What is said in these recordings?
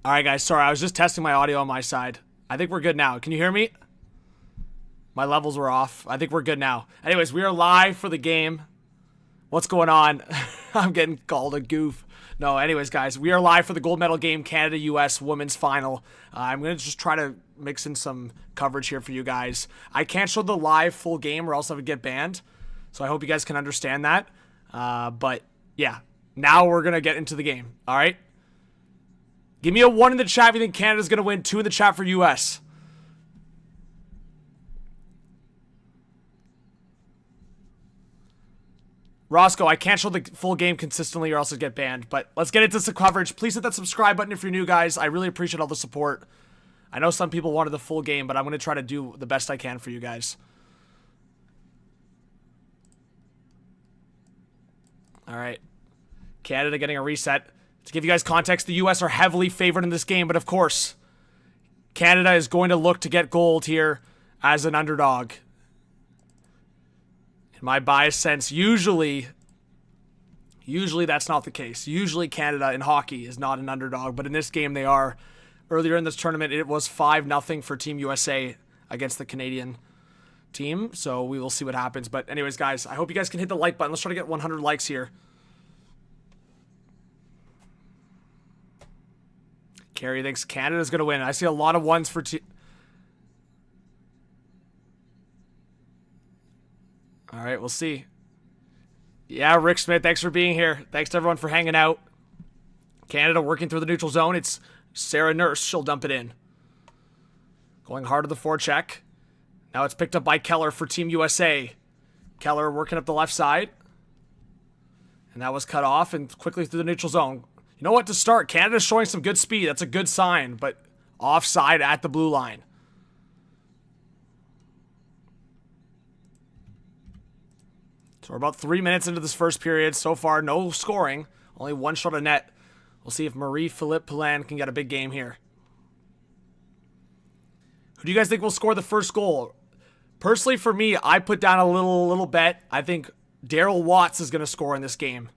All right, guys. Sorry, I was just testing my audio on my side. I think we're good now. Can you hear me? My levels were off. I think we're good now. Anyways, we are live for the game. What's going on? I'm getting called a goof. No, anyways, guys, we are live for the gold medal game, Canada-US women's final. I'm going to just try to mix in some coverage here for you guys. I can't show the live full game or else I would get banned. So I hope you guys can understand that. But, yeah, now we're going to get into the game. All right? Give me a 1 in the chat if you think Canada's going to win, 2 in the chat for US. Roscoe, I can't show the full game consistently or else I'd get banned. But let's get into some coverage. Please hit that subscribe button if you're new, guys. I really appreciate all the support. I know some people wanted the full game, but I'm going to try to do the best I can for you guys. All right. Canada getting a reset. To give you guys context, the U.S. are heavily favored in this game, but of course, Canada is going to look to get gold here as an underdog. In my biased sense, usually that's not the case. Usually Canada in hockey is not an underdog, but in this game they are. Earlier in this tournament, it was 5-0 for Team USA against the Canadian team, so we will see what happens. But anyways, guys, I hope you guys can hit the like button. Let's try to get 100 likes here. Carrie thinks Canada's going to win. I see a lot of ones for All right, we'll see. Yeah, Rick Smith, thanks for being here. Thanks to everyone for hanging out. Canada working through the neutral zone. It's Sarah Nurse. She'll dump it in. Going hard to the forecheck. Now it's picked up by Keller for Team USA. Keller working up the left side. And that was cut off and quickly through the neutral zone. You know what, to start, Canada's showing some good speed. That's a good sign, but offside at the blue line. So we're about 3 minutes into this first period. So far, no scoring. Only one shot on net. We'll see if Marie-Philippe Poulin can get a big game here. Who do you guys think will score the first goal? Personally, for me, I put down a little bet. I think Daryl Watts is going to score in this game.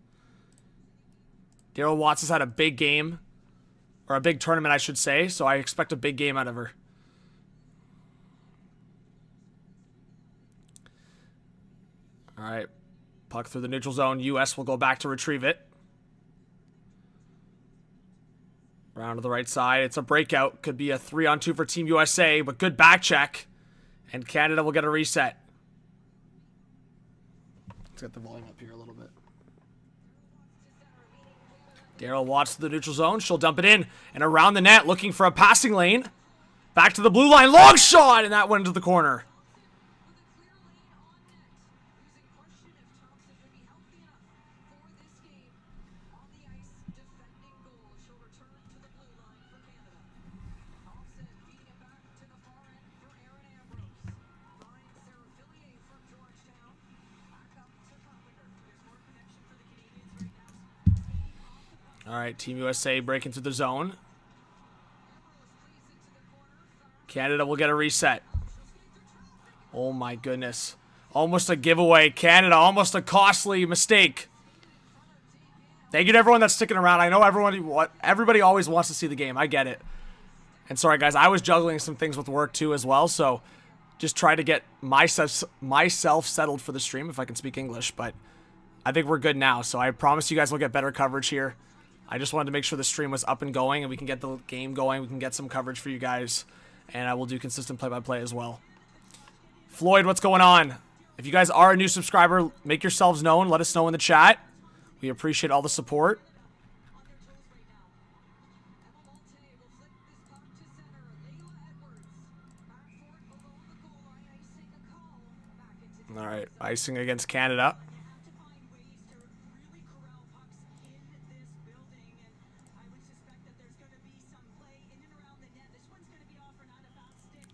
Daryl Watts has had a big game, or a big tournament, I should say, so I expect a big game out of her. All right, puck through the neutral zone. U.S. will go back to retrieve it. Round to the right side. It's a breakout. Could be a 3-on-2 for Team USA, but good back check. And Canada will get a reset. Let's get the volume up here a little bit. Daryl Watts to the neutral zone. She'll dump it in. And around the net, looking for a passing lane. Back to the blue line. Long shot! And that went into the corner. All right, Team USA breaking through the zone. Canada will get a reset. Oh my goodness. Almost a giveaway. Canada, almost a costly mistake. Thank you to everyone that's sticking around. I know everybody always wants to see the game. I get it. And sorry, guys, I was juggling some things with work too as well, so just try to get myself settled for the stream if I can speak English, but I think we're good now, so I promise you guys will get better coverage here. I just wanted to make sure the stream was up and going and we can get the game going. We can get some coverage for you guys. And I will do consistent play-by-play as well. Floyd, what's going on? If you guys are a new subscriber, make yourselves known. Let us know in the chat. We appreciate all the support. All right, icing against Canada.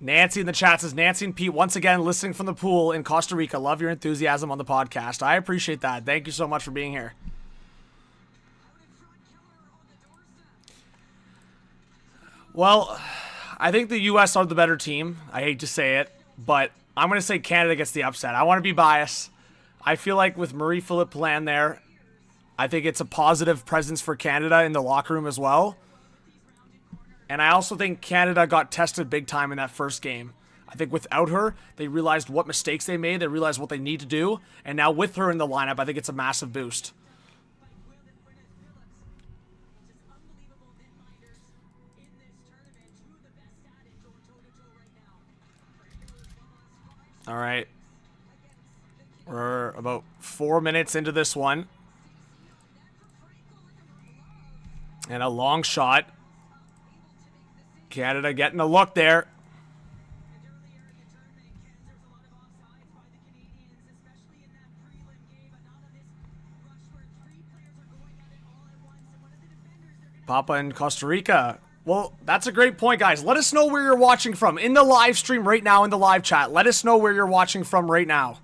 Nancy in the chat says, Nancy and Pete, once again, listening from the pool in Costa Rica. Love your enthusiasm on the podcast. I appreciate that. Thank you so much for being here. Well, I think the U.S. are the better team. I hate to say it, but I'm going to say Canada gets the upset. I want to be biased. I feel like with Marie-Philippe Poulin there, I think it's a positive presence for Canada in the locker room as well. And I also think Canada got tested big time in that first game. I think without her, they realized what mistakes they made. They realized what they need to do. And now with her in the lineup, I think it's a massive boost. All right. We're about 4 minutes into this one. And a long shot. Canada getting a look there. Papa in Costa Rica. Well, that's a great point, guys. Let us know where you're watching from in the live stream right now in the live chat. Let us know where you're watching from right now.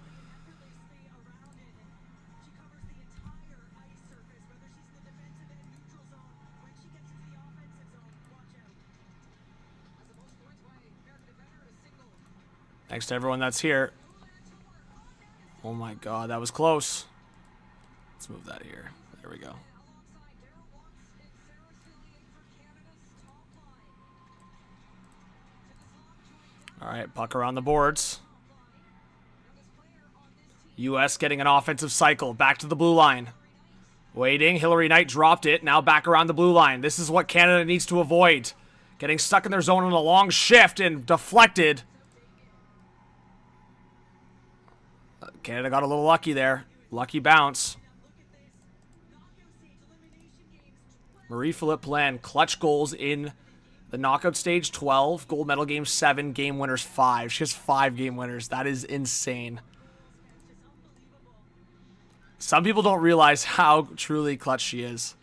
Thanks to everyone that's here. Oh my God, that was close. Let's move that here. There we go. All right, puck around the boards. U.S. getting an offensive cycle. Back to the blue line. Waiting. Hillary Knight dropped it. Now back around the blue line. This is what Canada needs to avoid. Getting stuck in their zone on a long shift and deflected. Canada got a little lucky there. Lucky bounce. Marie-Philippe Poulin, clutch goals in the knockout stage, 12. Gold medal game, 7. Game winners, 5. She has 5 game winners. That is insane. Some people don't realize how truly clutch she is.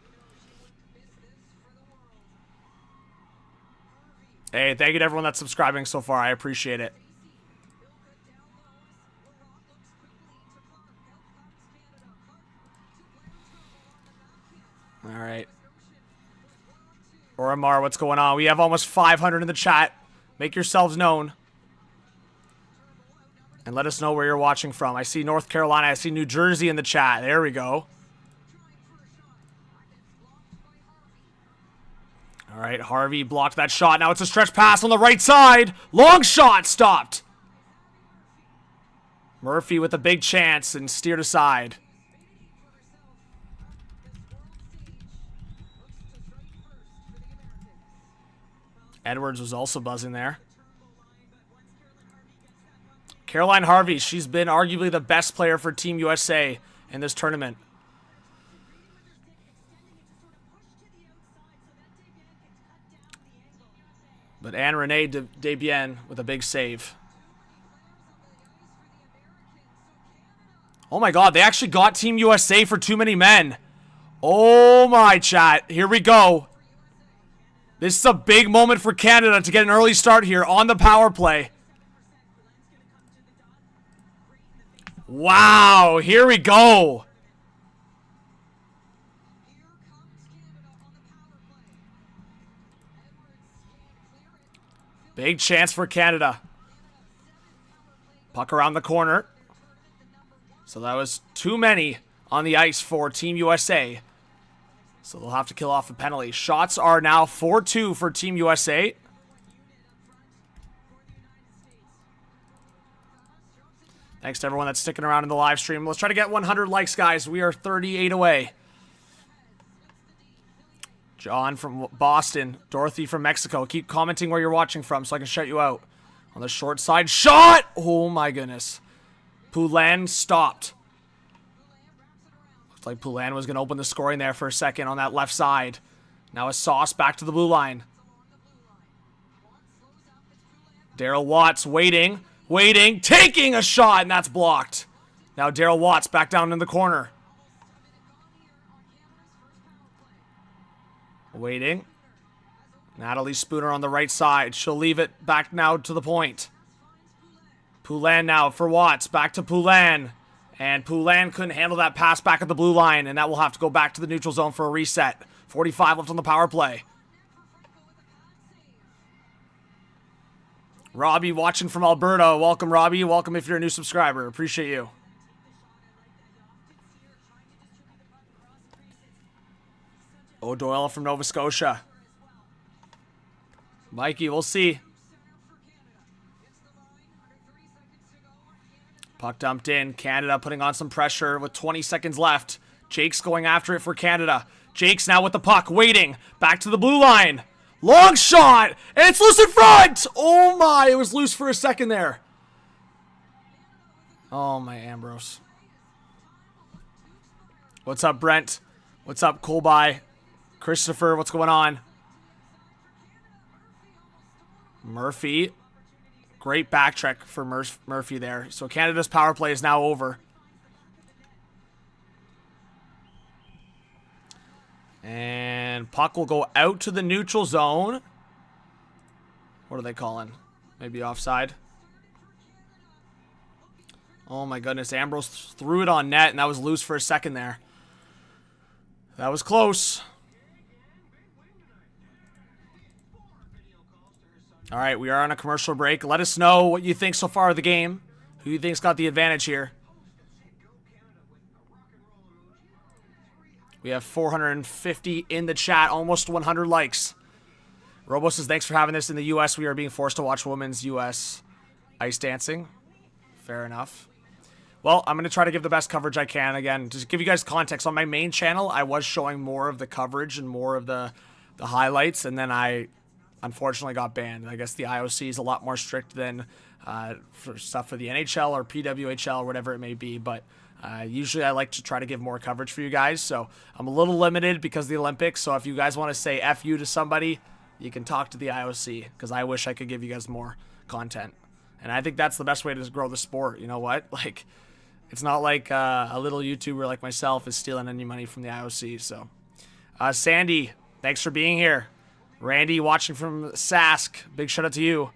Hey, thank you to everyone that's subscribing so far. I appreciate it. All right. Oramar, what's going on? We have almost 500 in the chat. Make yourselves known. And let us know where you're watching from. I see North Carolina. I see New Jersey in the chat. There we go. All right, Harvey blocked that shot. Now it's a stretch pass on the right side. Long shot stopped. Murphy with a big chance and steered aside. Edwards was also buzzing there. Caroline Harvey, she's been arguably the best player for Team USA in this tournament. But Anne-Renee Desbiens with a big save. Oh my God, they actually got Team USA for too many men. Oh my chat, here we go. This is a big moment for Canada to get an early start here on the power play. Wow, here we go. Big chance for Canada. Puck around the corner. So that was too many on the ice for Team USA. So they'll have to kill off a penalty. Shots are now 4-2 for Team USA. Thanks to everyone that's sticking around in the live stream. Let's try to get 100 likes, guys. We are 38 away. John from Boston. Dorothy from Mexico. Keep commenting where you're watching from so I can shut you out. On the short side. Shot! Oh my goodness. Poulin stopped. Looks like Poulin was going to open the scoring there for a second on that left side. Now a Sauce back to the blue line. Daryl Watts waiting. Waiting, taking a shot, and that's blocked. Now Daryl Watts back down in the corner. Waiting. Natalie Spooner on the right side. She'll leave it back now to the point. Poulin now for Watts. Back to Poulin. And Poulin couldn't handle that pass back at the blue line, and that will have to go back to the neutral zone for a reset. 45 left on the power play. Robbie watching from Alberta. Welcome, Robbie. Welcome if you're a new subscriber. Appreciate you. O'Doyle from Nova Scotia. Mikey, we'll see. Puck dumped in. Canada putting on some pressure with 20 seconds left. Jake's going after it for Canada. Jake's now with the puck, waiting. Back to the blue line. Long shot, and it's loose in front! Oh my, it was loose for a second there. Oh my, Ambrose. What's up, Brent? What's up, Colby? Christopher, what's going on? Murphy. Great backtrack for Murphy there. So Canada's power play is now over. And puck will go out to the neutral zone. What are they calling? Maybe offside. Oh my goodness. Ambrose threw it on net, and that was loose for a second there. That was close. All right, we are on a commercial break. Let us know what you think so far of the game. Who you think's got the advantage here? We have 450 in the chat, almost 100 likes. Robo says, thanks for having this. In the U.S., we are being forced to watch women's U.S. ice dancing. Fair enough. Well, I'm going to try to give the best coverage I can. Again, just give you guys context. On my main channel, I was showing more of the coverage and more of the highlights, and then I unfortunately got banned. I guess the IOC is a lot more strict than for stuff for the NHL or PWHL or whatever it may be, but usually I like to try to give more coverage for you guys, so I'm a little limited because of the Olympics. So if you guys want to say F you to somebody, you can talk to the IOC, because I wish I could give you guys more content. And I think that's the best way to grow the sport. You know what? Like, it's not like a little YouTuber like myself is stealing any money from the IOC. So, Sandy, thanks for being here. Randy watching from Sask, big shout out to you.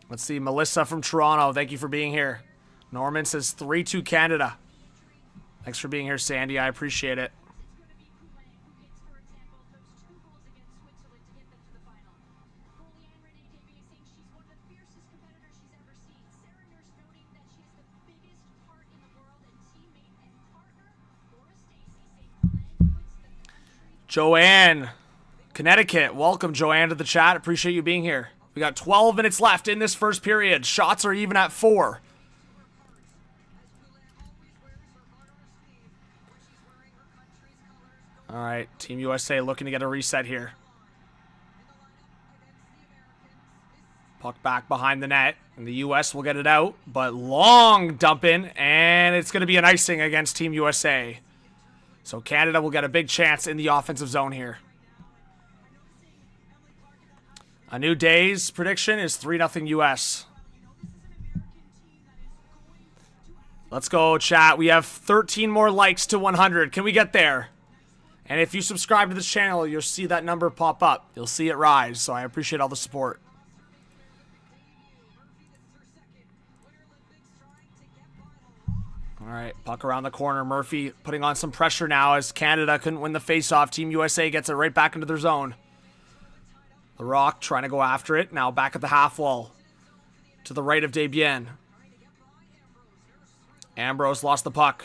Let's see, Melissa from Toronto, thank you for being here. Norman says 3-2 Canada. Thanks for being here, Sandy. I appreciate it. Joanne, Connecticut. Welcome, Joanne, to the chat. Appreciate you being here. We got 12 minutes left in this first period. Shots are even at 4. All right, Team USA looking to get a reset here. Puck back behind the net, and the U.S. will get it out, but long dump in, and it's going to be an icing against Team USA. So Canada will get a big chance in the offensive zone here. A new day's prediction is 3-0 U.S. Let's go, chat. We have 13 more likes to 100. Can we get there? And if you subscribe to this channel, you'll see that number pop up. You'll see it rise, so I appreciate all the support. All right, puck around the corner. Murphy putting on some pressure now as Canada couldn't win the faceoff. Team USA gets it right back into their zone. The Rock trying to go after it. Now back at the half wall. To the right of Desbiens. Ambrose lost the puck.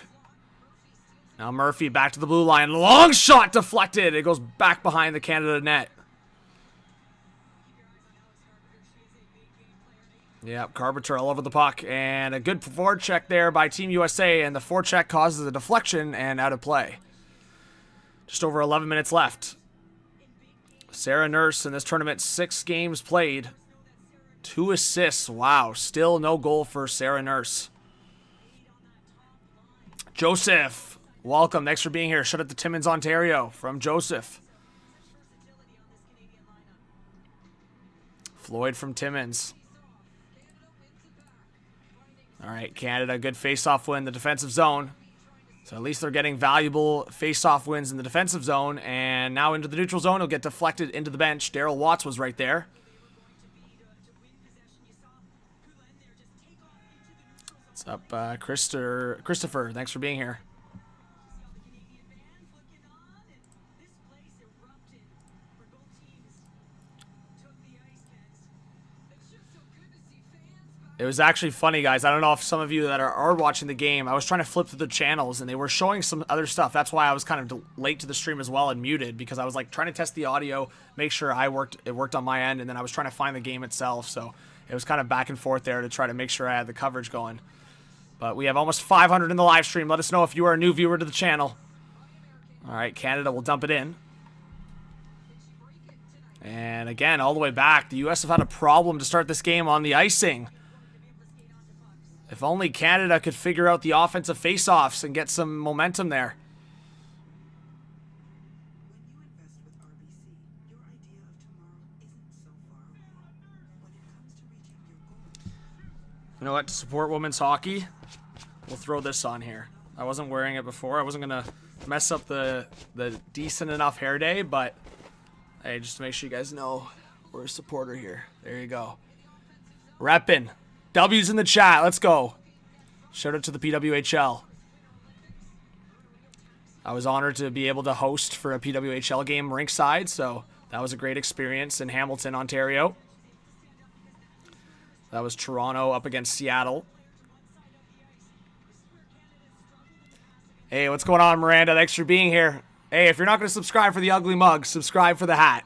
Now Murphy back to the blue line. Long shot deflected. It goes back behind the Canada net. Yep, Carpenter all over the puck. And a good forecheck there by Team USA. And the forecheck causes a deflection and out of play. Just over 11 minutes left. Sarah Nurse in this tournament, 6 games played. 2 assists. Wow, still no goal for Sarah Nurse. Joseph, welcome. Thanks for being here. Shout out to Timmins, Ontario from Joseph. Floyd from Timmins. All right, Canada, good face-off win in the defensive zone. So at least they're getting valuable face-off wins in the defensive zone. And now into the neutral zone, he'll get deflected into the bench. Daryl Watts was right there. What's up, Christopher? Thanks for being here. It was actually funny, guys. I don't know if some of you that are watching the game, I was trying to flip through the channels, and they were showing some other stuff. That's why I was kind of late to the stream as well and muted, because I was like trying to test the audio, make sure it worked on my end, and then I was trying to find the game itself. So it was kind of back and forth there to try to make sure I had the coverage going. But we have almost 500 in the live stream. Let us know if you are a new viewer to the channel. All right, Canada will dump it in. And again, all the way back, the U.S. have had a problem to start this game on the icing. If only Canada could figure out the offensive face-offs and get some momentum there. You know what? To support women's hockey, we'll throw this on here. I wasn't wearing it before. I wasn't going to mess up the decent enough hair day, but hey, just to make sure you guys know we're a supporter here. There you go. Reppin'. W's in the chat. Let's go. Shout out to the PWHL. I was honored to be able to host for a PWHL game rinkside, so that was a great experience in Hamilton, Ontario. That was Toronto up against Seattle. Hey, what's going on, Miranda? Thanks for being here. Hey, if you're not going to subscribe for the ugly mug, subscribe for the hat.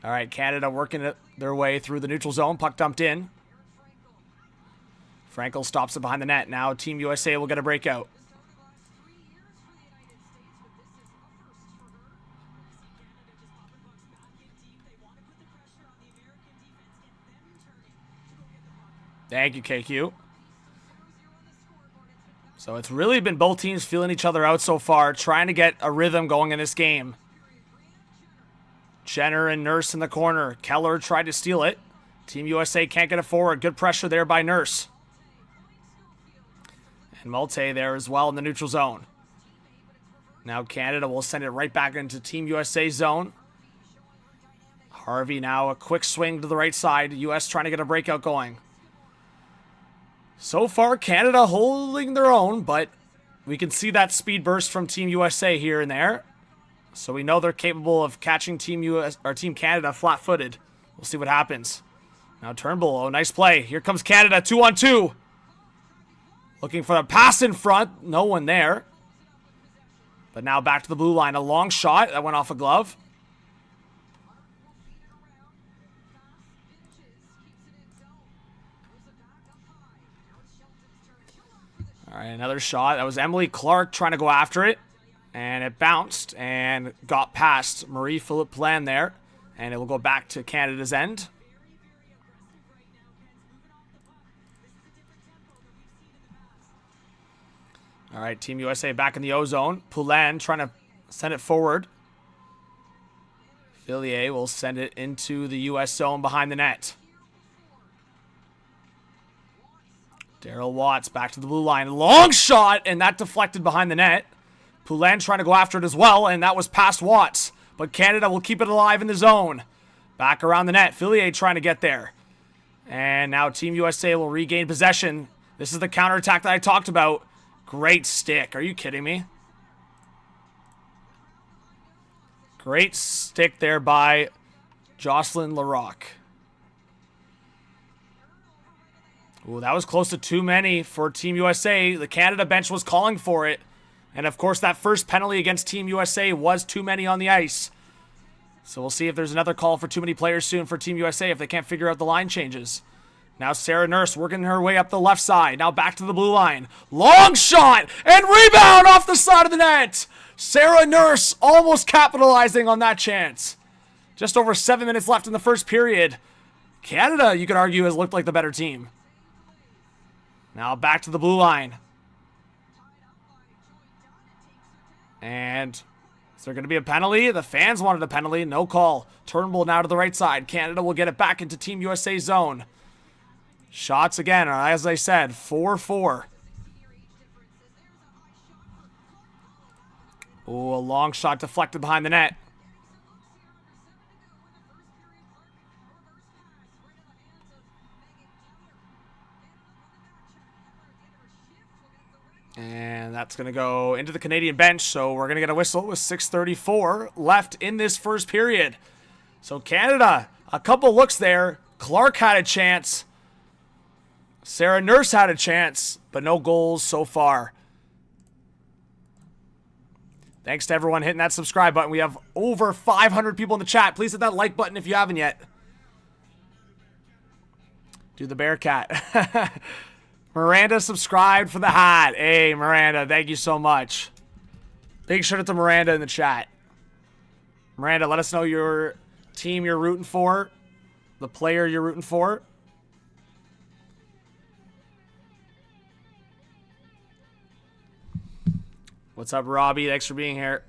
All right, Canada working their way through the neutral zone. Puck dumped in. Frankel stops it behind the net. Now Team USA will get a breakout. Thank you, KQ. So it's really been both teams feeling each other out so far, trying to get a rhythm going in this game. Jenner and Nurse in the corner. Keller tried to steal it. Team USA can't get it forward. Good pressure there by Nurse. And Malte there as well in the neutral zone. Now Canada will send it right back into Team USA zone. Harvey now a quick swing to the right side. US trying to get a breakout going. So far, Canada holding their own, but we can see that speed burst from Team USA here and there. So we know they're capable of catching Team Canada flat-footed. We'll see what happens. Now Turnbull, oh, nice play. Here comes Canada, 2-on-2. Looking for a pass in front. No one there. But now back to the blue line. A long shot. That went off a glove. All right, another shot. That was Emily Clark trying to go after it. And it bounced and got past Marie-Philippe Poulin there. And it will go back to Canada's end. All right, Team USA back in the O-zone. Poulin trying to send it forward. Villiers will send it into the US zone behind the net. Daryl Watts back to the blue line. Long shot, and that deflected behind the net. Poulin trying to go after it as well, and that was past Watts. But Canada will keep it alive in the zone. Back around the net. Villiers trying to get there. And now Team USA will regain possession. This is the counterattack that I talked about. Great stick. Are you kidding me? Great stick there by Jocelyn Larocque. Ooh, that was close to too many for Team USA. The Canada bench was calling for it. And of course, that first penalty against Team USA was too many on the ice. So we'll see if there's another call for too many players soon for Team USA if they can't figure out the line changes. Now Sarah Nurse working her way up the left side. Now back to the blue line. Long shot and rebound off the side of the net. Sarah Nurse almost capitalizing on that chance. Just over 7 minutes left in the first period. Canada, you could argue, has looked like the better team. Now back to the blue line. And is there going to be a penalty? The fans wanted a penalty. No call. Turnbull now to the right side. Canada will get it back into Team USA zone. Shots again, as I said, 4-4. Oh, a long shot deflected behind the net. And that's going to go into the Canadian bench, so we're going to get a whistle with 6:34 left in this first period. So Canada, a couple looks there, Clark had a chance. Sarah Nurse had a chance, but no goals so far. Thanks to everyone hitting that subscribe button. We have over 500 people in the chat. Please hit that like button if you haven't yet. Do the Bearcat. Miranda subscribed for the hat. Hey, Miranda, thank you so much. Big shout out to Miranda in the chat. Miranda, let us know your team you're rooting for, the player you're rooting for. What's up, Robbie? Thanks for being here.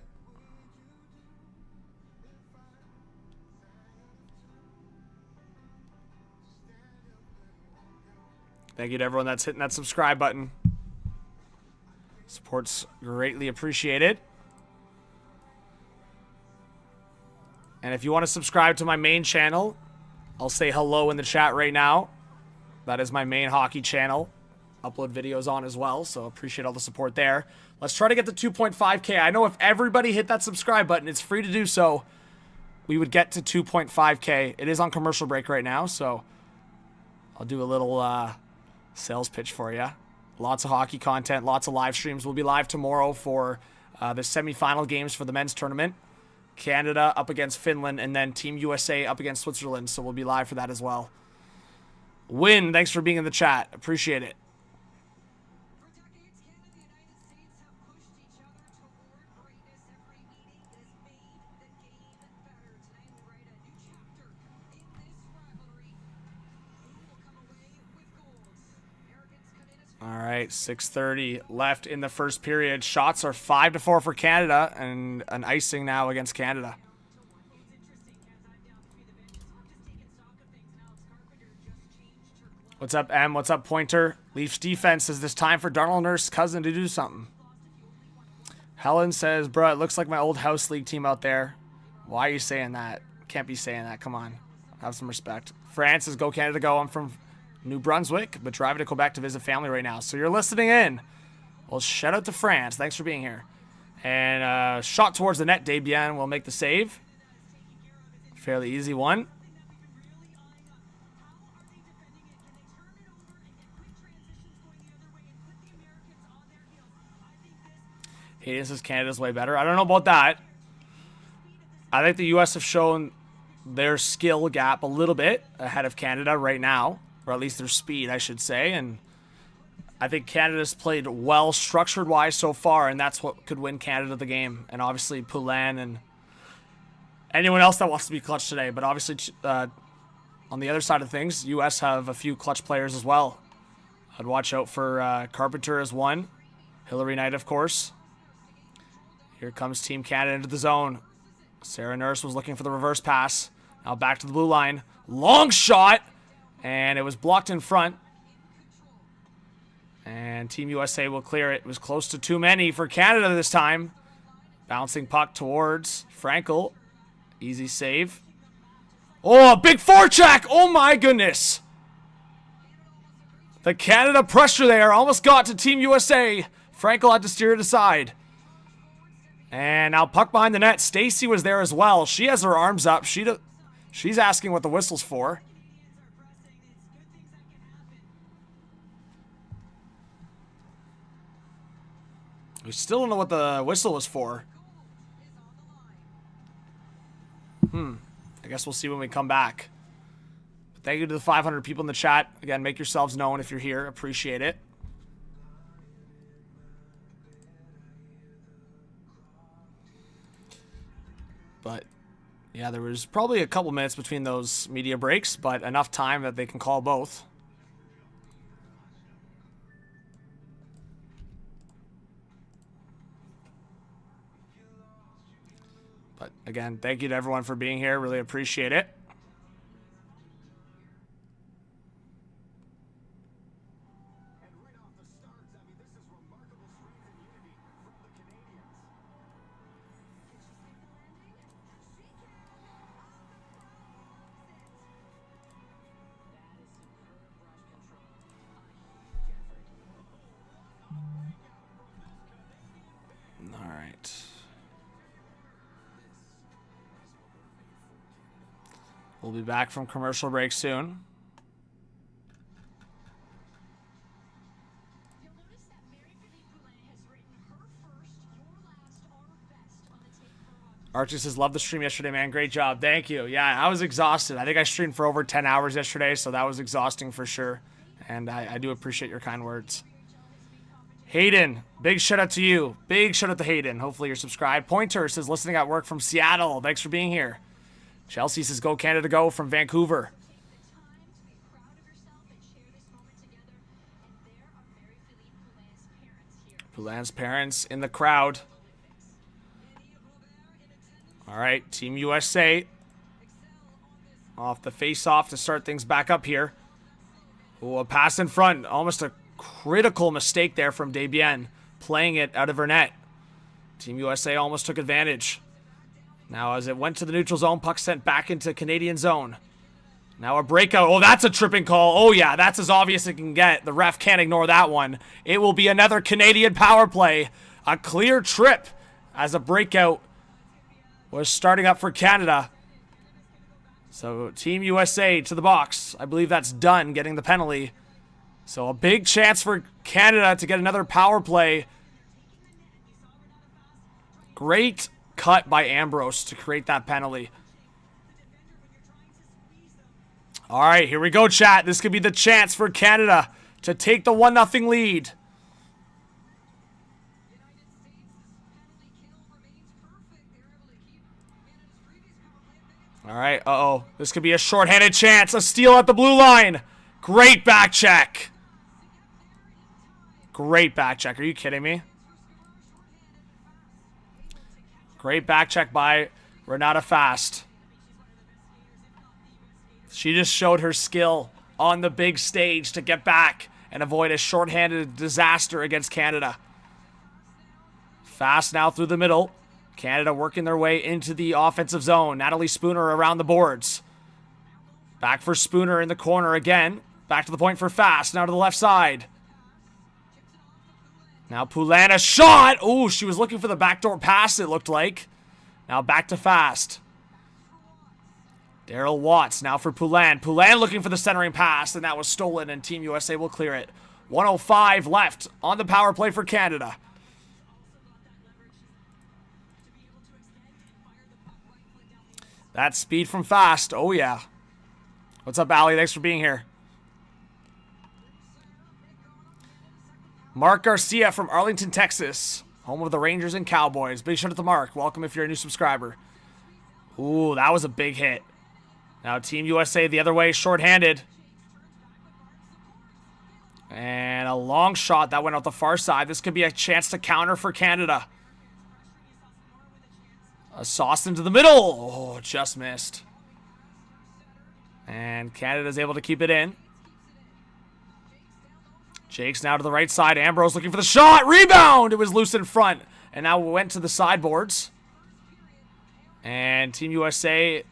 Thank you to everyone that's hitting that subscribe button. Support's greatly appreciated. And if you want to subscribe to my main channel, I'll say hello in the chat right now. That is my main hockey channel. Upload videos on as well, so appreciate all the support there. Let's try to get to 2.5K. I know if everybody hit that subscribe button, it's free to do so, we would get to 2.5K. It is on commercial break right now, so I'll do a little sales pitch for you. Lots of hockey content, lots of live streams. We'll be live tomorrow for the semifinal games for the men's tournament. Canada up against Finland, and then Team USA up against Switzerland, so we'll be live for that as well. Win, thanks for being in the chat. Appreciate it. All right, 6:30 left in the first period. Shots are 5-4 for Canada, and an icing now against Canada. What's up, M? What's up, Pointer? Leafs defense says this time for Darnell Nurse's cousin to do something. Helen says, bro, it looks like my old house league team out there. Why are you saying that? Can't be saying that. Come on. Have some respect. France says, go Canada, go. I'm from New Brunswick, but driving to Quebec to visit family right now. So you're listening in. Well, shout out to France. Thanks for being here. And shot towards the net. Debian will make the save. Fairly easy one. Hayden says Canada's way better. I don't know about that. I think the U.S. have shown their skill gap a little bit ahead of Canada right now. Or at least their speed, I should say. And I think Canada's played well structured-wise so far, and that's what could win Canada the game. And obviously Poulin and anyone else that wants to be clutch today. But obviously on the other side of things, U.S. have a few clutch players as well. I'd watch out for Carpenter as one. Hillary Knight, of course. Here comes Team Canada into the zone. Sarah Nurse was looking for the reverse pass. Now back to the blue line. Long shot! And it was blocked in front. And Team USA will clear it. It was close to too many for Canada this time. Bouncing puck towards Frankel. Easy save. Oh, a big forecheck! Oh my goodness! The Canada pressure there almost got to Team USA. Frankel had to steer it aside. And now puck behind the net. Stacy was there as well. She has her arms up. She's asking what the whistle's for. We still don't know what the whistle was for. I guess we'll see when we come back. But thank you to the 500 people in the chat. Again, make yourselves known if you're here. Appreciate it. But, yeah, there was probably a couple minutes between those media breaks, but enough time that they can call both. But, again, thank you to everyone for being here. Really appreciate it. All right. We'll be back from commercial break soon. Archie says, love the stream yesterday, man. Great job. Thank you. Yeah, I was exhausted. I think I streamed for over 10 hours yesterday, so that was exhausting for sure. And I do appreciate your kind words. Hayden, big shout out to you. Big shout out to Hayden. Hopefully you're subscribed. Pointer says, listening at work from Seattle. Thanks for being here. Chelsea says, go Canada, go from Vancouver. Poulin's parents in the crowd. All right, Team USA off the face-off to start things back up here. Oh, a pass in front. Almost a critical mistake there from Desbiens, playing it out of her net. Team USA almost took advantage. Now as it went to the neutral zone, puck sent back into Canadian zone. Now a breakout. Oh, that's a tripping call. Oh, yeah, that's as obvious as it can get. The ref can't ignore that one. It will be another Canadian power play. A clear trip as a breakout was starting up for Canada. So Team USA to the box. I believe that's done, getting the penalty. So a big chance for Canada to get another power play. Great cut by Ambrose to create that penalty. All right, here we go, chat. This could be the chance for Canada to take the 1-0 lead. All right, uh-oh. This could be a shorthanded chance. A steal at the blue line. Great back check. Great back check. Are you kidding me? Great back check by Renata Fast. She just showed her skill on the big stage to get back and avoid a shorthanded disaster against Canada. Fast now through the middle. Canada working their way into the offensive zone. Natalie Spooner around the boards. Back for Spooner in the corner again. Back to the point for Fast. Now to the left side. Now Poulin, a shot. Oh, she was looking for the backdoor pass, it looked like. Now back to Fast. Daryl Watts now for Poulin. Poulin looking for the centering pass, and that was stolen, and Team USA will clear it. 1:05 left on the power play for Canada. That speed from Fast. Oh, yeah. What's up, Allie? Thanks for being here. Mark Garcia from Arlington, Texas. Home of the Rangers and Cowboys. Big shout out to Mark. Welcome if you're a new subscriber. Ooh, that was a big hit. Now Team USA the other way, shorthanded. And a long shot that went out the far side. This could be a chance to counter for Canada. A sauce into the middle. Oh, just missed. And Canada's able to keep it in. Jake's now to the right side. Ambrose looking for the shot. Rebound! It was loose in front. And now went to the sideboards. And Team USA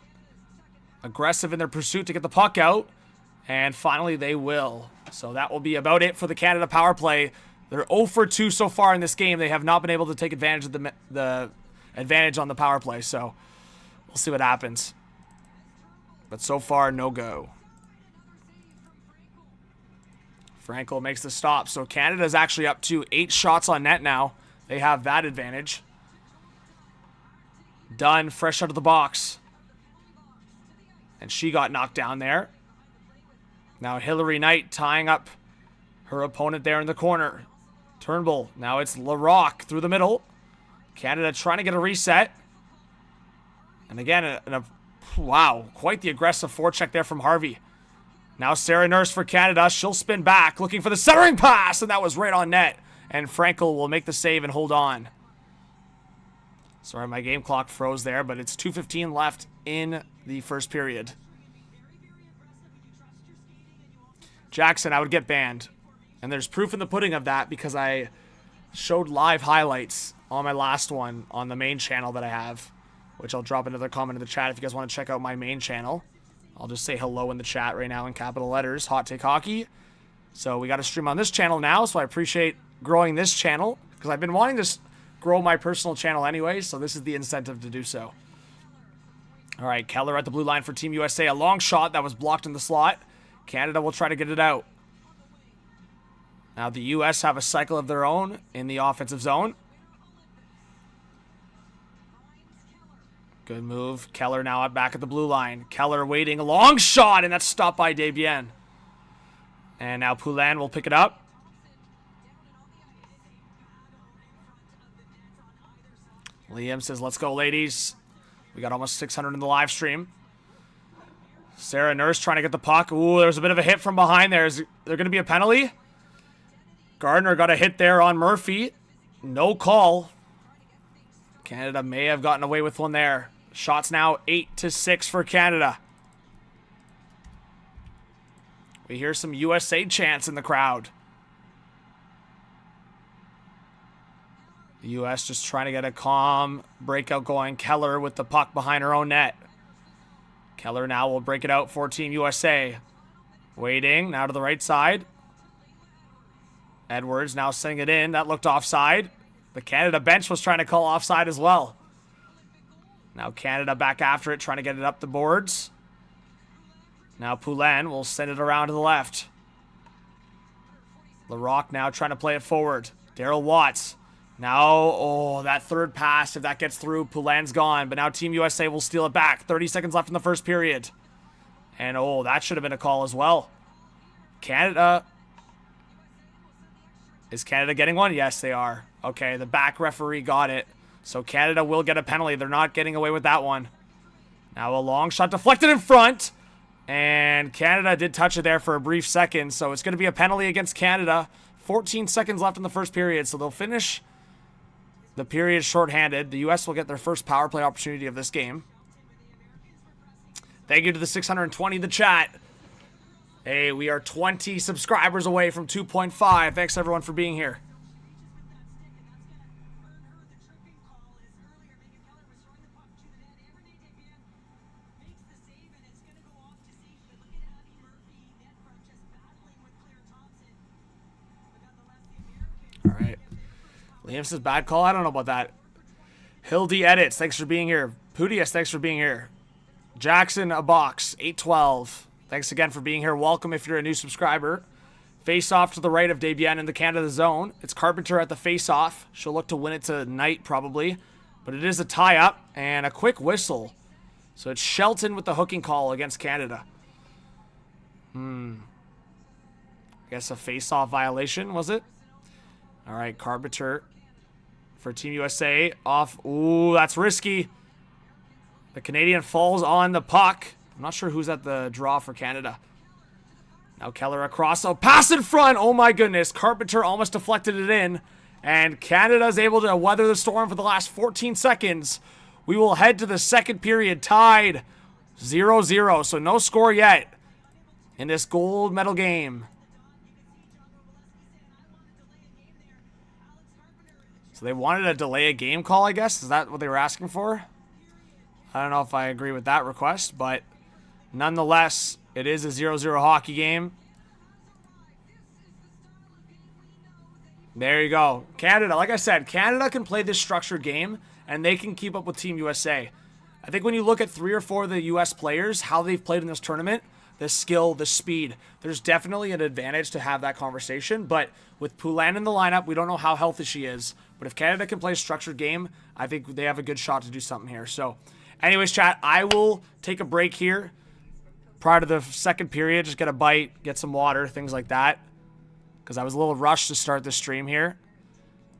aggressive in their pursuit to get the puck out. And finally they will. So that will be about it for the Canada power play. They're 0 for 2 so far in this game. They have not been able to take advantage of the advantage on the power play. So we'll see what happens. But so far, no go. Frankel makes the stop. So Canada's actually up to 8 shots on net now. They have that advantage. Dunn, fresh out of the box. And she got knocked down there. Now Hillary Knight tying up her opponent there in the corner. Turnbull. Now it's Larocque through the middle. Canada trying to get a reset. And again, wow, quite the aggressive forecheck there from Harvey. Now Sarah Nurse for Canada. She'll spin back, looking for the centering pass, and that was right on net. And Frankel will make the save and hold on. Sorry, my game clock froze there, but it's 2:15 left in the first period. Jackson, I would get banned. And there's proof in the pudding of that because I showed live highlights on my last one on the main channel that I have, which I'll drop another comment in the chat if you guys want to check out my main channel. I'll just say hello in the chat right now in capital letters, Hot Take Hockey. So we got to stream on this channel now, so I appreciate growing this channel because I've been wanting to grow my personal channel anyway, so this is the incentive to do so. All right, Keller at the blue line for Team USA. A long shot that was blocked in the slot. Canada will try to get it out. Now the U.S. have a cycle of their own in the offensive zone. Good move. Keller now back at the blue line. Keller waiting. A long shot, and that's stopped by Desbiens. And now Poulin will pick it up. Liam says, let's go, ladies. We got almost 600 in the live stream. Sarah Nurse trying to get the puck. Ooh, there's a bit of a hit from behind there. Is there going to be a penalty? Gardner got a hit there on Murphy. No call. Canada may have gotten away with one there. Shots now 8-6 for Canada. We hear some USA chants in the crowd. The U.S. just trying to get a calm breakout going. Keller with the puck behind her own net. Keller now will break it out for Team USA. Waiting, now to the right side. Edwards now sending it in. That looked offside. The Canada bench was trying to call offside as well. Now Canada back after it, trying to get it up the boards. Now Poulin will send it around to the left. Larocque now trying to play it forward. Darryl Watts. Now, oh, that third pass, if that gets through, Poulin's gone. But now Team USA will steal it back. 30 seconds left in the first period. And, oh, that should have been a call as well. Canada. Is Canada getting one? Yes, they are. Okay, the back referee got it. So Canada will get a penalty. They're not getting away with that one. Now a long shot deflected in front. And Canada did touch it there for a brief second. So it's going to be a penalty against Canada. 14 seconds left in the first period. So they'll finish the period shorthanded. The U.S. will get their first power play opportunity of this game. Thank you to the 620 in the chat. Hey, we are 20 subscribers away from 2.5. Thanks, everyone, for being here. All right. Liam says bad call. I don't know about that. Hildy Edits, thanks for being here. Pudius, thanks for being here. Jackson, a box, 812. Thanks again for being here. Welcome if you're a new subscriber. Face off to the right of Desbiens in the Canada zone. It's Carpenter at the face off. She'll look to win it tonight probably. But it is a tie-up and a quick whistle. So it's Shelton with the hooking call against Canada. I guess a face-off violation, was it? All right, Carpenter for Team USA. Off. Ooh, that's risky. The Canadian falls on the puck. I'm not sure who's at the draw for Canada. Now Keller across. Oh, pass in front. Oh, my goodness. Carpenter almost deflected it in. And Canada's able to weather the storm for the last 14 seconds. We will head to the second period tied 0-0. So no score yet in this gold medal game. So they wanted to delay a game call, I guess. Is that what they were asking for? I don't know if I agree with that request, but nonetheless, it is a 0-0 hockey game. There you go. Canada, like I said, Canada can play this structured game, and they can keep up with Team USA. I think when you look at 3 or 4 of the U.S. players, how they've played in this tournament, the skill, the speed, there's definitely an advantage to have that conversation. But with Poulin in the lineup, we don't know how healthy she is. But if Canada can play a structured game, I think they have a good shot to do something here. So, anyways, chat, I will take a break here prior to the second period. Just get a bite, get some water, things like that. Because I was a little rushed to start the stream here.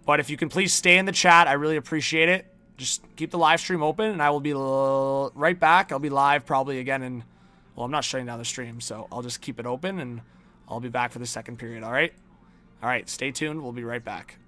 But if you can please stay in the chat, I really appreciate it. Just keep the live stream open, and I will be right back. I'll be live probably again in... Well, I'm not shutting down the stream, so I'll just keep it open, and I'll be back for the second period, all right? All right, stay tuned. We'll be right back.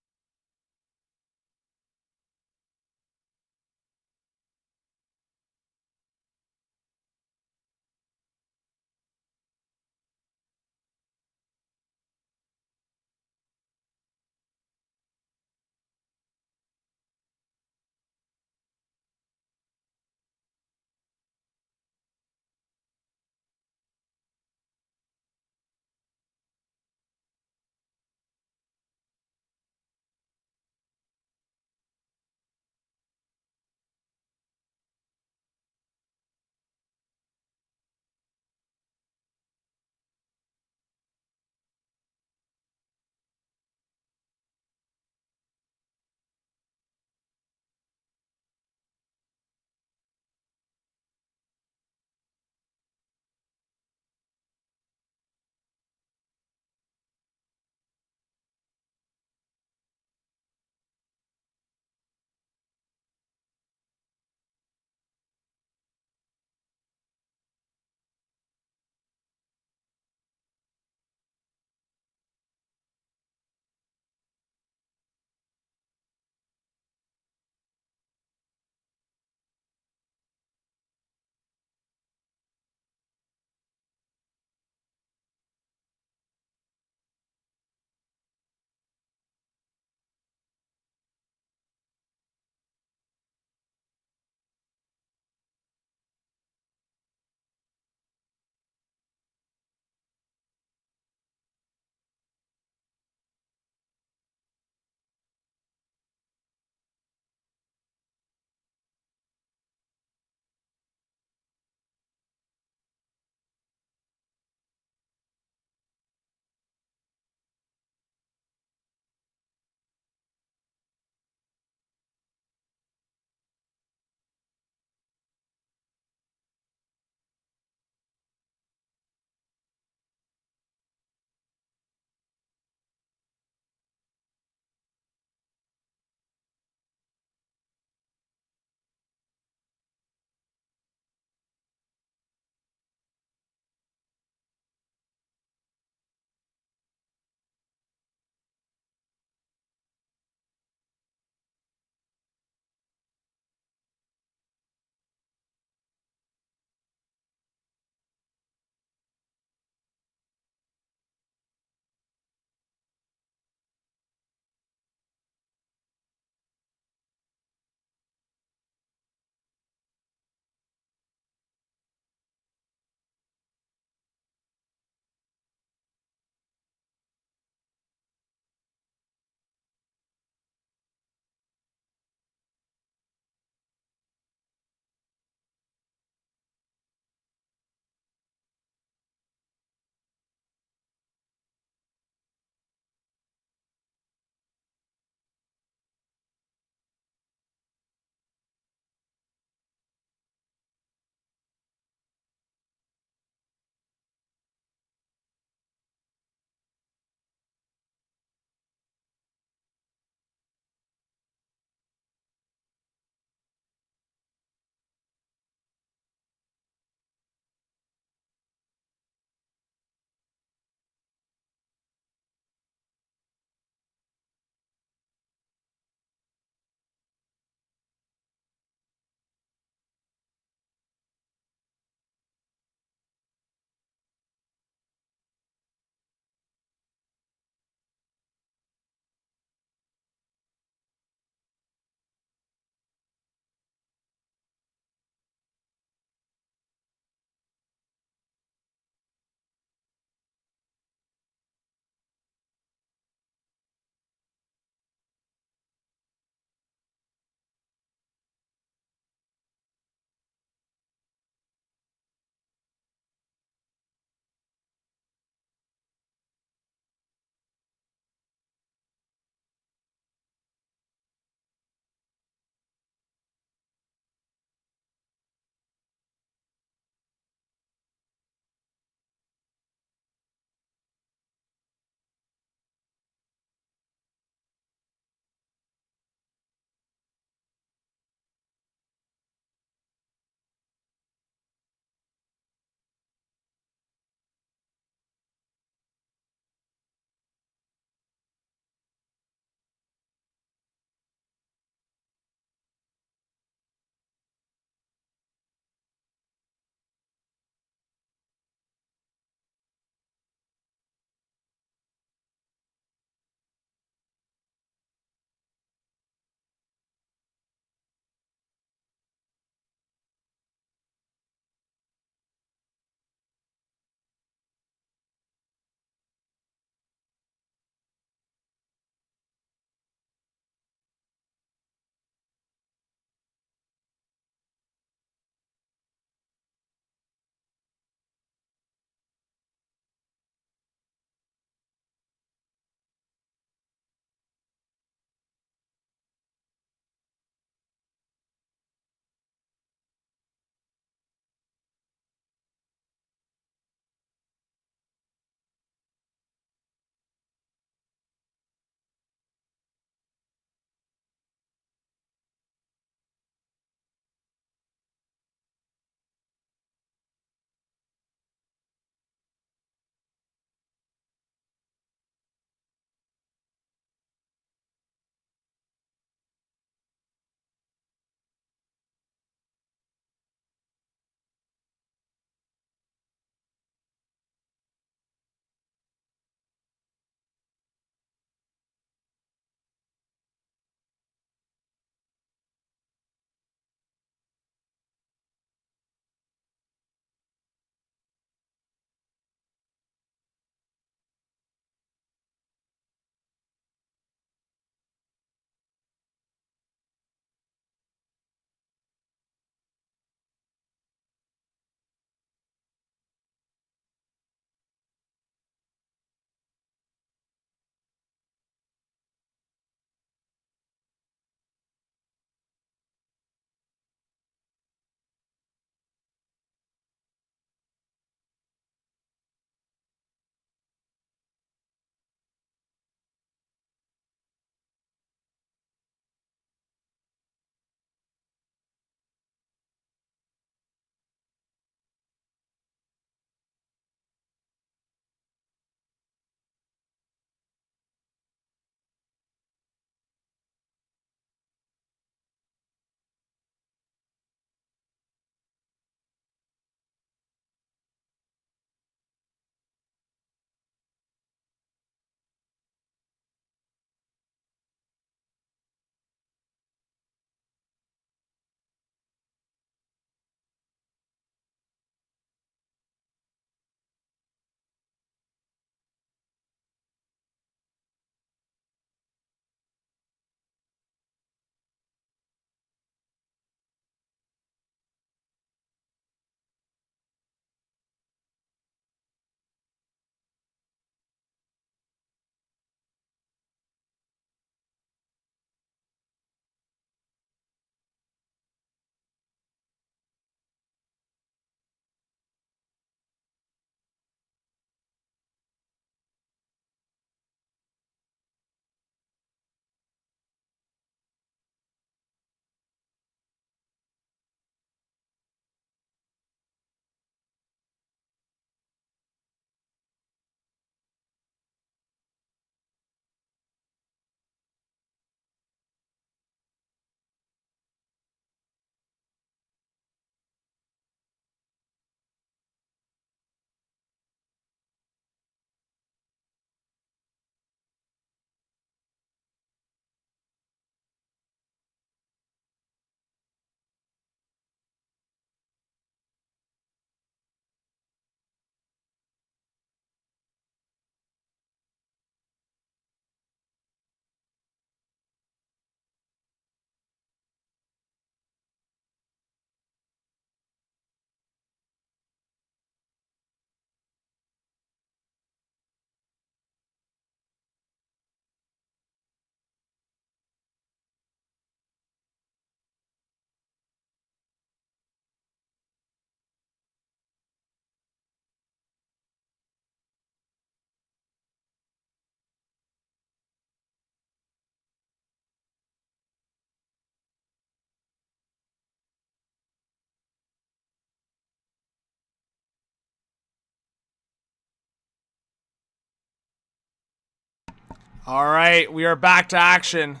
All right, we are back to action.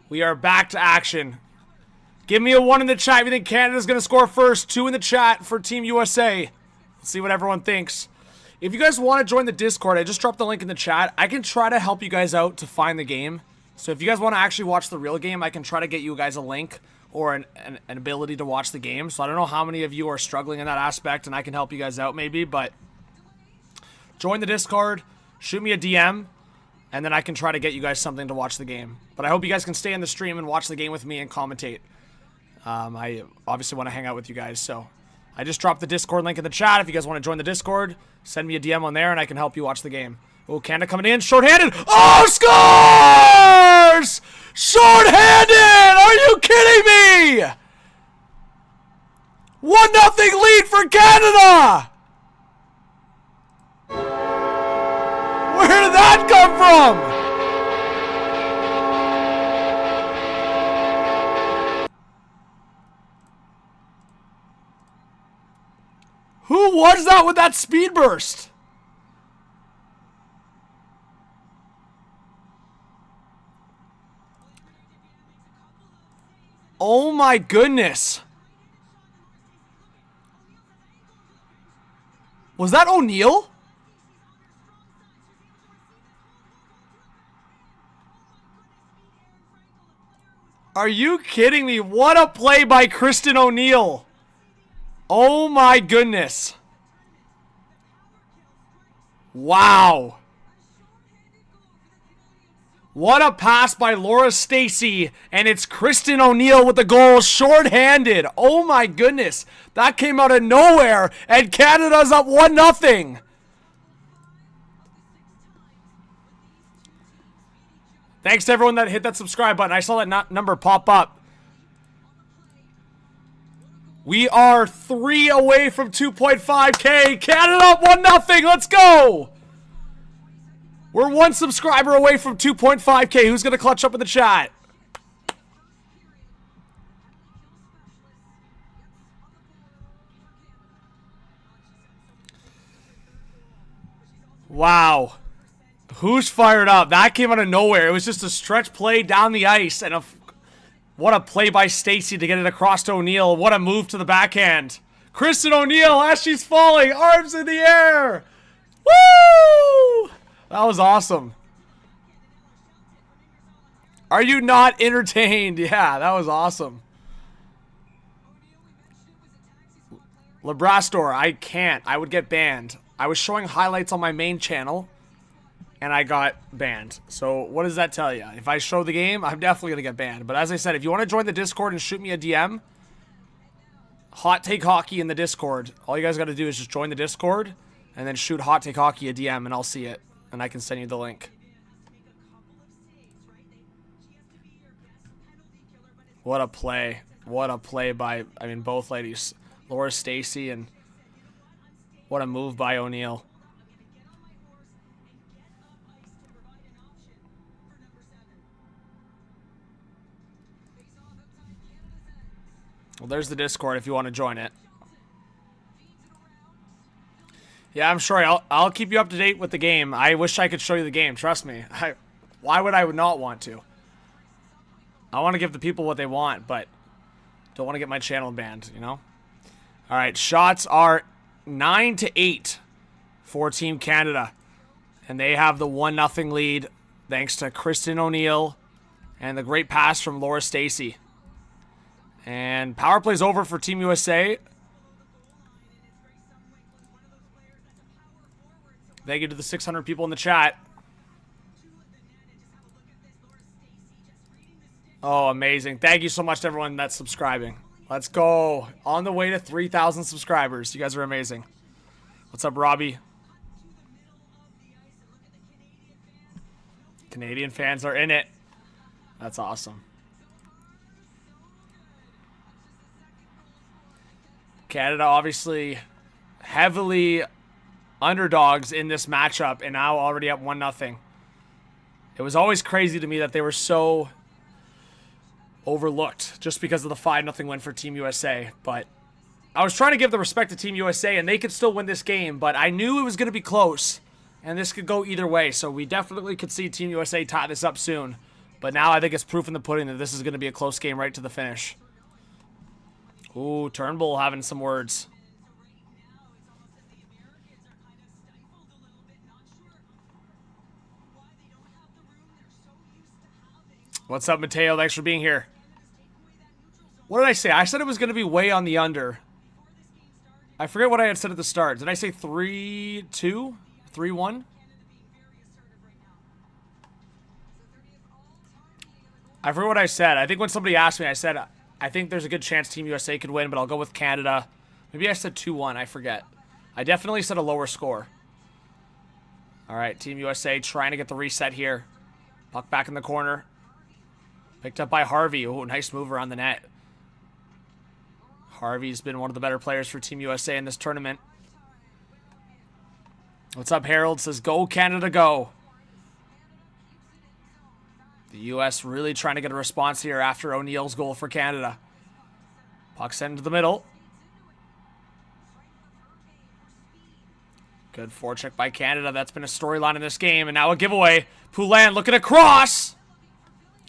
We are back to action. Give me a 1 in the chat if you think Canada's going to score first. 2 in the chat for Team USA. Let's see what everyone thinks. If you guys want to join the Discord, I just dropped the link in the chat. I can try to help you guys out to find the game. So if you guys want to actually watch the real game, I can try to get you guys a link or an ability to watch the game. So I don't know how many of you are struggling in that aspect, and I can help you guys out maybe. But join the Discord, shoot me a DM, and then I can try to get you guys something to watch the game. But I hope you guys can stay in the stream and watch the game with me and commentate. I obviously want to hang out with you guys, so I just dropped the Discord link in the chat. If you guys want to join the Discord, send me a DM on there, and I can help you watch the game. Oh, Canada coming in, shorthanded. Oh, scores! Shorthanded! Are you kidding me? 1-0 lead for Canada! Where did that come from? Who was that with that speed burst? Oh my goodness. Was that O'Neal? Are you kidding me? What a play by Kristen O'Neal. Oh my goodness. Wow. What a pass by Laura Stacey, and it's Kristen O'Neal with the goal, shorthanded. Oh my goodness. That came out of nowhere, and Canada's up 1-0. Thanks to everyone that hit that subscribe button. I saw that number pop up. We are 3 away from 2.5K. Canada up 1-0. Let's go. We're 1 subscriber away from 2.5K. Who's going to clutch up in the chat? Wow. Who's fired up? That came out of nowhere. It was just a stretch play down the ice, and what a play by Stacey to get it across to O'Neal. What a move to the backhand. Kristen O'Neal, as she's falling, arms in the air. Woo! That was awesome. Are you not entertained? Yeah, that was awesome. Lebrastor, I can't. I would get banned. I was showing highlights on my main channel, and I got banned. So what does that tell you? If I show the game, I'm definitely going to get banned. But as I said, if you want to join the Discord and shoot me a DM, Hot Take Hockey in the Discord. All you guys got to do is just join the Discord and then shoot Hot Take Hockey a DM, and I'll see it. And I can send you the link. What a play. What a play by, I mean, both ladies. Laura Stacey, and what a move by O'Neal. Well, there's the Discord if you want to join it. Yeah, I'm sure I'll keep you up to date with the game. I wish I could show you the game. Trust me. Why would I not want to? I want to give the people what they want, but don't want to get my channel banned, you know? All right, shots are 9-8 for Team Canada. And they have the 1-0 lead thanks to Kristen O'Neal and the great pass from Laura Stacey. And power play's over for Team USA. Thank you to the 600 people in the chat. Oh, amazing. Thank you so much to everyone that's subscribing. Let's go. On the way to 3,000 subscribers. You guys are amazing. What's up, Robbie? Canadian fans are in it. That's awesome. Canada obviously heavily underdogs in this matchup, and now already up 1-0. It was always crazy to me that they were so overlooked just because of the 5-0 win for Team USA. But I was trying to give the respect to Team USA, and they could still win this game, but I knew it was going to be close. And this could go either way, so we definitely could see Team USA tie this up soon. But now I think it's proof in the pudding that this is going to be a close game right to the finish. Ooh, Turnbull having some words. What's up, Mateo? Thanks for being here. What did I say? I said it was going to be way on the under. I forget what I had said at the start. Did I say 3-2? 3-1? I forget what I said. I think when somebody asked me, I said, I think there's a good chance Team USA could win, but I'll go with Canada. Maybe I said 2-1. I forget. I definitely said a lower score. All right, Team USA trying to get the reset here. Puck back in the corner. Picked up by Harvey. Oh, nice move around the net. Harvey's been one of the better players for Team USA in this tournament. What's up, Harold? Says, go Canada, go. The U.S. really trying to get a response here after O'Neill's goal for Canada. Puck sent into the middle. Good forecheck by Canada. That's been a storyline in this game. And now a giveaway. Poulin looking across.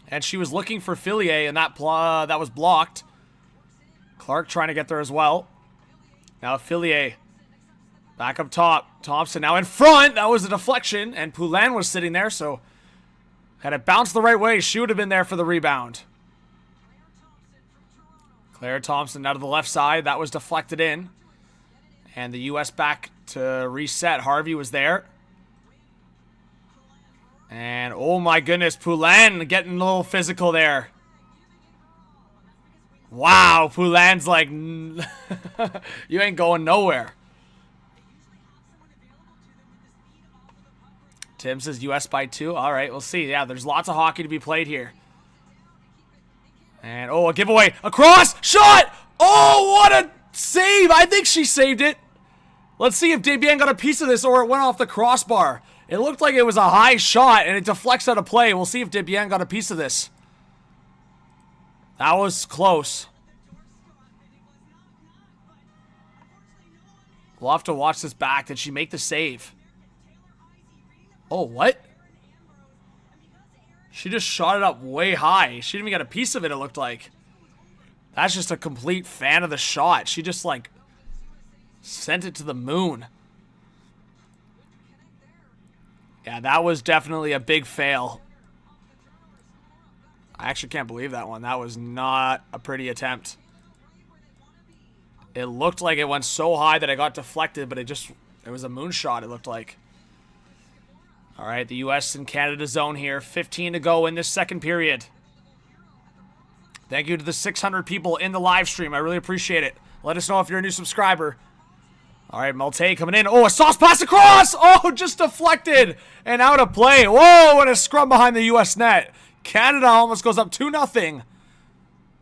And she was looking for Fillier, and that was blocked. Clark trying to get there as well. Now Fillier. Back up top. Thompson now in front. That was a deflection. And Poulin was sitting there, so had it bounced the right way, she would have been there for the rebound. Claire Thompson out of the left side. That was deflected in. And the U.S. back to reset. Harvey was there. And, oh my goodness, Poulin getting a little physical there. Wow, Poulin's like, you ain't going nowhere. Tim says U.S. by 2. All right, we'll see. Yeah, there's lots of hockey to be played here. And, oh, a giveaway. Across! Shot! Oh, what a save! I think she saved it. Let's see if Desbiens got a piece of this or it went off the crossbar. It looked like it was a high shot and it deflects out of play. We'll see if Desbiens got a piece of this. That was close. We'll have to watch this back. Did she make the save? Oh, what? She just shot it up way high. She didn't even get a piece of it, it looked like. That's just a complete fan of the shot. She just, like, sent it to the moon. Yeah, that was definitely a big fail. I actually can't believe that one. That was not a pretty attempt. It looked like it went so high that it got deflected, but it was a moonshot, it looked like. All right, the U.S. and Canada zone here. 15 to go in this second period. Thank you to the 600 people in the live stream. I really appreciate it. Let us know if you're a new subscriber. All right, Malte coming in. Oh, a sauce pass across. Oh, just deflected and out of play. Whoa, what a scrum behind the U.S. net. Canada almost goes up 2-0.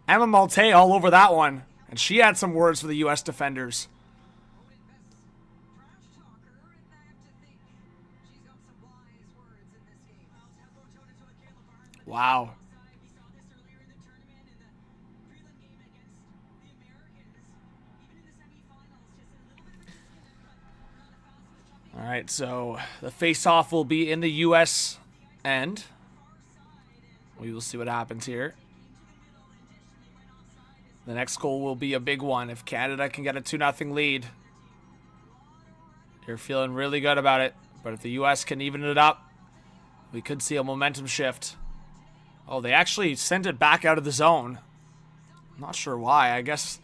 Emma Malte all over that one. And she had some words for the U.S. defenders. Wow. All right, so the face-off will be in the U.S. end. We will see what happens here. The next goal will be a big one. If Canada can get a 2-0 lead, you're feeling really good about it. But if the U.S. can even it up, we could see a momentum shift. Oh, they actually sent it back out of the zone. I'm not sure why. I guess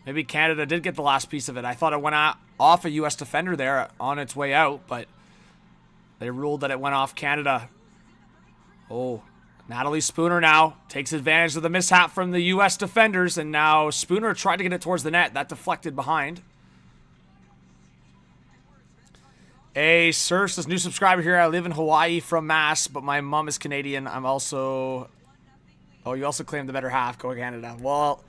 maybe Canada did get the last piece of it. I thought it went off a U.S. defender there on its way out, but they ruled that it went off Canada. Oh, Natalie Spooner now takes advantage of the mishap from the U.S. defenders, and now Spooner tried to get it towards the net. That deflected behind. Hey, Sir says, new subscriber here. I live in Hawaii from Mass, but my mom is Canadian. I'm also... Oh, you also claim the better half. Go Canada. Well,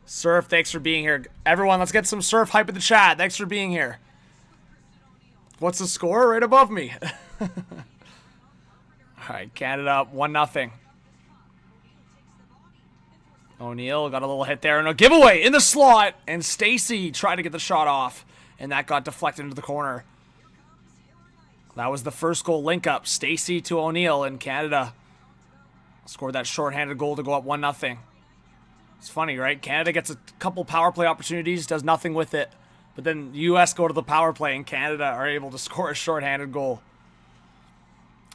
Surf, thanks for being here. Everyone, let's get some Surf hype in the chat. Thanks for being here. What's the score? Right above me. All right, Canada up 1-0. O'Neill got a little hit there, and a giveaway in the slot. And Stacy tried to get the shot off, and that got deflected into the corner. That was the first goal link-up. Stacey to O'Neill, and Canada scored that shorthanded goal to go up 1-0. It's funny, right? Canada gets a couple power play opportunities, does nothing with it. But then the U.S. go to the power play, and Canada are able to score a shorthanded goal.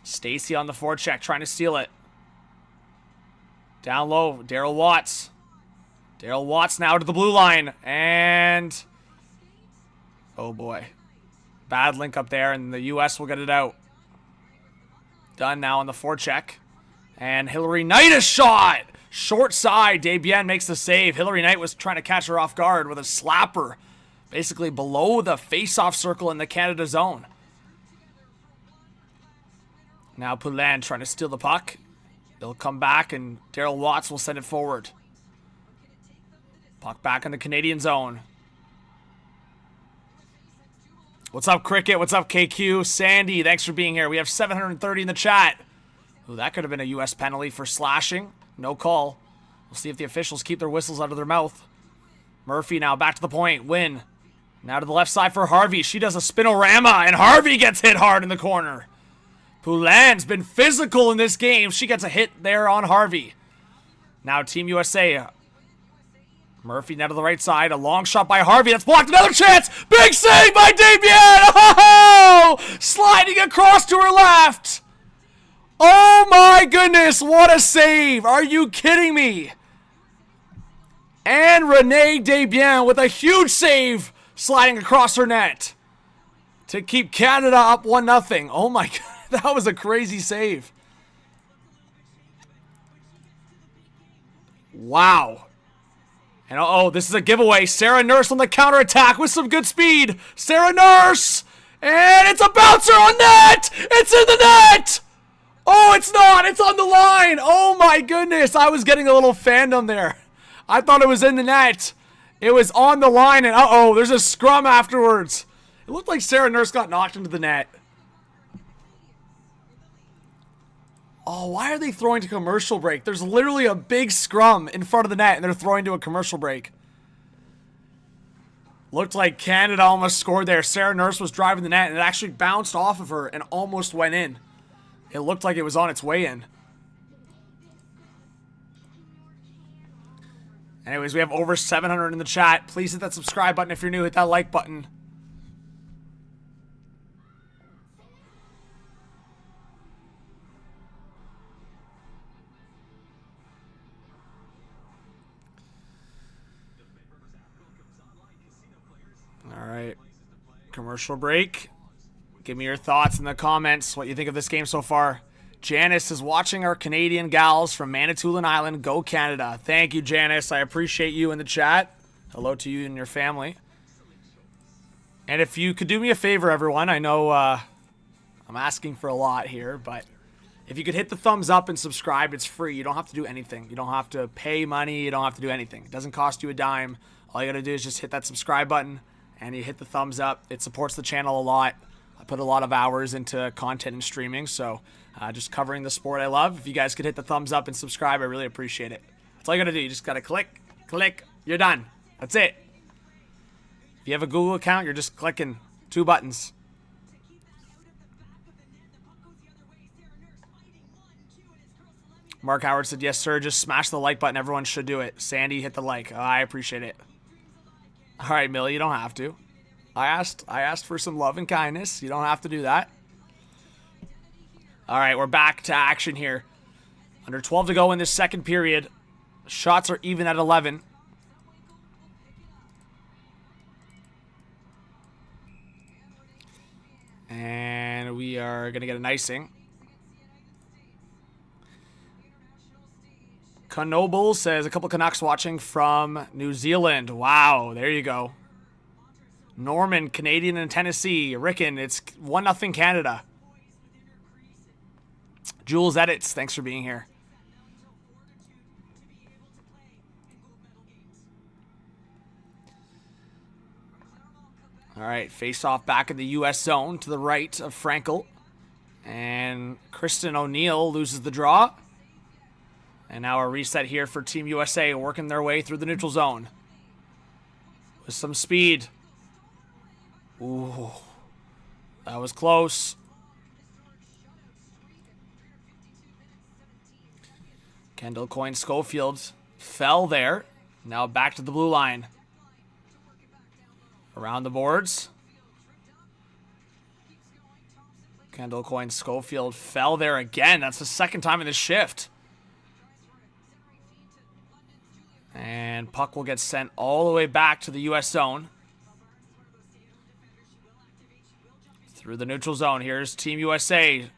Stacey on the forecheck, trying to steal it. Down low, Darryl Watts. Darryl Watts now to the blue line, and... oh boy. Bad link up there, and the U.S. will get it out. Done now on the forecheck. And Hillary Knight a shot! Short side, Desbiens makes the save. Hillary Knight was trying to catch her off guard with a slapper. Basically below the face-off circle in the Canada zone. Now Poulin trying to steal the puck. They'll come back, and Darryl Watts will send it forward. Puck back in the Canadian zone. What's up, Cricket? What's up, KQ? Sandy, thanks for being here. We have 730 in the chat. Ooh, that could have been a U.S. penalty for slashing. No call. We'll see if the officials keep their whistles out of their mouth. Murphy now back to the point. Win. Now to the left side for Harvey. She does a spinorama, and Harvey gets hit hard in the corner. Poulin's been physical in this game. She gets a hit there on Harvey. Now Team USA. Murphy now to the right side. A long shot by Harvey. That's blocked. Another chance. Big save by Desbiens. Oh! Sliding across to her left. Oh my goodness. What a save. Are you kidding me? And Renee Desbiens with a huge save sliding across her net to keep Canada up 1-0. Oh my god. That was a crazy save. Wow. And oh, this is a giveaway. Sarah Nurse on the counterattack with some good speed. Sarah Nurse! And it's a bouncer on net! It's in the net! Oh, it's not! It's on the line! Oh my goodness! I was getting a little fandom there. I thought it was in the net. It was on the line, and uh-oh, there's a scrum afterwards. It looked like Sarah Nurse got knocked into the net. Oh, why are they throwing to commercial break? There's literally a big scrum in front of the net, and they're throwing to a commercial break. Looked like Canada almost scored there. Sarah Nurse was driving the net, and it actually bounced off of her and almost went in. It looked like it was on its way in. Anyways, we have over 700 in the chat. Please hit that subscribe button if you're new. Hit that like button. All right, commercial break. Give me your thoughts in the comments, what you think of this game so far. Janice is watching our Canadian gals from Manitoulin Island. Go Canada. Thank you, Janice. I appreciate you in the chat. Hello to you and your family. And if you could do me a favor, everyone, I know I'm asking for a lot here, but if you could hit the thumbs up and subscribe, it's free. You don't have to do anything. You don't have to pay money. You don't have to do anything. It doesn't cost you a dime. All you got to do is just hit that subscribe button and you hit the thumbs up. It supports the channel a lot. I put a lot of hours into content and streaming, so just covering the sport I love. If you guys could hit the thumbs up and subscribe, I really appreciate it. That's all you got to do. You just got to click, you're done. That's it. If you have a Google account, you're just clicking 2 buttons. Mark Howard said, yes, sir. Just smash the like button. Everyone should do it. Sandy, hit the like. Oh, I appreciate it. All right, Millie, you don't have to. I asked for some love and kindness. You don't have to do that. All right, we're back to action here. Under 12 to go in this second period. Shots are even at 11. And we are going to get an icing. Knoble says, a couple Canucks watching from New Zealand. Wow, there you go. Norman, Canadian and Tennessee. Rickon, it's 1-0 Canada. Jules Edits, thanks for being here. All right, face-off back in the U.S. zone to the right of Frankel. And Kristen O'Neill loses the draw. And now a reset here for Team USA, working their way through the neutral zone. With some speed. Ooh, that was close. Kendall Coyne Schofield fell there. Now back to the blue line. Around the boards. Kendall Coyne Schofield fell there again. That's the second time in this shift. And puck will get sent all the way back to the U.S. zone. Through the neutral zone. Here's Team USA.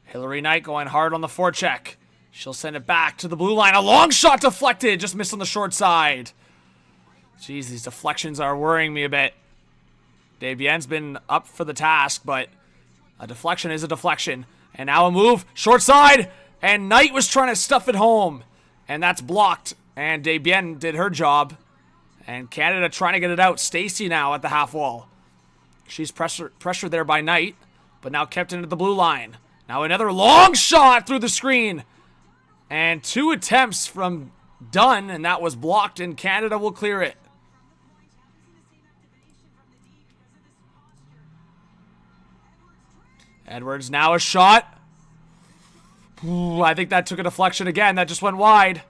Hillary Knight going hard on the forecheck. She'll send it back to the blue line. A long shot deflected. Just missed on the short side. Jeez, these deflections are worrying me a bit. Desbien's been up for the task, but a deflection is a deflection. And now a move. Short side. And Knight was trying to stuff it home. And that's blocked. And Desbiens did her job. And Canada trying to get it out. Stacey now at the half wall. She's pressured there by Knight. But now kept into the blue line. Now another long shot through the screen. And 2 attempts from Dunn. And that was blocked. And Canada will clear it. Edwards now a shot. Ooh, I think that took a deflection again. That just went wide.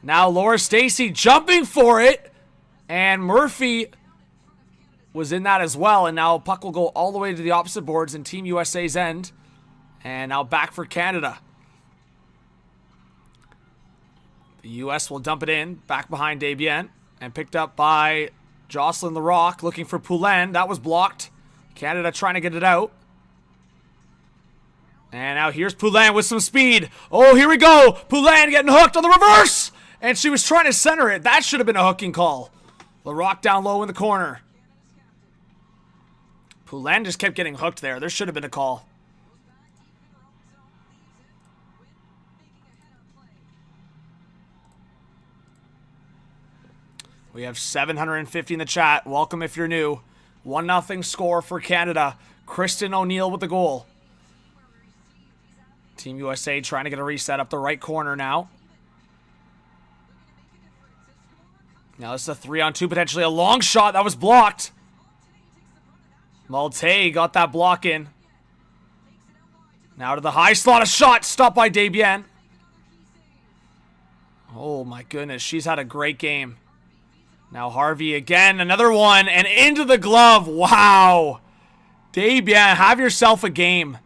Now Laura Stacey jumping for it. And Murphy was in that as well. And now puck will go all the way to the opposite boards in Team USA's end. And now back for Canada. The US will dump it in. Back behind Desbiens. And picked up by Jocelyn Larocque looking for Poulin. That was blocked. Canada trying to get it out. And now here's Poulin with some speed. Oh, here we go. Poulin getting hooked on the reverse. And she was trying to center it. That should have been a hooking call. Larocque down low in the corner. Poulin just kept getting hooked there. There should have been a call. We have 750 in the chat. Welcome if you're new. 1-0 score for Canada. Kristen O'Neill with the goal. Team USA trying to get a reset up the right corner now. Now this is a 3-on-2, potentially a long shot. That was blocked. Malte got that block in. Now to the high slot, a shot stopped by Desbiens. Oh my goodness, she's had a great game. Now Harvey again, another one, and into the glove. Wow. Desbiens, have yourself a game.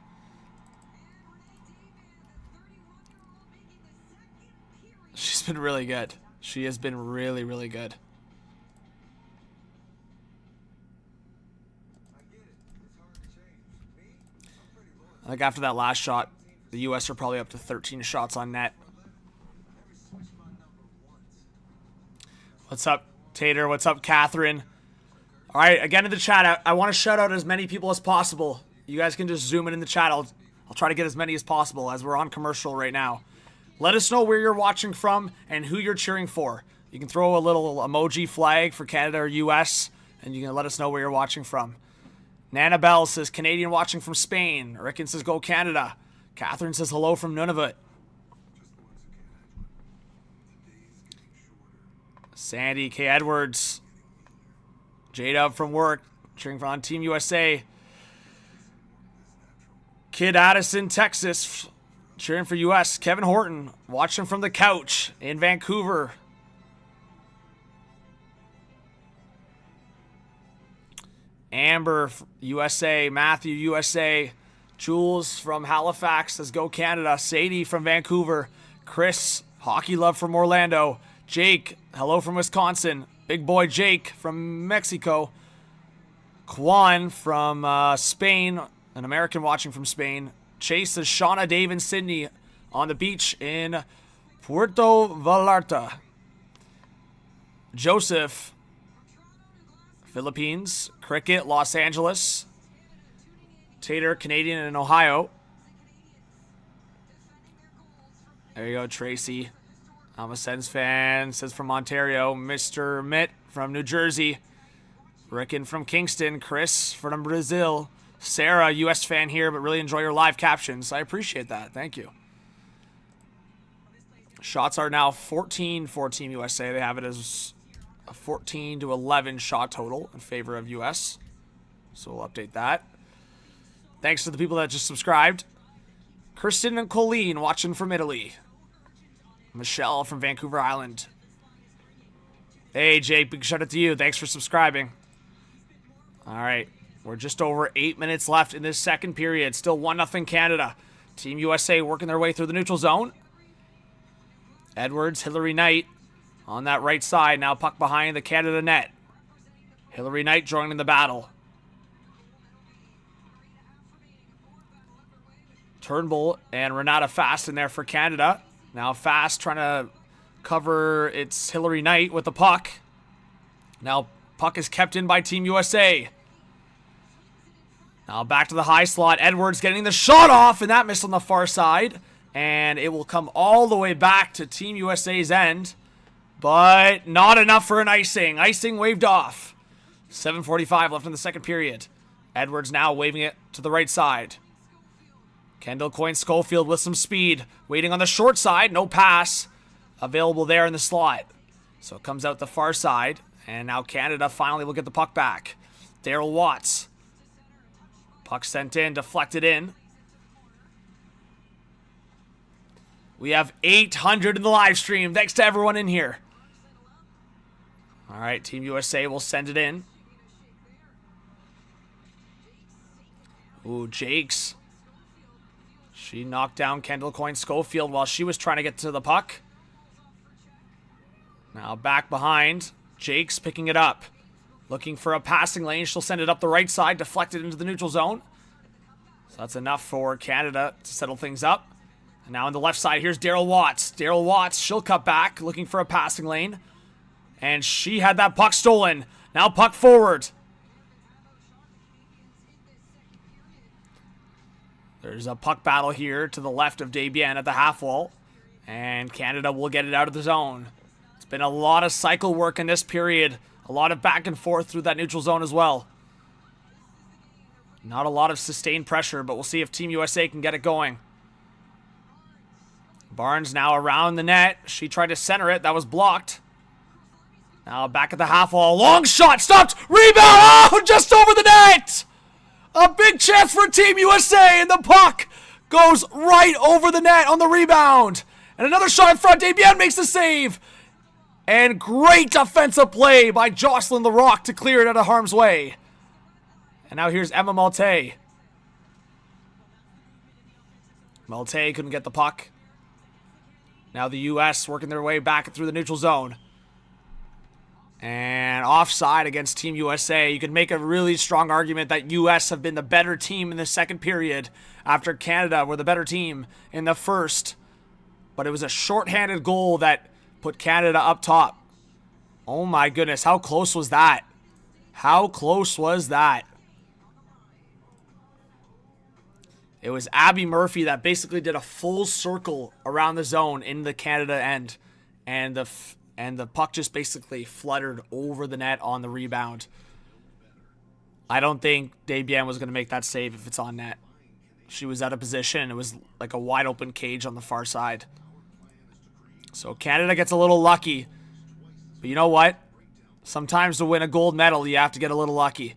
She's been really good. She has been really, really good. I think after that last shot, the U.S. are probably up to 13 shots on net. What's up, Tater? What's up, Catherine? All right, again in the chat, I want to shout out as many people as possible. You guys can just zoom in the chat. I'll try to get as many as possible as we're on commercial right now. Let us know where you're watching from and who you're cheering for. You can throw a little emoji flag for Canada or US, and you can let us know where you're watching from. Nana Bell says, Canadian watching from Spain. Rickon says, go Canada. Catherine says, hello from Nunavut. Sandy K. Edwards. J-Dub from work, cheering for on Team USA. Kid Addison, Texas, cheering for US. Kevin Horton, watching from the couch in Vancouver. Amber, USA. Matthew, USA. Jules from Halifax says, go Canada. Sadie from Vancouver. Chris, hockey love from Orlando. Jake, hello from Wisconsin. Big boy Jake from Mexico. Kwan from Spain. An American watching from Spain. Chase says, Shauna, Dave, and Sydney on the beach in Puerto Vallarta. Joseph, Philippines. Cricket, Los Angeles. Tater, Canadian in Ohio. There you go, Tracy. I'm a Sens fan. Says from Ontario. Mr. Mitt from New Jersey. Rickon from Kingston. Chris from Brazil. Sarah, U.S. fan here, but really enjoy your live captions. I appreciate that. Thank you. Shots are now 14 for Team USA. They have it as a 14-11 shot total in favor of U.S. So we'll update that. Thanks to the people that just subscribed. Kirsten and Colleen watching from Italy. Michelle from Vancouver Island. Hey, Jake, big shout out to you. Thanks for subscribing. All right, we're just over 8 minutes left in this second period. Still 1-0 Canada. Team USA working their way through the neutral zone. Edwards, Hillary Knight on that right side. Now puck behind the Canada net. Hillary Knight joining the battle. Turnbull and Renata Fast in there for Canada. Now Fast trying to cover its Hillary Knight with the puck. Now puck is kept in by Team USA. Now back to the high slot. Edwards getting the shot off, and that missed on the far side. And it will come all the way back to Team USA's end. But not enough for an icing. Icing waved off. 7:45 left in the second period. Edwards now waving it to the right side. Kendall Coyne-Schofield with some speed. Waiting on the short side. No pass available there in the slot. So it comes out the far side. And now Canada finally will get the puck back. Daryl Watts. Puck sent in, deflected in. We have 800 in the live stream. Thanks to everyone in here. All right, Team USA will send it in. Ooh, Jakes. She knocked down Kendall Coyne-Schofield while she was trying to get to the puck. Now back behind. Jakes picking it up. Looking for a passing lane. She'll send it up the right side. Deflected into the neutral zone. So that's enough for Canada to settle things up. And now on the left side, here's Daryl Watts. Daryl Watts, she'll cut back. Looking for a passing lane. And she had that puck stolen. Now puck forward. There's a puck battle here to the left of Desbiens at the half wall. And Canada will get it out of the zone. It's been a lot of cycle work in this period. A lot of back and forth through that neutral zone as well. Not a lot of sustained pressure, but we'll see if Team USA can get it going. Barnes now around the net. She tried to center it. That was blocked. Now back at the half wall. Long shot. Stopped. Rebound. Oh, just over the net. A big chance for Team USA, and the puck goes right over the net on the rebound. And another shot in front. Desbiens makes the save. And great defensive play by Jocelyn Larocque to clear it out of harm's way. And now here's Emma Malte. Malte couldn't get the puck. Now the U.S. working their way back through the neutral zone. And offside against Team USA. You could make a really strong argument that U.S. have been the better team in the second period after Canada were the better team in the first. But it was a shorthanded goal that put Canada up top. Oh my goodness, how close was that? How close was that? It was Abby Murphy that basically did a full circle around the zone in the Canada end. And the puck just basically fluttered over the net on the rebound. I don't think Desbiens was going to make that save if it's on net. She was out of position. It was like a wide open cage on the far side. So Canada gets a little lucky. But you know what? Sometimes to win a gold medal, you have to get a little lucky.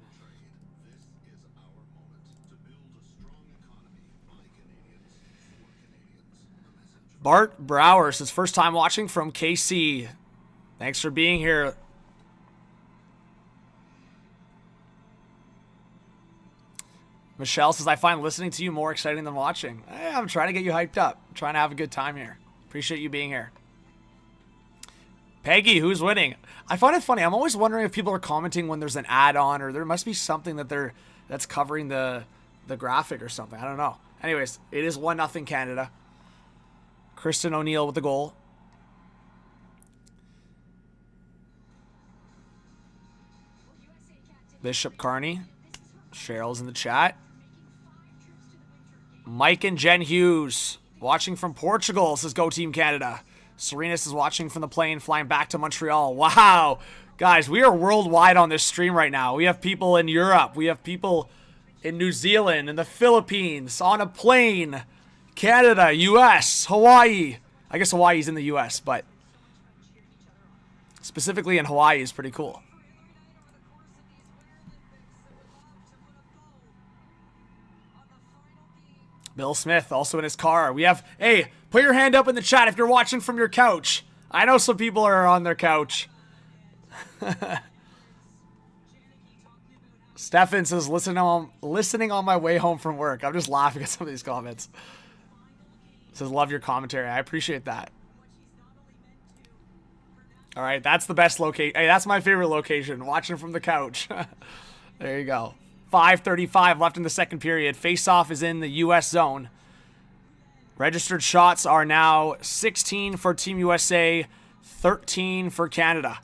Bart Brower says, first time watching from KC. Thanks for being here. Michelle says, I find listening to you more exciting than watching. I'm trying to get you hyped up. I'm trying to have a good time here. Appreciate you being here. Peggy, who's winning? I find it funny. I'm always wondering if people are commenting when there's an ad on, or there must be something that's covering the graphic or something. I don't know. Anyways, it is 1-0 Canada. Kristen O'Neill with the goal. Bishop Carney. Cheryl's in the chat. Mike and Jen Hughes watching from Portugal, says Go Team Canada. Serenas is watching from the plane flying back to Montreal. Wow. Guys, we are worldwide on this stream right now. We have people in Europe. We have people in New Zealand and the Philippines on a plane. Canada, U.S., Hawaii. I guess Hawaii's in the U.S., but specifically in Hawaii is pretty cool. Bill Smith also in his car. We have, hey, Put your hand up in the chat if you're watching from your couch. I know some people are on their couch. Stefan says, listening on my way home from work. I'm just laughing at some of these comments. Says, love your commentary. I appreciate that. All right, that's the best location. Hey, that's my favorite location, watching from the couch. There you go. 5:35 left in the second period. Face-off is in the U.S. zone. Registered shots are now 16 for Team USA, 13 for Canada.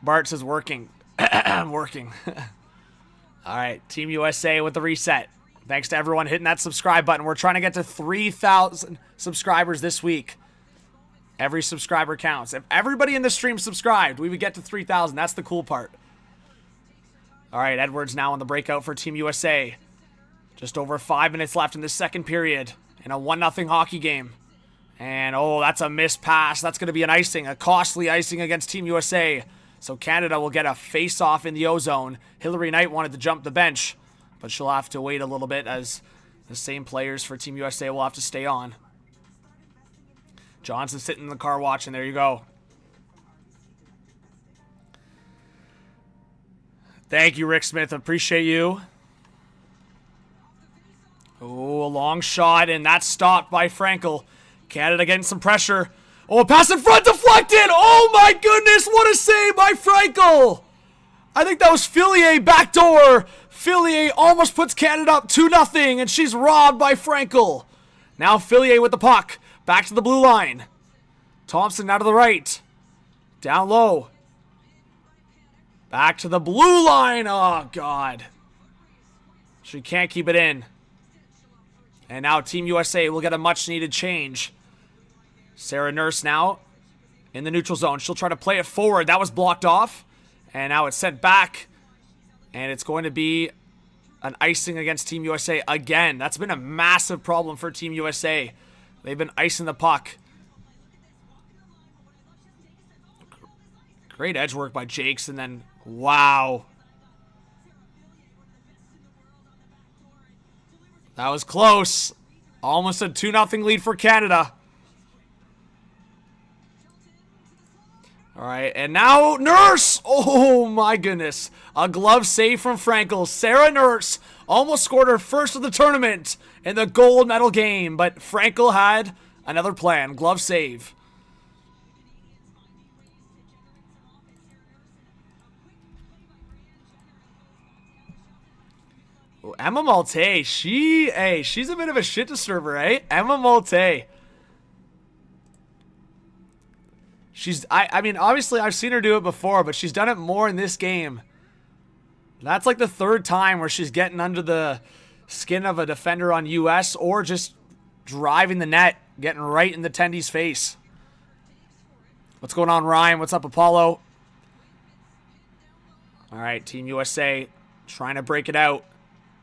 Bart says working. I'm working. All right, Team USA with the reset. Thanks to everyone hitting that subscribe button. We're trying to get to 3,000 subscribers this week. Every subscriber counts. If everybody in the stream subscribed, we would get to 3,000. That's the cool part. All right, Edwards now on the breakout for Team USA. Just over 5 minutes left in the second period in a 1-0 hockey game. And, oh, that's a missed pass. That's going to be an icing, a costly icing against Team USA. So Canada will get a face-off in the O-zone. Hillary Knight wanted to jump the bench, but she'll have to wait a little bit as the same players for Team USA will have to stay on. Johnson sitting in the car watching. There you go. Thank you, Rick Smith. Appreciate you. Oh, a long shot, and that's stopped by Frankel. Canada getting some pressure. Oh, a pass in front, deflected! Oh my goodness, what a save by Frankel! I think that was Fillier backdoor. Fillier almost puts Canada up 2-0, and she's robbed by Frankel. Now Fillier with the puck. Back to the blue line. Thompson now to the right. Down low. Back to the blue line. Oh, God. She can't keep it in. And now Team USA will get a much-needed change. Sarah Nurse now in the neutral zone. She'll try to play it forward. That was blocked off. And now it's sent back. And it's going to be an icing against Team USA again. That's been a massive problem for Team USA. They've been icing the puck. Great edge work by Jakes, and then, wow. That was close. Almost a 2-0 lead for Canada. All right, and now Nurse. Oh, my goodness. A glove save from Frankel. Sarah Nurse almost scored her first of the tournament in the gold medal game, but Frankel had another plan. Glove save. Oh, Emma Malte, she's a bit of a shit disturber, eh? Emma Malte. I mean, obviously I've seen her do it before, but she's done it more in this game. That's like the third time where she's getting under the skin of a defender on US or just driving the net, getting right in the tendy's face. What's going on, Ryan? What's up, Apollo? All right, Team USA trying to break it out.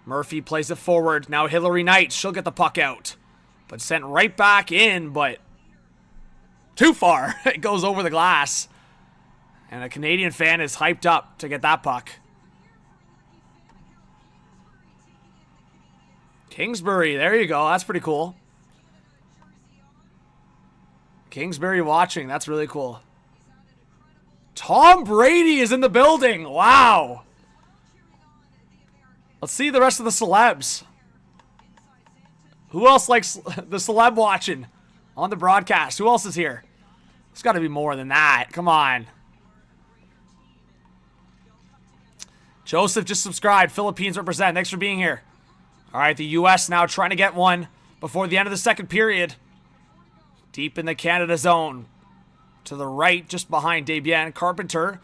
Murphy plays it forward. Now Hillary Knight, she'll get the puck out. But sent right back in, but too far. It goes over the glass. And a Canadian fan is hyped up to get that puck. Kingsbury, there you go. That's pretty cool. Kingsbury watching. That's really cool. Tom Brady is in the building. Wow. Let's see the rest of the celebs. Who else likes the celeb watching on the broadcast? Who else is here? There's got to be more than that. Come on. Joseph just subscribed. Philippines represent. Thanks for being here. All right, the U.S. now trying to get one before the end of the second period. Deep in the Canada zone. To the right, just behind Desbiens. Carpenter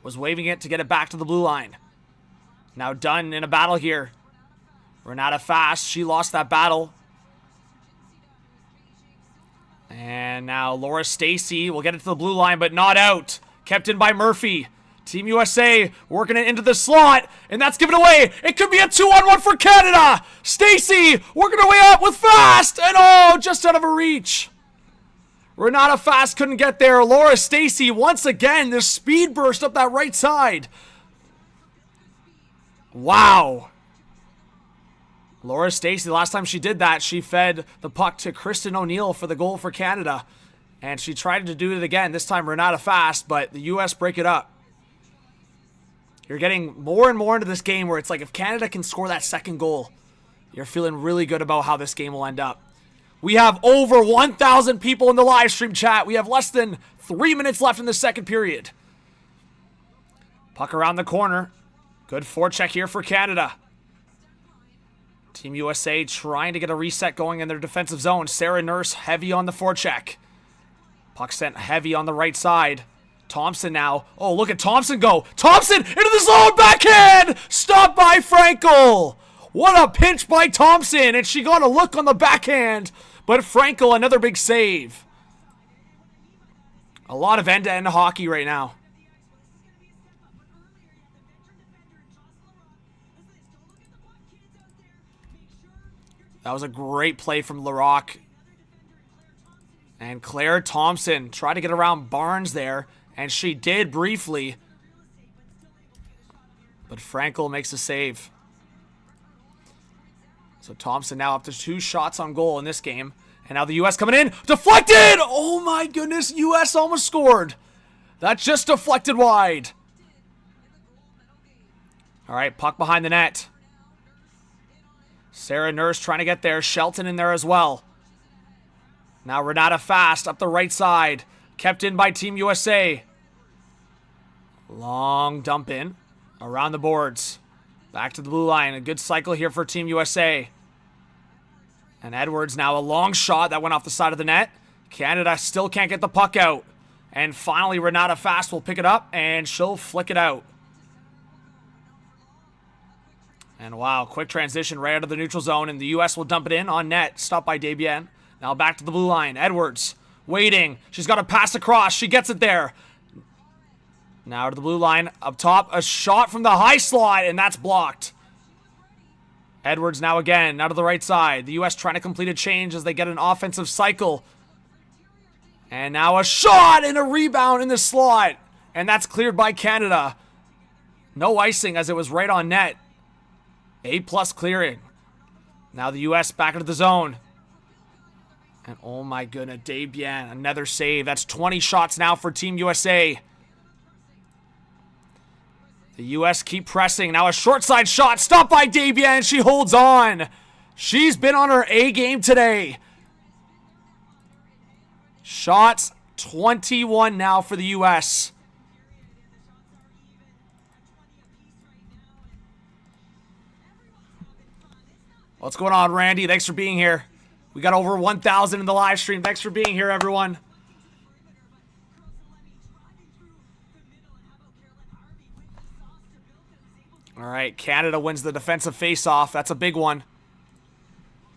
was waving it to get it back to the blue line. Now Dunn in a battle here. Renata Fast, she lost that battle. And now Laura Stacey will get it to the blue line, but not out. Kept in by Murphy. Team USA working it into the slot, and that's given away. It could be a 2-on-1 for Canada. Stacey working her way up with Fast, and oh, just out of her reach. Renata Fast couldn't get there. Laura Stacey, once again, this speed burst up that right side. Wow. Laura Stacey, the last time she did that, she fed the puck to Kristen O'Neill for the goal for Canada. And she tried to do it again. This time Renata fast, but the U.S. break it up. You're getting more and more into this game where it's like if Canada can score that second goal, you're feeling really good about how this game will end up. We have over 1,000 people in the live stream chat. We have less than 3 minutes left in the second period. Puck around the corner. Good forecheck here for Canada. Team USA trying to get a reset going in their defensive zone. Sarah Nurse heavy on the forecheck. Puck sent heavy on the right side. Thompson now. Oh, look at Thompson go. Thompson into the zone. Backhand. Stopped by Frankel. What a pinch by Thompson. And she got a look on the backhand. But Frankel, another big save. A lot of end-to-end hockey right now. That was a great play from Larocque. And Claire Thompson tried to get around Barnes there. And she did briefly. But Frankel makes a save. So Thompson now up to 2 shots on goal in this game. And now the U.S. coming in. Deflected! Oh my goodness, U.S. almost scored. That just deflected wide. All right, puck behind the net. Sarah Nurse trying to get there. Shelton in there as well. Now Renata fast up the right side. Kept in by Team USA. Long dump in. Around the boards. Back to the blue line. A good cycle here for Team USA. And Edwards now a long shot that went off the side of the net. Canada still can't get the puck out. And finally Renata fast will pick it up and she'll flick it out. And wow, quick transition right out of the neutral zone, and the U.S. will dump it in on net. Stopped by Desbiens. Now back to the blue line. Edwards waiting. She's got to pass across. She gets it there. Now to the blue line. Up top, a shot from the high slot, and that's blocked. Edwards now again, now to the right side. The U.S. trying to complete a change as they get an offensive cycle. And now a shot and a rebound in the slot. And that's cleared by Canada. No icing as it was right on net. A+ clearing. Now the U.S. back into the zone. And oh my goodness, Desbiens, another save. That's 20 shots now for Team USA. The U.S. keep pressing. Now a short side shot. Stopped by Desbiens. She holds on. She's been on her A game today. Shots 21 now for the U.S. What's going on, Randy? Thanks for being here. We got over 1,000 in the live stream. Thanks for being here, everyone. All right, Canada wins the defensive face-off. That's a big one.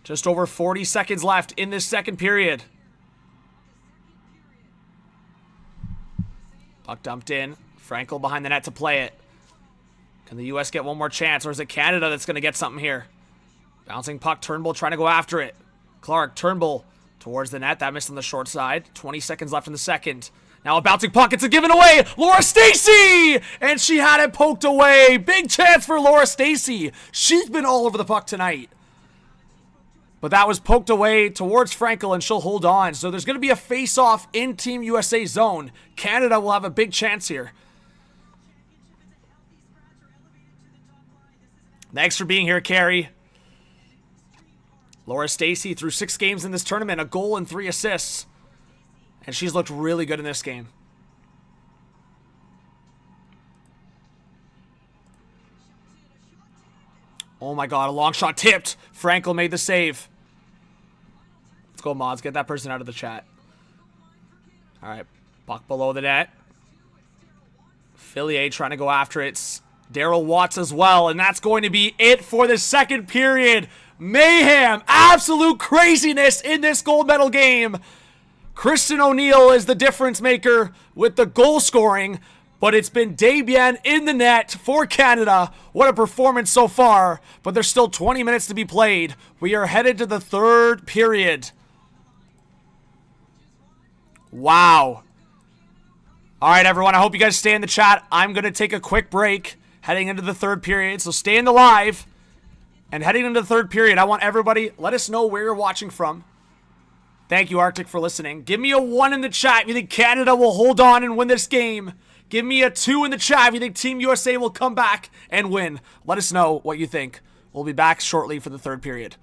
Just over 40 seconds left in this second period. Puck dumped in. Frankel behind the net to play it. Can the U.S. get one more chance, or is it Canada that's going to get something here? Bouncing puck, Turnbull trying to go after it. Clark, Turnbull towards the net. That missed on the short side. 20 seconds left in the second. Now a bouncing puck. It's a given away. Laura Stacey! And she had it poked away. Big chance for Laura Stacey. She's been all over the puck tonight. But that was poked away towards Frankel, and she'll hold on. So there's going to be a face-off in Team USA zone. Canada will have a big chance here. Thanks for being here, Carrie. Laura Stacey through 6 games in this tournament, a goal and 3 assists. And she's looked really good in this game. Oh my god, a long shot tipped. Frankel made the save. Let's go, mods. Get that person out of the chat. Alright, puck below the net. Fillier trying to go after it. Daryl Watts as well. And that's going to be it for the second period. Mayhem, absolute craziness in this gold medal game. Kristen O'Neill is the difference maker with the goal scoring, but it's been Desbiens in the net for Canada. What a performance so far, but there's still 20 minutes to be played. We are headed to the third period. Wow. All right, everyone, I hope you guys stay in the chat. I'm going to take a quick break heading into the third period, so stay in the live. And heading into the third period, I want everybody, let us know where you're watching from. Thank you, Arctic, for listening. Give me a 1 in the chat if you think Canada will hold on and win this game. Give me a 2 in the chat if you think Team USA will come back and win. Let us know what you think. We'll be back shortly for the third period.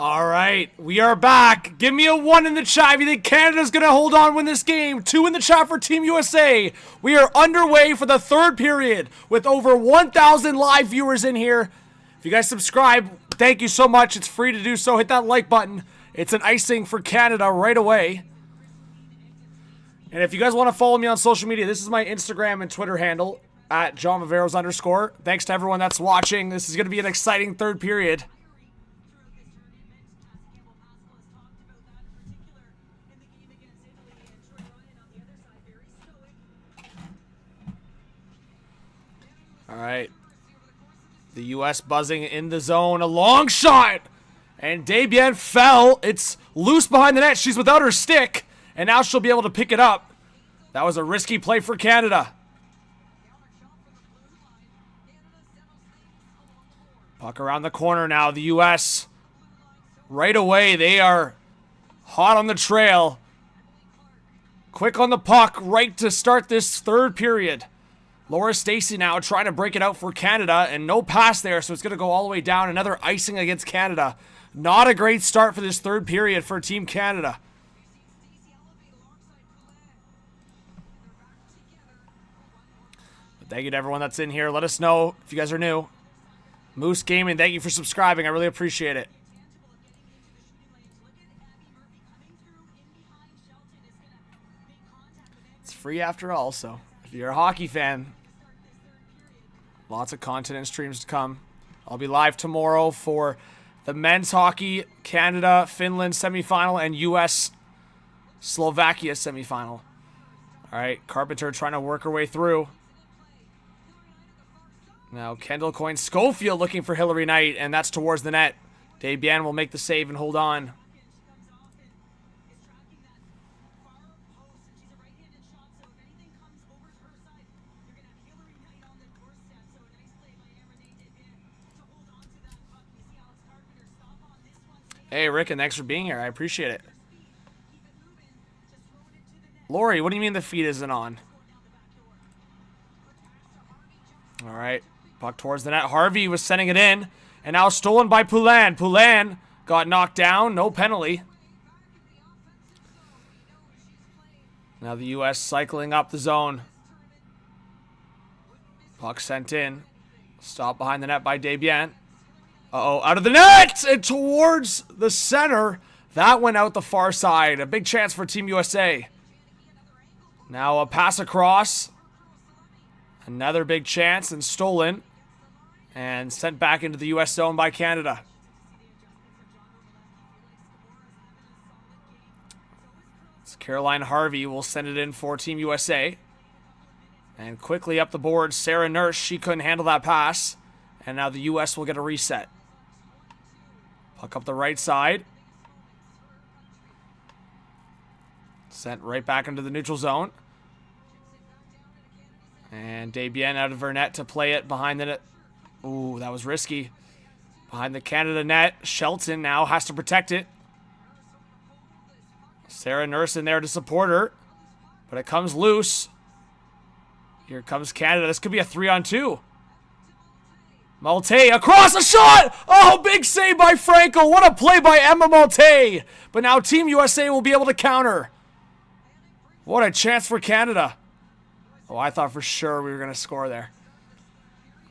All right, we are back. Give me a 1 in the chat if you think Canada's going to hold on, win this game. 2 in the chat for Team USA. We are underway for the third period with over 1,000 live viewers in here. If you guys subscribe, thank you so much. It's free to do so. Hit that like button. It's an icing for Canada right away. And if you guys want to follow me on social media, this is my Instagram and Twitter handle, at @JohnViveiros_. Thanks to everyone that's watching. This is going to be an exciting third period. All right. The U.S. buzzing in the zone. A long shot. And Desbiens fell. It's loose behind the net. She's without her stick. And now she'll be able to pick it up. That was a risky play for Canada. Puck around the corner now. The U.S. right away. They are hot on the trail. Quick on the puck right to start this third period. Laura Stacey now trying to break it out for Canada, and no pass there, so it's going to go all the way down. Another icing against Canada. Not a great start for this third period for Team Canada. But thank you to everyone that's in here. Let us know if you guys are new. Moose Gaming, thank you for subscribing. I really appreciate it. It's free after all, so if you're a hockey fan, lots of content and streams to come. I'll be live tomorrow for the men's hockey Canada-Finland semifinal and US-Slovakia semifinal. All right, Carpenter trying to work her way through. Now Kendall Coyne Schofield looking for Hillary Knight, and that's towards the net. Desbiens will make the save and hold on. Hey, Rick, and thanks for being here. I appreciate it. Lori, what do you mean the feed isn't on? All right. Puck towards the net. Harvey was sending it in. And now stolen by Poulin. Poulin got knocked down. No penalty. Now the U.S. cycling up the zone. Puck sent in. Stopped behind the net by Desbiens. Uh-oh, out of the net and towards the center. That went out the far side. A big chance for Team USA. Now a pass across. Another big chance and stolen. And sent back into the U.S. zone by Canada. It's Caroline Harvey will send it in for Team USA. And quickly up the board, Sarah Nurse. She couldn't handle that pass. And now the U.S. will get a reset. Puck up the right side. Sent right back into the neutral zone. And Desbiens out of her net to play it behind the net. Ooh, that was risky. Behind the Canada net. Shelton now has to protect it. Sarah Nurse in there to support her. But it comes loose. Here comes Canada. This could be a 3-on-2. Malte across a shot! Oh, big save by Frankel. What a play by Emma Malte. But now Team USA will be able to counter. What a chance for Canada. Oh, I thought for sure we were going to score there.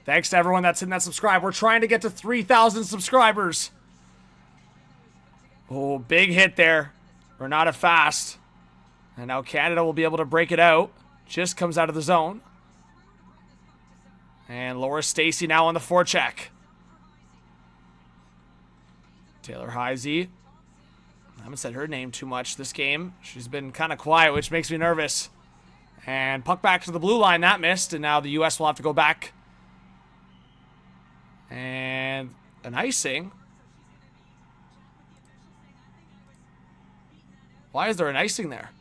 Thanks to everyone that's in that subscribe. We're trying to get to 3,000 subscribers. Oh, big hit there. Renata fast. And now Canada will be able to break it out. Just comes out of the zone. And Laura Stacey now on the forecheck. Taylor Heisey. I haven't said her name too much this game. She's been kind of quiet, which makes me nervous. And puck back to the blue line. That missed. And now the U.S. will have to go back. And an icing. Why is there an icing there?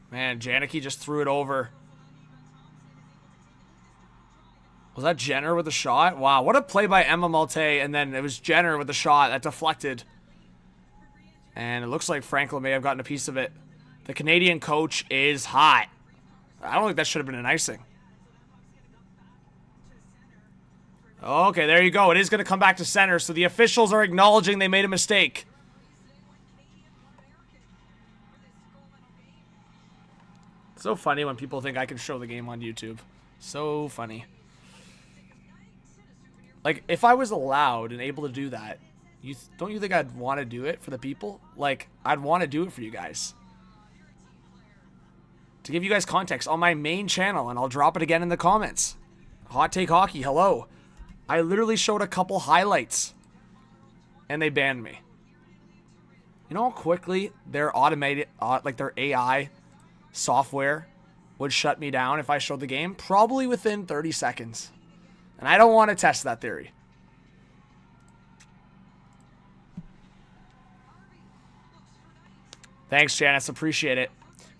Man, Janicki just threw it over. Was that Jenner with a shot? Wow, what a play by Emma Malte. And then it was Jenner with the shot that deflected. And it looks like Franklin may have gotten a piece of it. The Canadian coach is hot. I don't think that should have been an icing. Okay, there you go. It is going to come back to center, so the officials are acknowledging they made a mistake. So funny when people think I can show the game on YouTube. So funny. Like, if I was allowed and able to do that, don't you think I'd want to do it for the people? Like, I'd want to do it for you guys. To give you guys context, on my main channel, and I'll drop it again in the comments. Hot Take Hockey, hello. I literally showed a couple highlights, and they banned me. You know how quickly their automated, like their AI software would shut me down if I showed the game? Probably within 30 seconds. And I don't want to test that theory. Thanks, Janice. Appreciate it.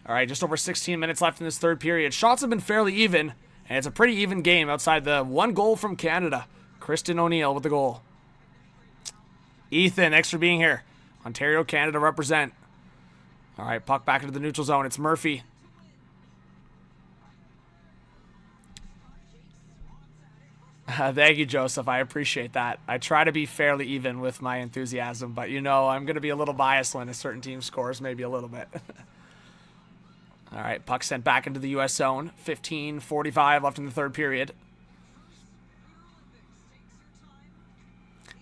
All right, just over 16 minutes left in this third period. Shots have been fairly even, and it's a pretty even game outside the one goal from Canada. Kristen O'Neill with the goal. Ethan, thanks for being here. Ontario, Canada represent. All right, puck back into the neutral zone. It's Murphy. Thank you, Joseph. I appreciate that. I try to be fairly even with my enthusiasm, but you know I'm going to be a little biased when a certain team scores, maybe a little bit. All right, puck sent back into the U.S. zone. 15:45 left in the third period.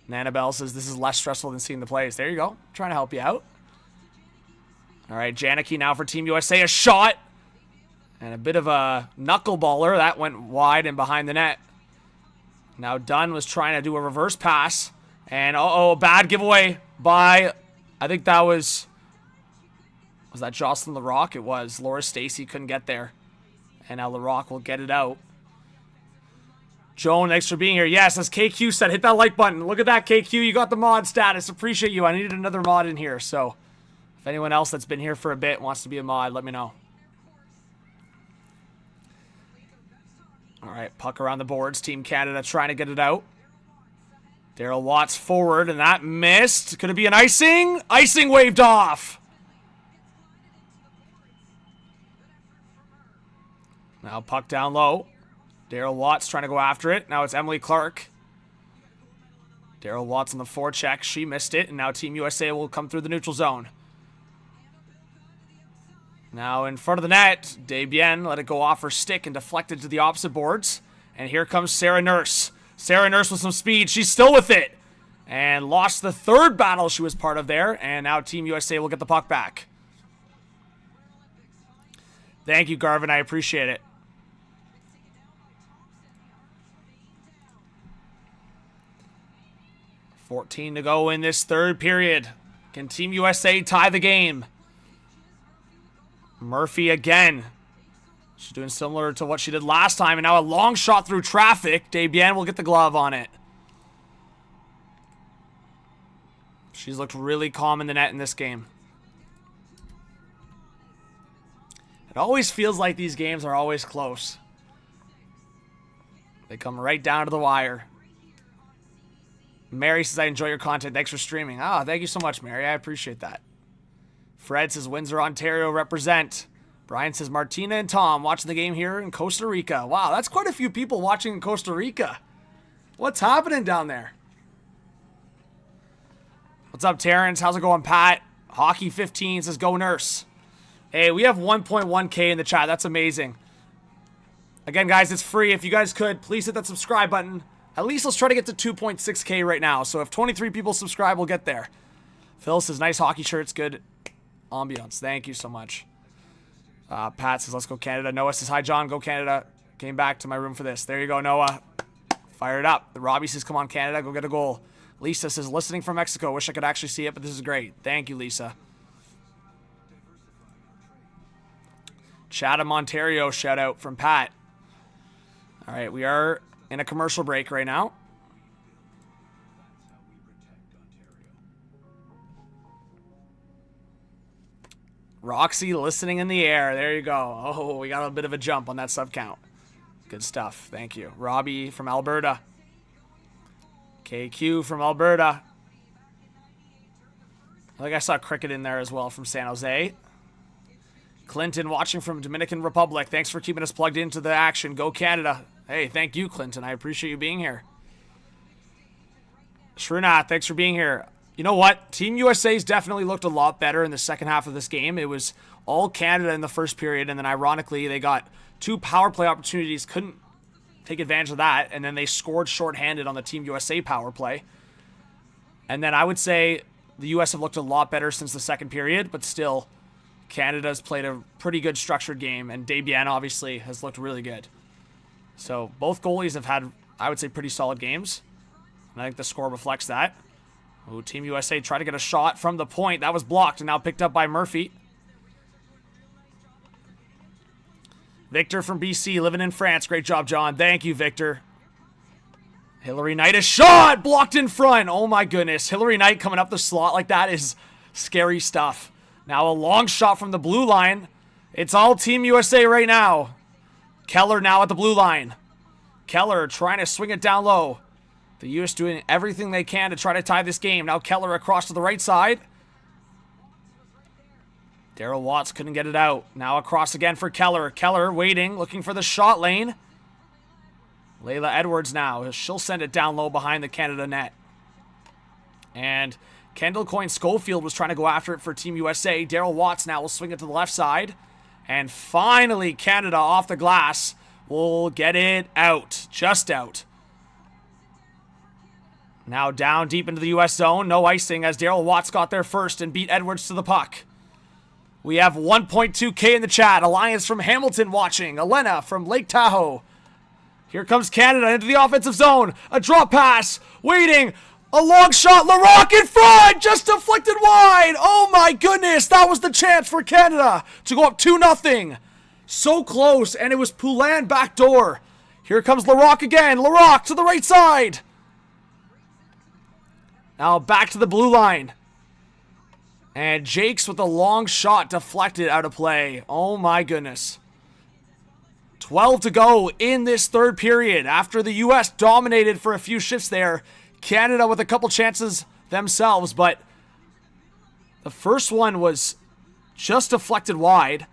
Nanabelle says this is less stressful than seeing the plays. There you go. Trying to help you out. All right, Janicki now for Team USA. A shot. And a bit of a knuckleballer. That went wide and behind the net. Now Dunn was trying to do a reverse pass. And, uh-oh, bad giveaway by, I think that was that Jocelyn Larocque? It was. Laura Stacey couldn't get there. And now Larocque will get it out. Joan, thanks for being here. Yes, as KQ said, hit that like button. Look at that, KQ. You got the mod status. Appreciate you. I needed another mod in here. So if anyone else that's been here for a bit wants to be a mod, let me know. All right, puck around the boards. Team Canada trying to get it out. Daryl Watts forward, and that missed. Could it be an icing? Icing waved off. Now puck down low. Daryl Watts trying to go after it. Now it's Emily Clark. Daryl Watts on the forecheck. She missed it, and now Team USA will come through the neutral zone. Now in front of the net, Desbiens let it go off her stick and deflected to the opposite boards. And here comes Sarah Nurse. Sarah Nurse with some speed. She's still with it. And lost the third battle she was part of there. And now Team USA will get the puck back. Thank you, Garvin. I appreciate it. .14 to go in this third period. Can Team USA tie the game? Murphy again. She's doing similar to what she did last time. And now a long shot through traffic. Desbiens will get the glove on it. She's looked really calm in the net in this game. It always feels like these games are always close. They come right down to the wire. Mary says, I enjoy your content. Thanks for streaming. Ah, thank you so much, Mary. I appreciate that. Fred says, Windsor, Ontario represent. Brian says, Martina and Tom watching the game here in Costa Rica. Wow, that's quite a few people watching in Costa Rica. What's happening down there? What's up, Terrence? How's it going, Pat? Hockey 15 says, go Nurse. Hey, we have 1.1K in the chat. That's amazing. Again, guys, it's free. If you guys could, please hit that subscribe button. At least let's try to get to 2.6K right now. So if 23 people subscribe, we'll get there. Phil says, nice hockey shirts. Good ambiance. Thank you so much. Pat says, let's go Canada. Noah says, hi, John. Go Canada. Came back to my room for this. There you go, Noah. Fire it up. Robbie says, come on, Canada. Go get a goal. Lisa says, listening from Mexico. Wish I could actually see it, but this is great. Thank you, Lisa. Chatham, Ontario. Shout out from Pat. All right, we are in a commercial break right now. Roxy listening in the air. There you go. Oh, we got a bit of a jump on that sub count. Good stuff. Thank you. Robbie from Alberta. KQ from Alberta. I think I saw Cricket in there as well from San Jose. Clinton watching from Dominican Republic. Thanks for keeping us plugged into the action. Go Canada. Hey, thank you, Clinton. I appreciate you being here. Shrinath, thanks for being here. You know what? Team USA's definitely looked a lot better in the second half of this game. It was all Canada in the first period, and then ironically, they got 2 power play opportunities, couldn't take advantage of that, and then they scored shorthanded on the Team USA power play. And then I would say the US have looked a lot better since the second period, but still, Canada's played a pretty good structured game, and Desbiens obviously has looked really good. So both goalies have had, I would say, pretty solid games. And I think the score reflects that. Ooh, Team USA tried to get a shot from the point. That was blocked and now picked up by Murphy. Victor from BC, living in France. Great job, John. Thank you, Victor. Hillary Knight, a shot! Blocked in front. Oh, my goodness. Hillary Knight coming up the slot like that is scary stuff. Now a long shot from the blue line. It's all Team USA right now. Keller now at the blue line. Keller trying to swing it down low. The U.S. doing everything they can to try to tie this game. Now Keller across to the right side. Darryl Watts couldn't get it out. Now across again for Keller. Keller waiting, looking for the shot lane. Layla Edwards now. She'll send it down low behind the Canada net. And Kendall Coyne-Schofield was trying to go after it for Team USA. Darryl Watts now will swing it to the left side. And finally, Canada off the glass will get it out. Just out. Now down deep into the U.S. zone. No icing as Darryl Watts got there first and beat Edwards to the puck. We have 1.2K in the chat. Alliance from Hamilton watching. Elena from Lake Tahoe. Here comes Canada into the offensive zone. A drop pass. Waiting. A long shot. Larocque in front. Just deflected wide. Oh my goodness. That was the chance for Canada to go up 2-0. So close. And it was Poulin backdoor. Here comes Larocque again. Larocque to the right side. Now back to the blue line. And Jakes with a long shot deflected out of play. Oh my goodness. 12 to go in this third period. After the U.S. dominated for a few shifts there. Canada with a couple chances themselves. But the first one was just deflected wide.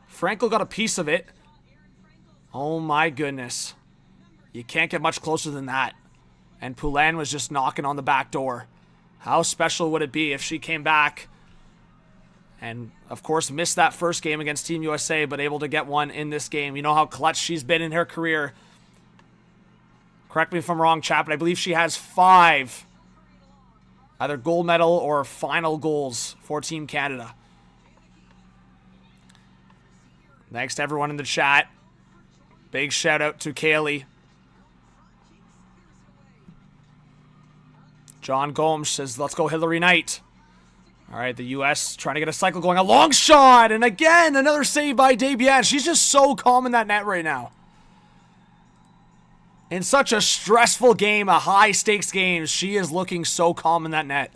Frankel got a piece of it. Oh my goodness. You can't get much closer than that. And Poulin was just knocking on the back door. How special would it be if she came back and, of course, missed that first game against Team USA, but able to get one in this game. You know how clutch she's been in her career. Correct me if I'm wrong, chat, but I believe she has 5 either gold medal or final goals for Team Canada. Thanks to everyone in the chat. Big shout out to Kaylee. John Gomes says, let's go Hillary Knight. All right, the U.S. trying to get a cycle going. A long shot, and again, another save by Desbiens. She's just so calm in that net right now. In such a stressful game, a high-stakes game, she is looking so calm in that net.